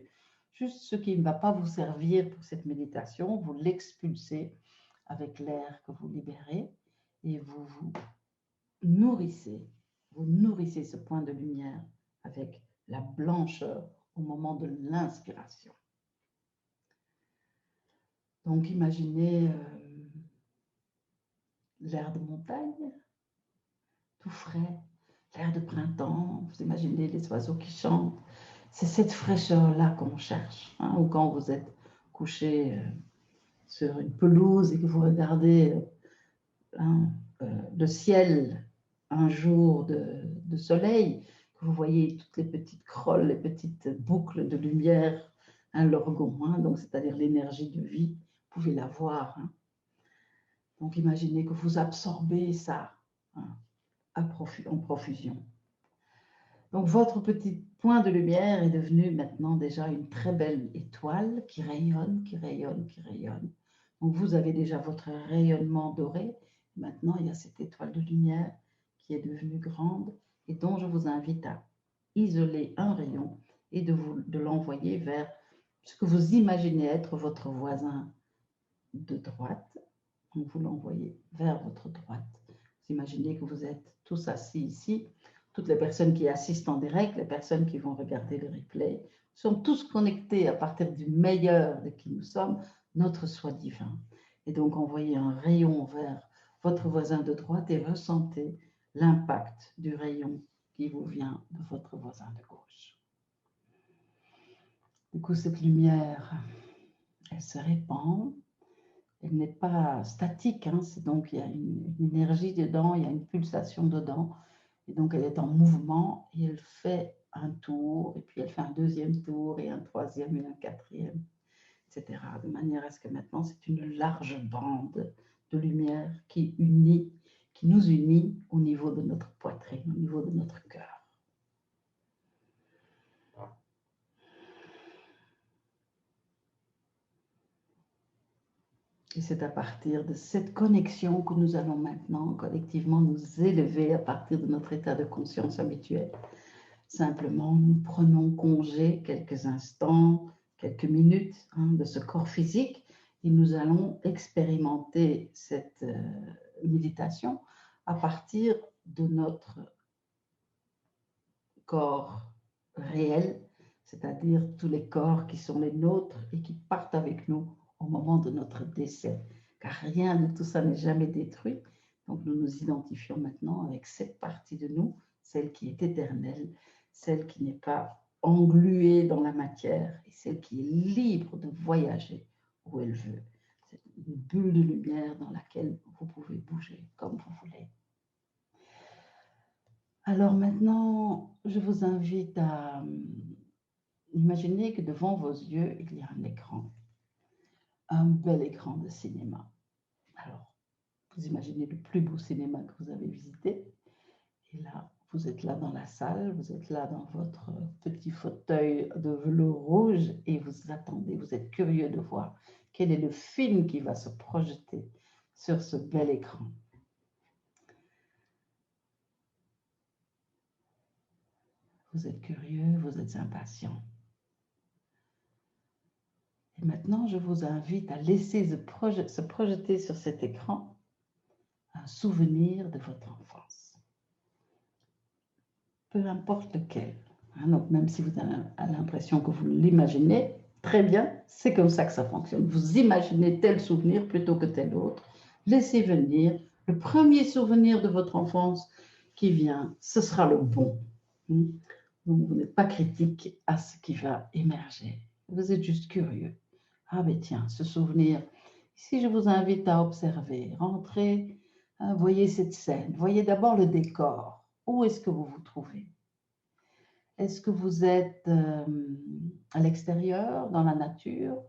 Juste ce qui ne va pas vous servir pour cette méditation, vous l'expulsez avec l'air que vous libérez et vous vous nourrissez. Vous nourrissez ce point de lumière avec la blancheur au moment de l'inspiration. Donc, imaginez l'air de montagne, tout frais, l'air de printemps, vous imaginez les oiseaux qui chantent. C'est cette fraîcheur-là qu'on cherche. Ou quand vous êtes couché sur une pelouse et que vous regardez le ciel un jour de soleil, que vous voyez toutes les petites crolles, les petites boucles de lumière, l'orgon, donc c'est-à-dire l'énergie de vie, vous pouvez la voir. Donc imaginez que vous absorbez ça en profusion. Donc votre petit point de lumière est devenu maintenant déjà une très belle étoile qui rayonne, qui rayonne, qui rayonne. Donc vous avez déjà votre rayonnement doré. Maintenant, il y a cette étoile de lumière qui est devenue grande et dont je vous invite à isoler un rayon et de l'envoyer vers ce que vous imaginez être votre voisin de droite. Donc vous l'envoyez vers votre droite. Vous imaginez que vous êtes tous assis ici. Toutes les personnes qui assistent en direct, les personnes qui vont regarder le replay, sont tous connectés à partir du meilleur de qui nous sommes, notre soi divin. Et donc envoyez un rayon vers votre voisin de droite et ressentez l'impact du rayon qui vous vient de votre voisin de gauche. Du coup, cette lumière, elle se répand. Elle n'est pas statique, donc il y a une énergie dedans, il y a une pulsation dedans. Et donc, elle est en mouvement et elle fait un tour, et puis elle fait un deuxième tour, et un troisième, et un quatrième, etc. De manière à ce que maintenant, c'est une large bande de lumière qui nous unit au niveau de notre poitrine, au niveau de notre cœur. Et c'est à partir de cette connexion que nous allons maintenant collectivement nous élever à partir de notre état de conscience habituel. Simplement, nous prenons congé quelques instants, quelques minutes de ce corps physique et nous allons expérimenter cette méditation à partir de notre corps réel, c'est-à-dire tous les corps qui sont les nôtres et qui partent avec nous au moment de notre décès. Car rien de tout ça n'est jamais détruit. Donc nous nous identifions maintenant avec cette partie de nous, celle qui est éternelle, celle qui n'est pas engluée dans la matière et celle qui est libre de voyager où elle veut. C'est une bulle de lumière dans laquelle vous pouvez bouger comme vous voulez. Alors maintenant, je vous invite à imaginer que devant vos yeux, il y a un écran, un bel écran de cinéma. Alors, vous imaginez le plus beau cinéma que vous avez visité. Et là, vous êtes là dans la salle, vous êtes là dans votre petit fauteuil de velours rouge et vous attendez, vous êtes curieux de voir quel est le film qui va se projeter sur ce bel écran. Vous êtes curieux, vous êtes impatient. Et maintenant, je vous invite à laisser se projeter sur cet écran un souvenir de votre enfance. Peu importe lequel. Donc, même si vous avez l'impression que vous l'imaginez, très bien, c'est comme ça que ça fonctionne. Vous imaginez tel souvenir plutôt que tel autre. Laissez venir le premier souvenir de votre enfance qui vient, ce sera le bon. Donc, vous n'êtes pas critique à ce qui va émerger. Vous êtes juste curieux. Ah, mais tiens, ce souvenir, Ici, je vous invite à observer, rentrer, voyez cette scène, voyez d'abord le décor. Où est-ce que vous vous trouvez? Est-ce que vous êtes à l'extérieur, dans la nature?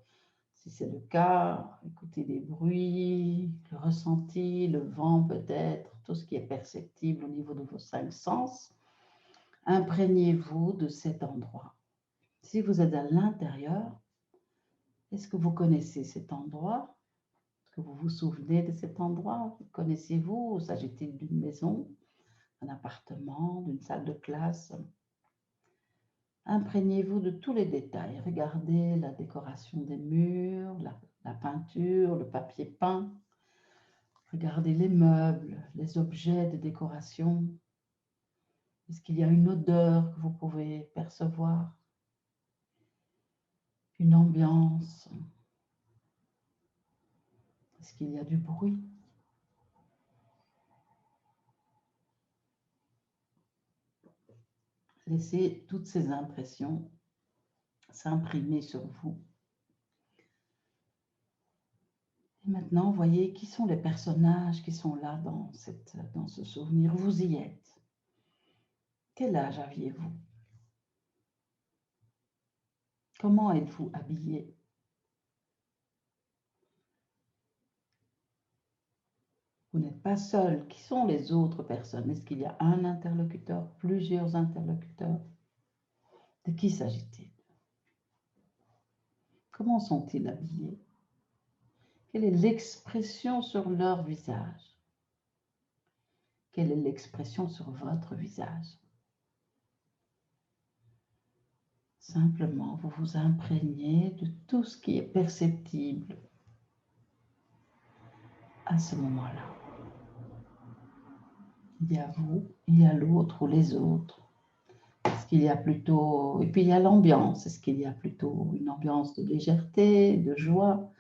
Si c'est le cas, écoutez les bruits, le ressenti, le vent peut-être, tout ce qui est perceptible au niveau de vos 5 sens. Imprégnez-vous de cet endroit. Si vous êtes à l'intérieur, est-ce que vous connaissez cet endroit? Est-ce que vous vous souvenez de cet endroit? Connaissez-vous? S'agit-il d'une maison, d'un appartement, d'une salle de classe? Imprégnez-vous de tous les détails. Regardez la décoration des murs, la peinture, le papier peint. Regardez les meubles, les objets de décoration. Est-ce qu'il y a une odeur que vous pouvez percevoir? Une ambiance? Est-ce qu'il y a du bruit? Laissez toutes ces impressions s'imprimer sur vous. Et maintenant, voyez qui sont les personnages qui sont là dans ce souvenir. Vous y êtes. Quel âge aviez-vous? Comment êtes-vous habillé? Vous n'êtes pas seul. Qui sont les autres personnes? Est-ce qu'il y a un interlocuteur, plusieurs interlocuteurs? De qui s'agit-il? Comment sont-ils habillés? Quelle est l'expression sur leur visage? Quelle est l'expression sur votre visage? Simplement, vous vous imprégnez de tout ce qui est perceptible à ce moment-là. Il y a vous, il y a l'autre ou les autres. Est-ce qu'il y a plutôt... Et puis il y a l'ambiance. Est-ce qu'il y a plutôt une ambiance de légèreté, de joie,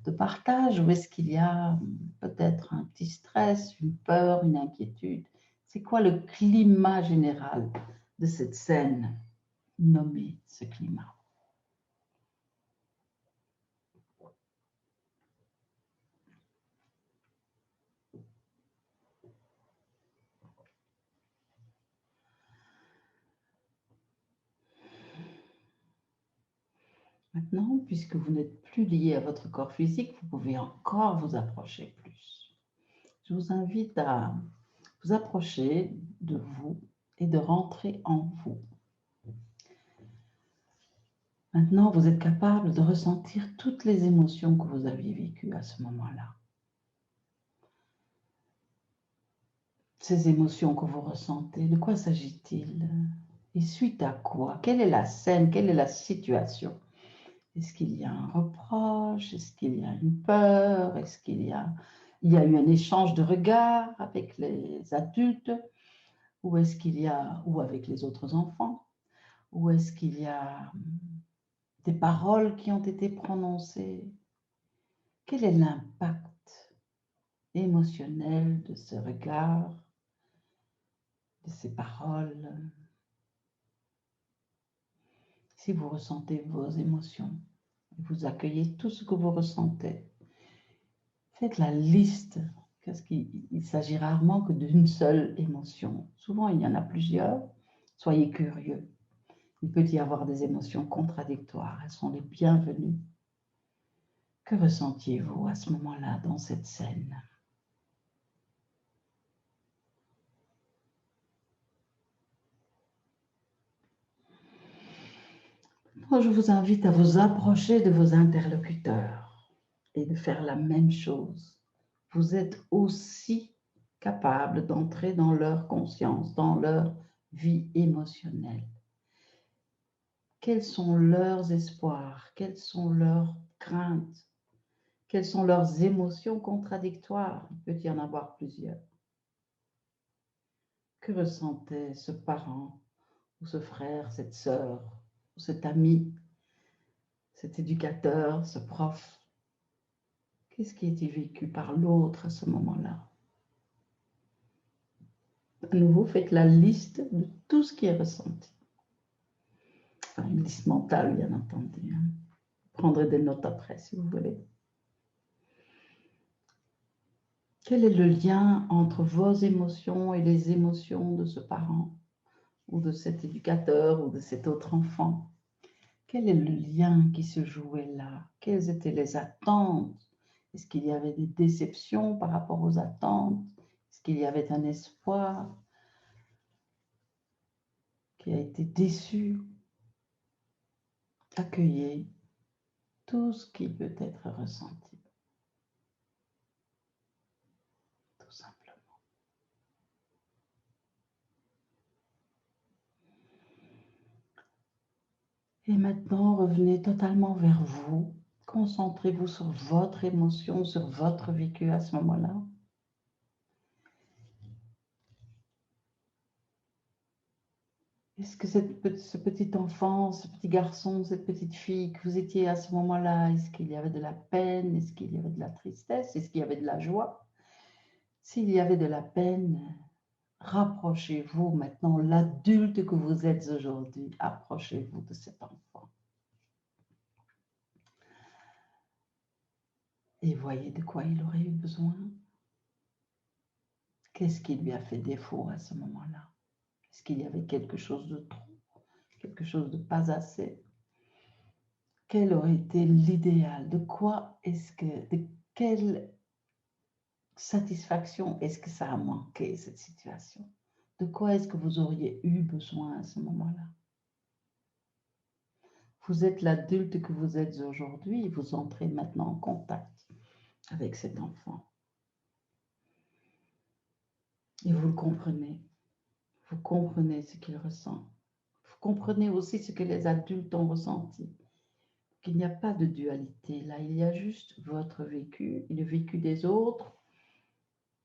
de partage? Ou est-ce qu'il y a peut-être un petit stress, une peur, une inquiétude? C'est quoi le climat général de cette scène? Nommez ce climat. Maintenant, puisque vous n'êtes plus lié à votre corps physique, vous pouvez encore vous approcher plus. Je vous invite à vous approcher de vous et de rentrer en vous. Maintenant, vous êtes capable de ressentir toutes les émotions que vous aviez vécues à ce moment-là. Ces émotions que vous ressentez, de quoi s'agit-il? Et suite à quoi? Quelle est la scène? Quelle est la situation? Est-ce qu'il y a un reproche? Est-ce qu'il y a une peur? Est-ce qu'il y a eu un échange de regards avec les adultes? Ou est-ce qu'il y a, ou avec les autres enfants? Ou est-ce qu'il y a des paroles qui ont été prononcées? Quel est l'impact émotionnel de ce regard, de ces paroles? Si vous ressentez vos émotions, vous accueillez tout ce que vous ressentez, faites la liste, parce qu'il s'agit rarement que d'une seule émotion. Souvent, il y en a plusieurs. Soyez curieux. Il peut y avoir des émotions contradictoires. Elles sont les bienvenues. Que ressentiez-vous à ce moment-là dans cette scène? Moi, je vous invite à vous approcher de vos interlocuteurs et de faire la même chose. Vous êtes aussi capable d'entrer dans leur conscience, dans leur vie émotionnelle. Quels sont leurs espoirs? Quelles sont leurs craintes? Quelles sont leurs émotions contradictoires? Il peut y en avoir plusieurs. Que ressentait ce parent ou ce frère, cette sœur, ou cet ami, cet éducateur, ce prof? Qu'est-ce qui a été vécu par l'autre à ce moment-là? À nouveau, faites la liste de tout ce qui est ressenti. Enfin, une liste mentale, bien entendu. Prendrez des notes après, si vous voulez. Quel est le lien entre vos émotions et les émotions de ce parent ou de cet éducateur ou de cet autre enfant? Quel est le lien qui se jouait là? Quelles étaient les attentes? Est-ce qu'il y avait des déceptions par rapport aux attentes? Est-ce qu'il y avait un espoir qui a été déçu? Accueillez tout ce qui peut être ressenti, tout simplement. Et maintenant, revenez totalement vers vous. Concentrez-vous sur votre émotion, sur votre vécu à ce moment-là. Est-ce que ce petit enfant, ce petit garçon, cette petite fille que vous étiez à ce moment-là, est-ce qu'il y avait de la peine? Est-ce qu'il y avait de la tristesse? Est-ce qu'il y avait de la joie? S'il y avait de la peine, rapprochez-vous maintenant, l'adulte que vous êtes aujourd'hui, approchez-vous de cet enfant. Et voyez de quoi il aurait eu besoin. Qu'est-ce qui lui a fait défaut à ce moment-là? Est-ce qu'il y avait quelque chose de trop? Quelque chose de pas assez? Quel aurait été l'idéal? De quelle satisfaction est-ce que ça a manqué, cette situation? De quoi est-ce que vous auriez eu besoin à ce moment-là? Vous êtes l'adulte que vous êtes aujourd'hui, vous entrez maintenant en contact avec cet enfant. Et vous le comprenez. Vous comprenez ce qu'il ressent. Vous comprenez aussi ce que les adultes ont ressenti. Qu'il n'y a pas de dualité. Là, il y a juste votre vécu et le vécu des autres.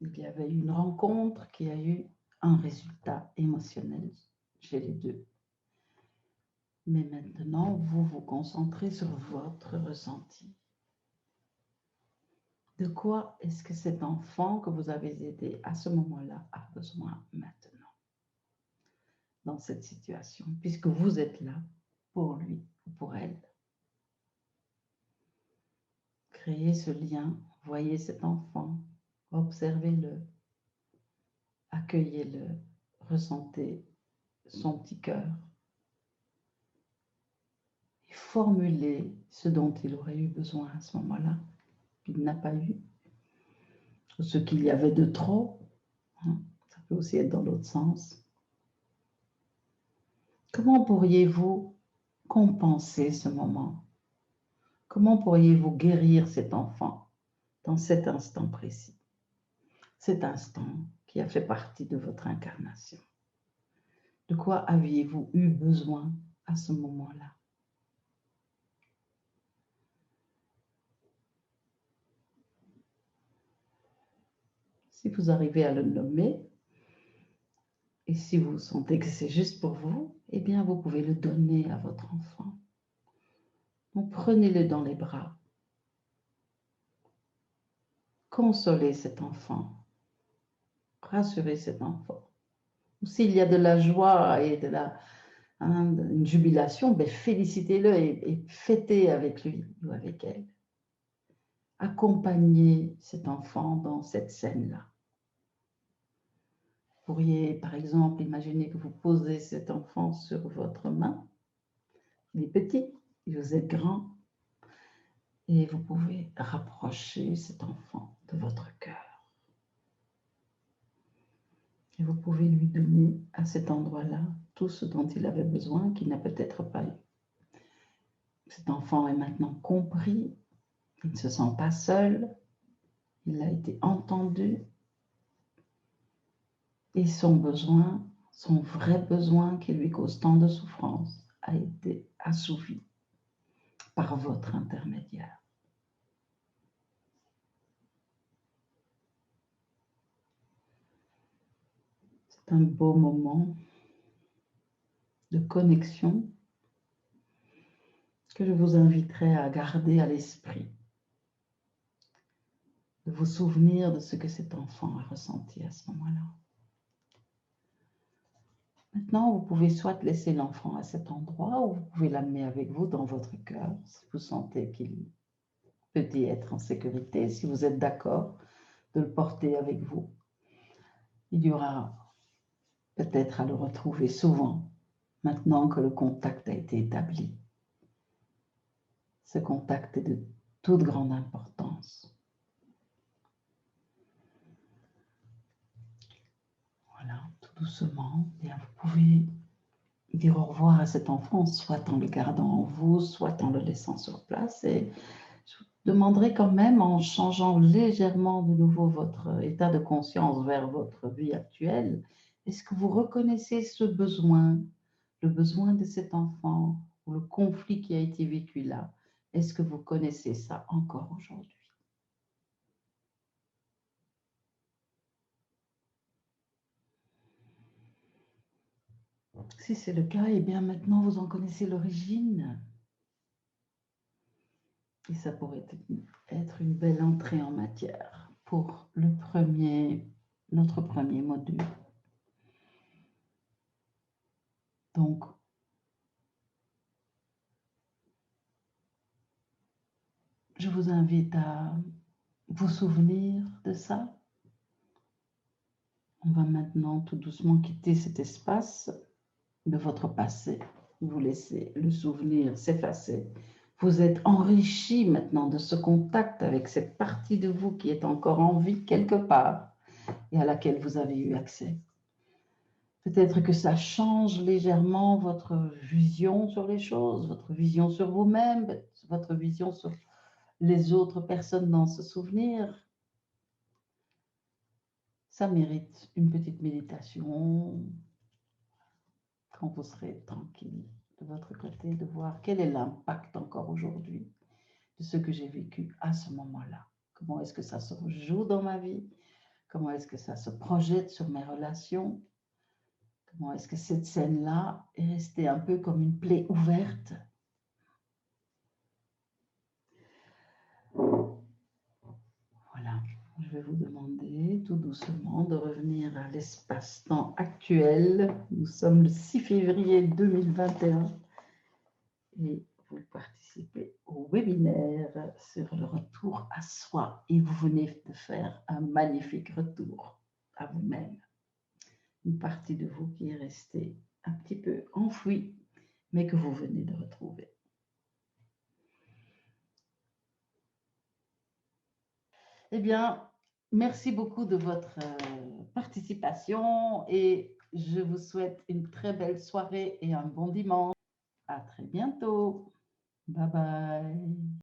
Il y avait une rencontre qui a eu un résultat émotionnel chez les deux. Mais maintenant, vous vous concentrez sur votre ressenti. De quoi est-ce que cet enfant que vous avez aidé à ce moment-là a besoin maintenant dans cette situation, puisque vous êtes là pour lui ou pour elle? Créez ce lien, voyez cet enfant, observez-le, accueillez-le, ressentez son petit cœur et formulez ce dont il aurait eu besoin à ce moment-là, qu'il n'a pas eu, ou ce qu'il y avait de trop. Ça peut aussi être dans l'autre sens. Comment pourriez-vous compenser ce moment? Comment pourriez-vous guérir cet enfant dans cet instant précis? Cet instant qui a fait partie de votre incarnation. De quoi aviez-vous eu besoin à ce moment-là? Si vous arrivez à le nommer, et si vous sentez que c'est juste pour vous, eh bien, vous pouvez le donner à votre enfant. Donc, prenez-le dans les bras. Consolez cet enfant. Rassurez cet enfant. Ou s'il y a de la joie et une jubilation, ben félicitez-le et fêtez avec lui ou avec elle. Accompagnez cet enfant dans cette scène-là. Vous pourriez, par exemple, imaginer que vous posez cet enfant sur votre main. Il est petit, vous êtes grand. Et vous pouvez rapprocher cet enfant de votre cœur. Et vous pouvez lui donner à cet endroit-là tout ce dont il avait besoin, qu'il n'a peut-être pas eu. Cet enfant est maintenant compris, il ne se sent pas seul, il a été entendu et son besoin, son vrai besoin qui lui cause tant de souffrance, a été assouvi par votre intermédiaire. C'est un beau moment de connexion que je vous inviterai à garder à l'esprit, de vous souvenir de ce que cet enfant a ressenti à ce moment-là. Maintenant, vous pouvez soit laisser l'enfant à cet endroit ou vous pouvez l'amener avec vous dans votre cœur si vous sentez qu'il peut y être en sécurité. Si vous êtes d'accord de le porter avec vous. Il y aura peut-être à le retrouver souvent, maintenant que le contact a été établi. Ce contact est de toute grande importance. Voilà, tout doucement, bien, vous pouvez dire au revoir à cet enfant, soit en le gardant en vous, soit en le laissant sur place. Et je vous demanderai quand même, en changeant légèrement de nouveau votre état de conscience vers votre vie actuelle, est-ce que vous reconnaissez ce besoin, le besoin de cet enfant, ou le conflit qui a été vécu là? Est-ce que vous connaissez ça encore aujourd'hui? Si c'est le cas, eh bien maintenant vous en connaissez l'origine. Et ça pourrait être une belle entrée en matière pour notre premier module. Donc, je vous invite à vous souvenir de ça. On va maintenant tout doucement quitter cet espace de votre passé. Vous laissez le souvenir s'effacer. Vous êtes enrichi maintenant de ce contact avec cette partie de vous qui est encore en vie quelque part et à laquelle vous avez eu accès. Peut-être que ça change légèrement votre vision sur les choses, votre vision sur vous-même, votre vision sur les autres personnes dans ce souvenir. Ça mérite une petite méditation quand vous serez tranquille de votre côté, de voir quel est l'impact encore aujourd'hui de ce que j'ai vécu à ce moment-là. Comment est-ce que ça se joue dans ma vie? Comment est-ce que ça se projette sur mes relations? Comment est-ce que cette scène-là est restée un peu comme une plaie ouverte? Voilà, je vais vous demander tout doucement de revenir à l'espace-temps actuel. Nous sommes le 6 février 2021 et vous participez au webinaire sur le retour à soi et vous venez de faire un magnifique retour à vous-même. Une partie de vous qui est restée un petit peu enfouie, mais que vous venez de retrouver. Eh bien, merci beaucoup de votre participation et je vous souhaite une très belle soirée et un bon dimanche. À très bientôt. Bye bye.